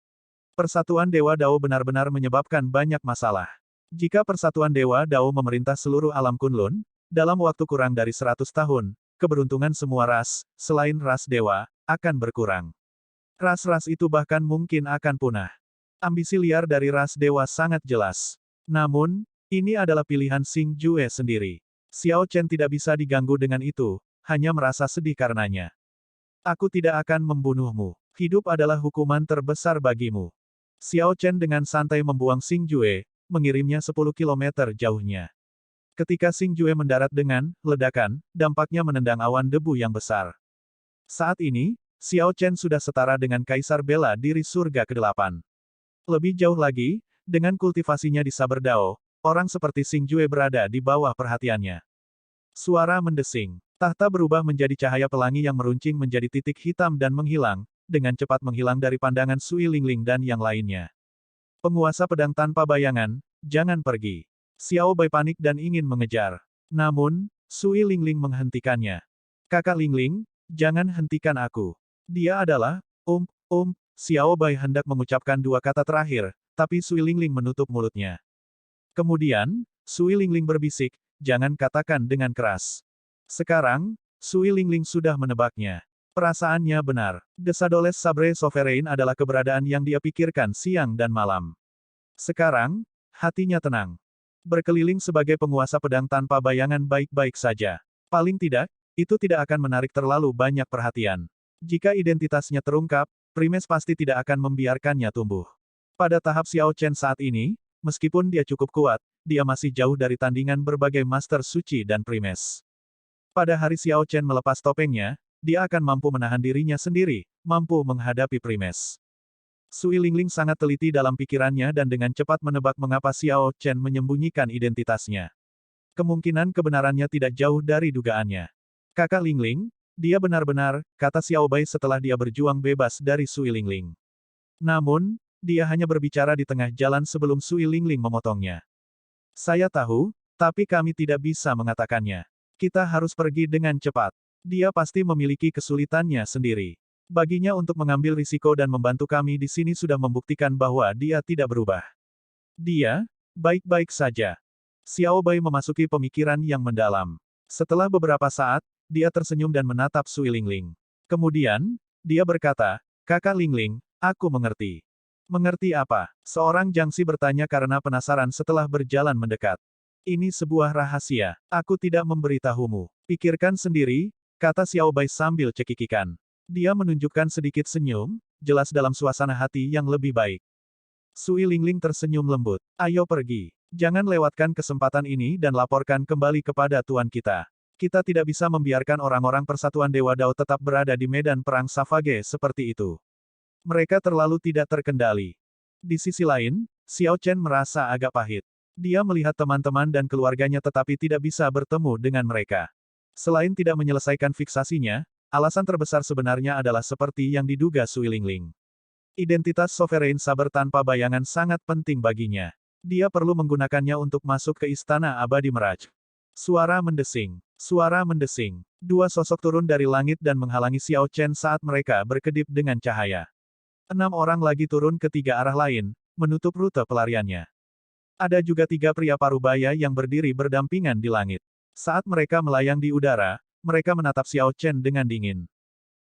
Persatuan Dewa Dao benar-benar menyebabkan banyak masalah. Jika Persatuan Dewa Dao memerintah seluruh alam Kunlun, dalam waktu kurang dari 100 tahun, keberuntungan semua ras, selain ras dewa, akan berkurang. Ras-ras itu bahkan mungkin akan punah. Ambisi liar dari ras dewa sangat jelas. Namun, ini adalah pilihan Xing Jue sendiri. Xiao Chen tidak bisa diganggu dengan itu, hanya merasa sedih karenanya. Aku tidak akan membunuhmu. Hidup adalah hukuman terbesar bagimu. Xiao Chen dengan santai membuang Xing Jue, mengirimnya 10 kilometer jauhnya. Ketika Xing Jue mendarat dengan ledakan, dampaknya menendang awan debu yang besar. Saat ini, Xiao Chen sudah setara dengan Kaisar Bela Diri Surga ke-8. Lebih jauh lagi, dengan kultivasinya di Saber Dao, orang seperti Xing Jue berada di bawah perhatiannya. Suara mendesing. Tahta berubah menjadi cahaya pelangi yang meruncing menjadi titik hitam dan menghilang, dengan cepat menghilang dari pandangan Sui Lingling dan yang lainnya. Penguasa pedang tanpa bayangan, jangan pergi. Xiao Bai panik dan ingin mengejar. Namun, Sui Lingling menghentikannya. Kakak Lingling, jangan hentikan aku. Dia adalah, Xiao Bai hendak mengucapkan dua kata terakhir, tapi Sui Lingling menutup mulutnya. Kemudian, Sui Lingling berbisik, jangan katakan dengan keras. Sekarang, Sui Lingling sudah menebaknya. Perasaannya benar. Desadoles Sabre Sovereign adalah keberadaan yang dia pikirkan siang dan malam. Sekarang, hatinya tenang. Berkeliling sebagai penguasa pedang tanpa bayangan baik-baik saja. Paling tidak, itu tidak akan menarik terlalu banyak perhatian. Jika identitasnya terungkap, Primes pasti tidak akan membiarkannya tumbuh. Pada tahap Xiao Chen saat ini, meskipun dia cukup kuat, dia masih jauh dari tandingan berbagai Master Suci dan Primes. Pada hari Xiao Chen melepas topengnya, dia akan mampu menahan dirinya sendiri, mampu menghadapi Primes. Sui Lingling sangat teliti dalam pikirannya dan dengan cepat menebak mengapa Xiao Chen menyembunyikan identitasnya. Kemungkinan kebenarannya tidak jauh dari dugaannya. Kakak Lingling, dia benar-benar, kata Xiao Bai setelah dia berjuang bebas dari Sui Lingling. Namun, dia hanya berbicara di tengah jalan sebelum Sui Lingling memotongnya. Saya tahu, tapi kami tidak bisa mengatakannya. Kita harus pergi dengan cepat. Dia pasti memiliki kesulitannya sendiri. Baginya untuk mengambil risiko dan membantu kami di sini sudah membuktikan bahwa dia tidak berubah. Dia, baik-baik saja. Xiao Bai memasuki pemikiran yang mendalam. Setelah beberapa saat, dia tersenyum dan menatap Sui Lingling. Kemudian, dia berkata, Kakak Lingling, aku mengerti. Mengerti apa? Seorang Jiangxi bertanya karena penasaran setelah berjalan mendekat. Ini sebuah rahasia. Aku tidak memberitahumu. Pikirkan sendiri, kata Xiao Bai sambil cekikikan. Dia menunjukkan sedikit senyum, jelas dalam suasana hati yang lebih baik. Sui Lingling tersenyum lembut. Ayo pergi. Jangan lewatkan kesempatan ini dan laporkan kembali kepada Tuan kita. Kita tidak bisa membiarkan orang-orang Persatuan Dewa Dao tetap berada di medan perang Savage seperti itu. Mereka terlalu tidak terkendali. Di sisi lain, Xiao Chen merasa agak pahit. Dia melihat teman-teman dan keluarganya tetapi tidak bisa bertemu dengan mereka. Selain tidak menyelesaikan fiksasinya, alasan terbesar sebenarnya adalah seperti yang diduga Sui Lingling. Identitas Sovereign Saber tanpa bayangan sangat penting baginya. Dia perlu menggunakannya untuk masuk ke Istana Abadi Meraj. Suara mendesing. Suara mendesing. Dua sosok turun dari langit dan menghalangi Xiao Chen saat mereka berkedip dengan cahaya. 6 orang lagi turun ke 3 arah lain, menutup rute pelariannya. Ada juga 3 pria parubaya yang berdiri berdampingan di langit. Saat mereka melayang di udara, mereka menatap Xiao Chen dengan dingin.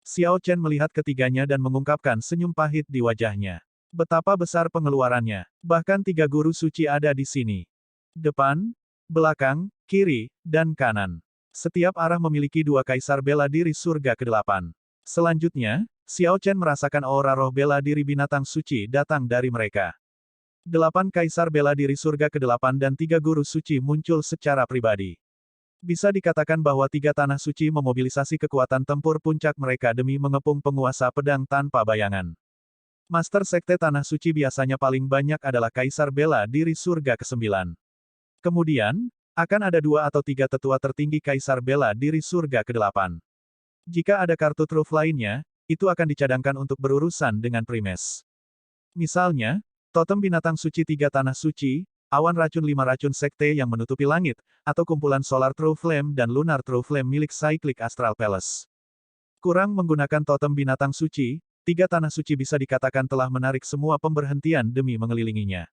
Xiao Chen melihat ketiganya dan mengungkapkan senyum pahit di wajahnya. Betapa besar pengeluarannya. Bahkan 3 guru suci ada di sini. Depan, belakang, kiri, dan kanan. Setiap arah memiliki 2 kaisar bela diri surga ke-8. Selanjutnya, Xiao Chen merasakan aura roh bela diri binatang suci datang dari mereka. 8 kaisar bela diri surga ke-8 dan 3 guru suci muncul secara pribadi. Bisa dikatakan bahwa 3 tanah suci memobilisasi kekuatan tempur puncak mereka demi mengepung penguasa pedang tanpa bayangan. Master Sekte Tanah Suci biasanya paling banyak adalah kaisar bela diri surga ke-9. Kemudian, akan ada 2 atau 3 tetua tertinggi kaisar bela diri surga ke-8. Jika ada kartu truf lainnya, itu akan dicadangkan untuk berurusan dengan Primes. Misalnya, totem binatang suci 3 tanah suci, awan racun 5 racun sekte yang menutupi langit, atau kumpulan Solar True Flame dan Lunar True Flame milik Cyclic Astral Palace. Kurang menggunakan totem binatang suci, 3 tanah suci bisa dikatakan telah menarik semua pemberhentian demi mengelilinginya.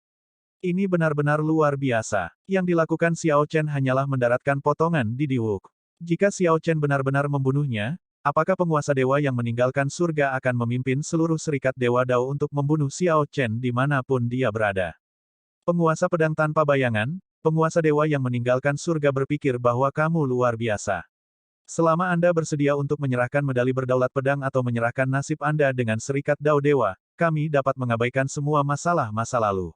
Ini benar-benar luar biasa. Yang dilakukan Xiao Chen hanyalah mendaratkan potongan di Diwuk. Jika Xiao Chen benar-benar membunuhnya, apakah penguasa dewa yang meninggalkan surga akan memimpin seluruh serikat Dewa Dao untuk membunuh Xiao Chen dimanapun dia berada? Penguasa pedang tanpa bayangan, penguasa dewa yang meninggalkan surga berpikir bahwa kamu luar biasa. Selama Anda bersedia untuk menyerahkan medali berdaulat pedang atau menyerahkan nasib Anda dengan serikat Dao Dewa, kami dapat mengabaikan semua masalah masa lalu.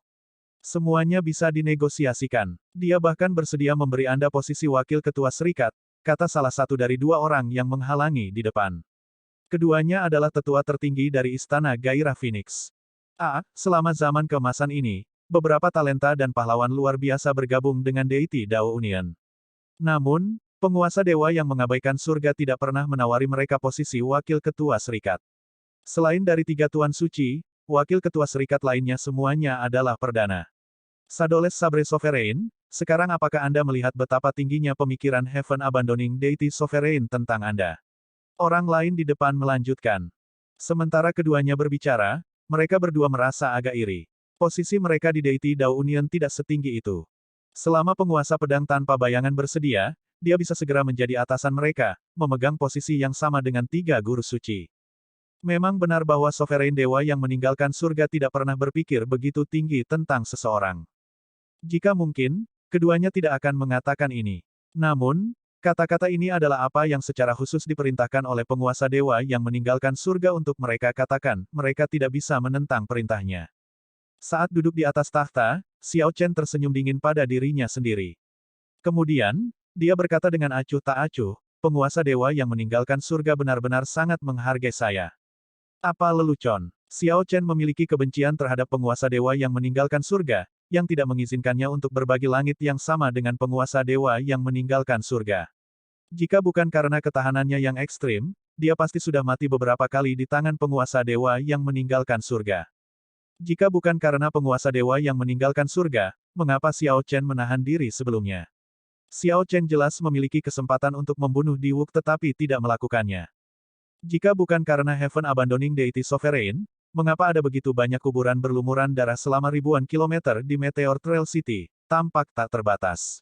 Semuanya bisa dinegosiasikan. Dia bahkan bersedia memberi Anda posisi wakil ketua serikat, kata salah satu dari 2 orang yang menghalangi di depan. Keduanya adalah tetua tertinggi dari Istana Gairah Phoenix. Selama zaman keemasan ini, beberapa talenta dan pahlawan luar biasa bergabung dengan deity Dao Union. Namun, penguasa dewa yang mengabaikan surga tidak pernah menawari mereka posisi wakil ketua serikat. Selain dari 3 tuan suci, wakil ketua serikat lainnya semuanya adalah perdana. Sadoles Sabre Sovereign, sekarang apakah Anda melihat betapa tingginya pemikiran Heaven Abandoning Deity Sovereign tentang Anda? Orang lain di depan melanjutkan. Sementara keduanya berbicara, mereka berdua merasa agak iri. Posisi mereka di Deity Dao Union tidak setinggi itu. Selama penguasa pedang tanpa bayangan bersedia, dia bisa segera menjadi atasan mereka, memegang posisi yang sama dengan 3 guru suci. Memang benar bahwa Sovereign Dewa yang meninggalkan surga tidak pernah berpikir begitu tinggi tentang seseorang. Jika mungkin, keduanya tidak akan mengatakan ini. Namun, kata-kata ini adalah apa yang secara khusus diperintahkan oleh penguasa dewa yang meninggalkan surga untuk mereka katakan, mereka tidak bisa menentang perintahnya. Saat duduk di atas tahta, Xiao Chen tersenyum dingin pada dirinya sendiri. Kemudian, dia berkata dengan acuh tak acuh, penguasa dewa yang meninggalkan surga benar-benar sangat menghargai saya. Apa lelucon? Xiao Chen memiliki kebencian terhadap penguasa dewa yang meninggalkan surga, yang tidak mengizinkannya untuk berbagi langit yang sama dengan penguasa dewa yang meninggalkan surga. Jika bukan karena ketahanannya yang ekstrim, dia pasti sudah mati beberapa kali di tangan penguasa dewa yang meninggalkan surga. Jika bukan karena penguasa dewa yang meninggalkan surga, mengapa Xiao Chen menahan diri sebelumnya? Xiao Chen jelas memiliki kesempatan untuk membunuh Diwuk tetapi tidak melakukannya. Jika bukan karena Heaven Abandoning Deity Sovereign, mengapa ada begitu banyak kuburan berlumuran darah selama ribuan kilometer di Meteor Trail City, tampak tak terbatas.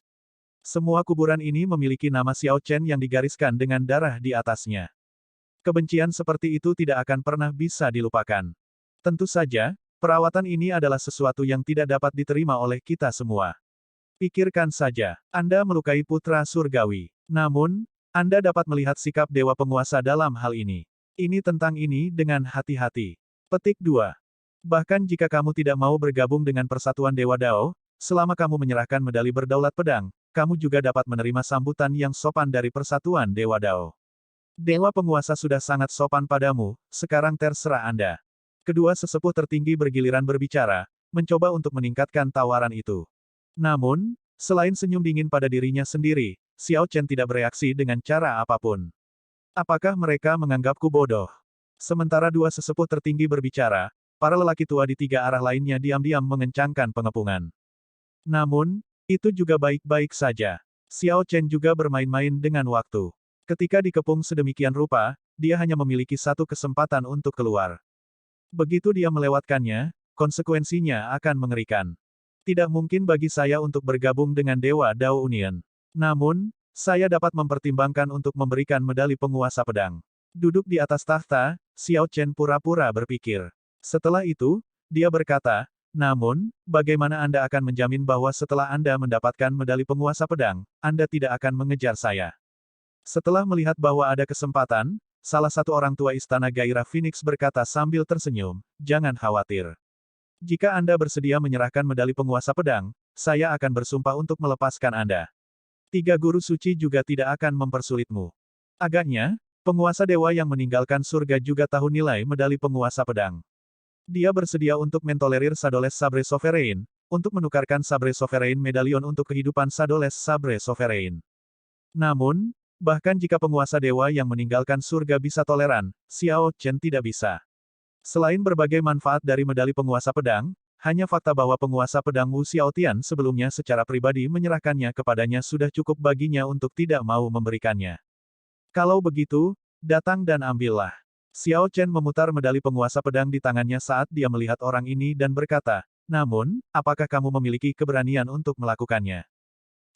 Semua kuburan ini memiliki nama Xiao Chen yang digariskan dengan darah di atasnya. Kebencian seperti itu tidak akan pernah bisa dilupakan. Tentu saja, perawatan ini adalah sesuatu yang tidak dapat diterima oleh kita semua. Pikirkan saja, Anda melukai putra surgawi. Namun, Anda dapat melihat sikap dewa penguasa dalam hal ini. Ini tentang ini dengan hati-hati. Petik 2. Bahkan jika kamu tidak mau bergabung dengan Persatuan Dewa Dao, selama kamu menyerahkan medali berdaulat pedang, kamu juga dapat menerima sambutan yang sopan dari Persatuan Dewa Dao. Dewa penguasa sudah sangat sopan padamu, sekarang terserah Anda. Kedua sesepuh tertinggi bergiliran berbicara, mencoba untuk meningkatkan tawaran itu. Namun, selain senyum dingin pada dirinya sendiri, Xiao Chen tidak bereaksi dengan cara apapun. Apakah mereka menganggapku bodoh? Sementara dua sesepuh tertinggi berbicara, para lelaki tua di 3 arah lainnya diam-diam mengencangkan pengepungan. Namun, itu juga baik-baik saja. Xiao Chen juga bermain-main dengan waktu. Ketika dikepung sedemikian rupa, dia hanya memiliki 1 kesempatan untuk keluar. Begitu dia melewatkannya, konsekuensinya akan mengerikan. Tidak mungkin bagi saya untuk bergabung dengan Dewa Dao Union. Namun, saya dapat mempertimbangkan untuk memberikan medali penguasa pedang. Duduk di atas tahta, Xiao Chen pura-pura berpikir. Setelah itu, dia berkata, namun, bagaimana Anda akan menjamin bahwa setelah Anda mendapatkan medali penguasa pedang, Anda tidak akan mengejar saya? Setelah melihat bahwa ada kesempatan, salah satu orang tua istana Gairah Phoenix berkata sambil tersenyum, jangan khawatir. Jika Anda bersedia menyerahkan medali penguasa pedang, saya akan bersumpah untuk melepaskan Anda. 3 guru suci juga tidak akan mempersulitmu. Agaknya, penguasa dewa yang meninggalkan surga juga tahu nilai medali penguasa pedang. Dia bersedia untuk mentolerir Sadoles Sabre Sovereign, untuk menukarkan Sabre Sovereign Medalion untuk kehidupan Sadoles Sabre Sovereign. Namun, bahkan jika penguasa dewa yang meninggalkan surga bisa toleran, Xiao Chen tidak bisa. Selain berbagai manfaat dari medali penguasa pedang, hanya fakta bahwa penguasa pedang Wu Xiaotian sebelumnya secara pribadi menyerahkannya kepadanya sudah cukup baginya untuk tidak mau memberikannya. Kalau begitu, datang dan ambillah. Xiao Chen memutar medali penguasa pedang di tangannya saat dia melihat orang ini dan berkata, namun, apakah kamu memiliki keberanian untuk melakukannya?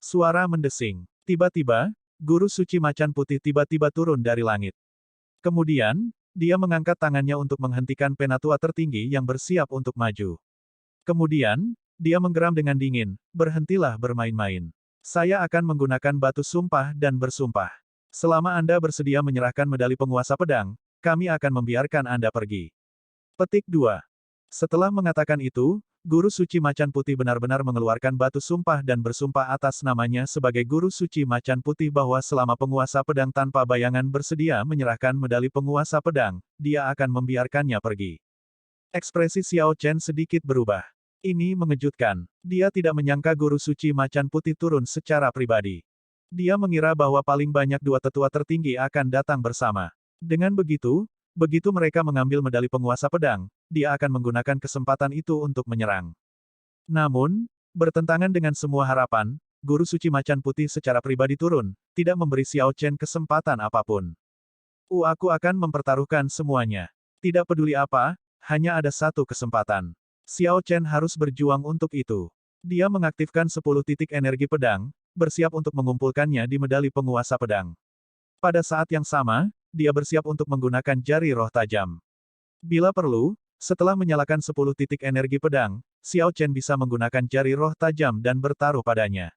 Suara mendesing. Tiba-tiba, guru suci macan putih tiba-tiba turun dari langit. Kemudian, dia mengangkat tangannya untuk menghentikan penatua tertinggi yang bersiap untuk maju. Kemudian, dia menggeram dengan dingin, berhentilah bermain-main. Saya akan menggunakan batu sumpah dan bersumpah. Selama Anda bersedia menyerahkan medali penguasa pedang, kami akan membiarkan Anda pergi. Petik 2. Setelah mengatakan itu, guru suci macan putih benar-benar mengeluarkan batu sumpah dan bersumpah atas namanya sebagai guru suci macan putih bahwa selama penguasa pedang tanpa bayangan bersedia menyerahkan medali penguasa pedang, dia akan membiarkannya pergi. Ekspresi Xiao Chen sedikit berubah. Ini mengejutkan. Dia tidak menyangka guru suci macan putih turun secara pribadi. Dia mengira bahwa paling banyak dua tetua tertinggi akan datang bersama. Dengan begitu, begitu mereka mengambil medali penguasa pedang, dia akan menggunakan kesempatan itu untuk menyerang. Namun, bertentangan dengan semua harapan, guru suci macan putih secara pribadi turun, tidak memberi Xiao Chen kesempatan apapun. Aku akan mempertaruhkan semuanya. Tidak peduli apa, hanya ada satu kesempatan. Xiao Chen harus berjuang untuk itu. Dia mengaktifkan 10 titik energi pedang, bersiap untuk mengumpulkannya di medali penguasa pedang. Pada saat yang sama, dia bersiap untuk menggunakan jari roh tajam. Bila perlu, setelah menyalakan 10 titik energi pedang, Xiao Chen bisa menggunakan jari roh tajam dan bertaruh padanya.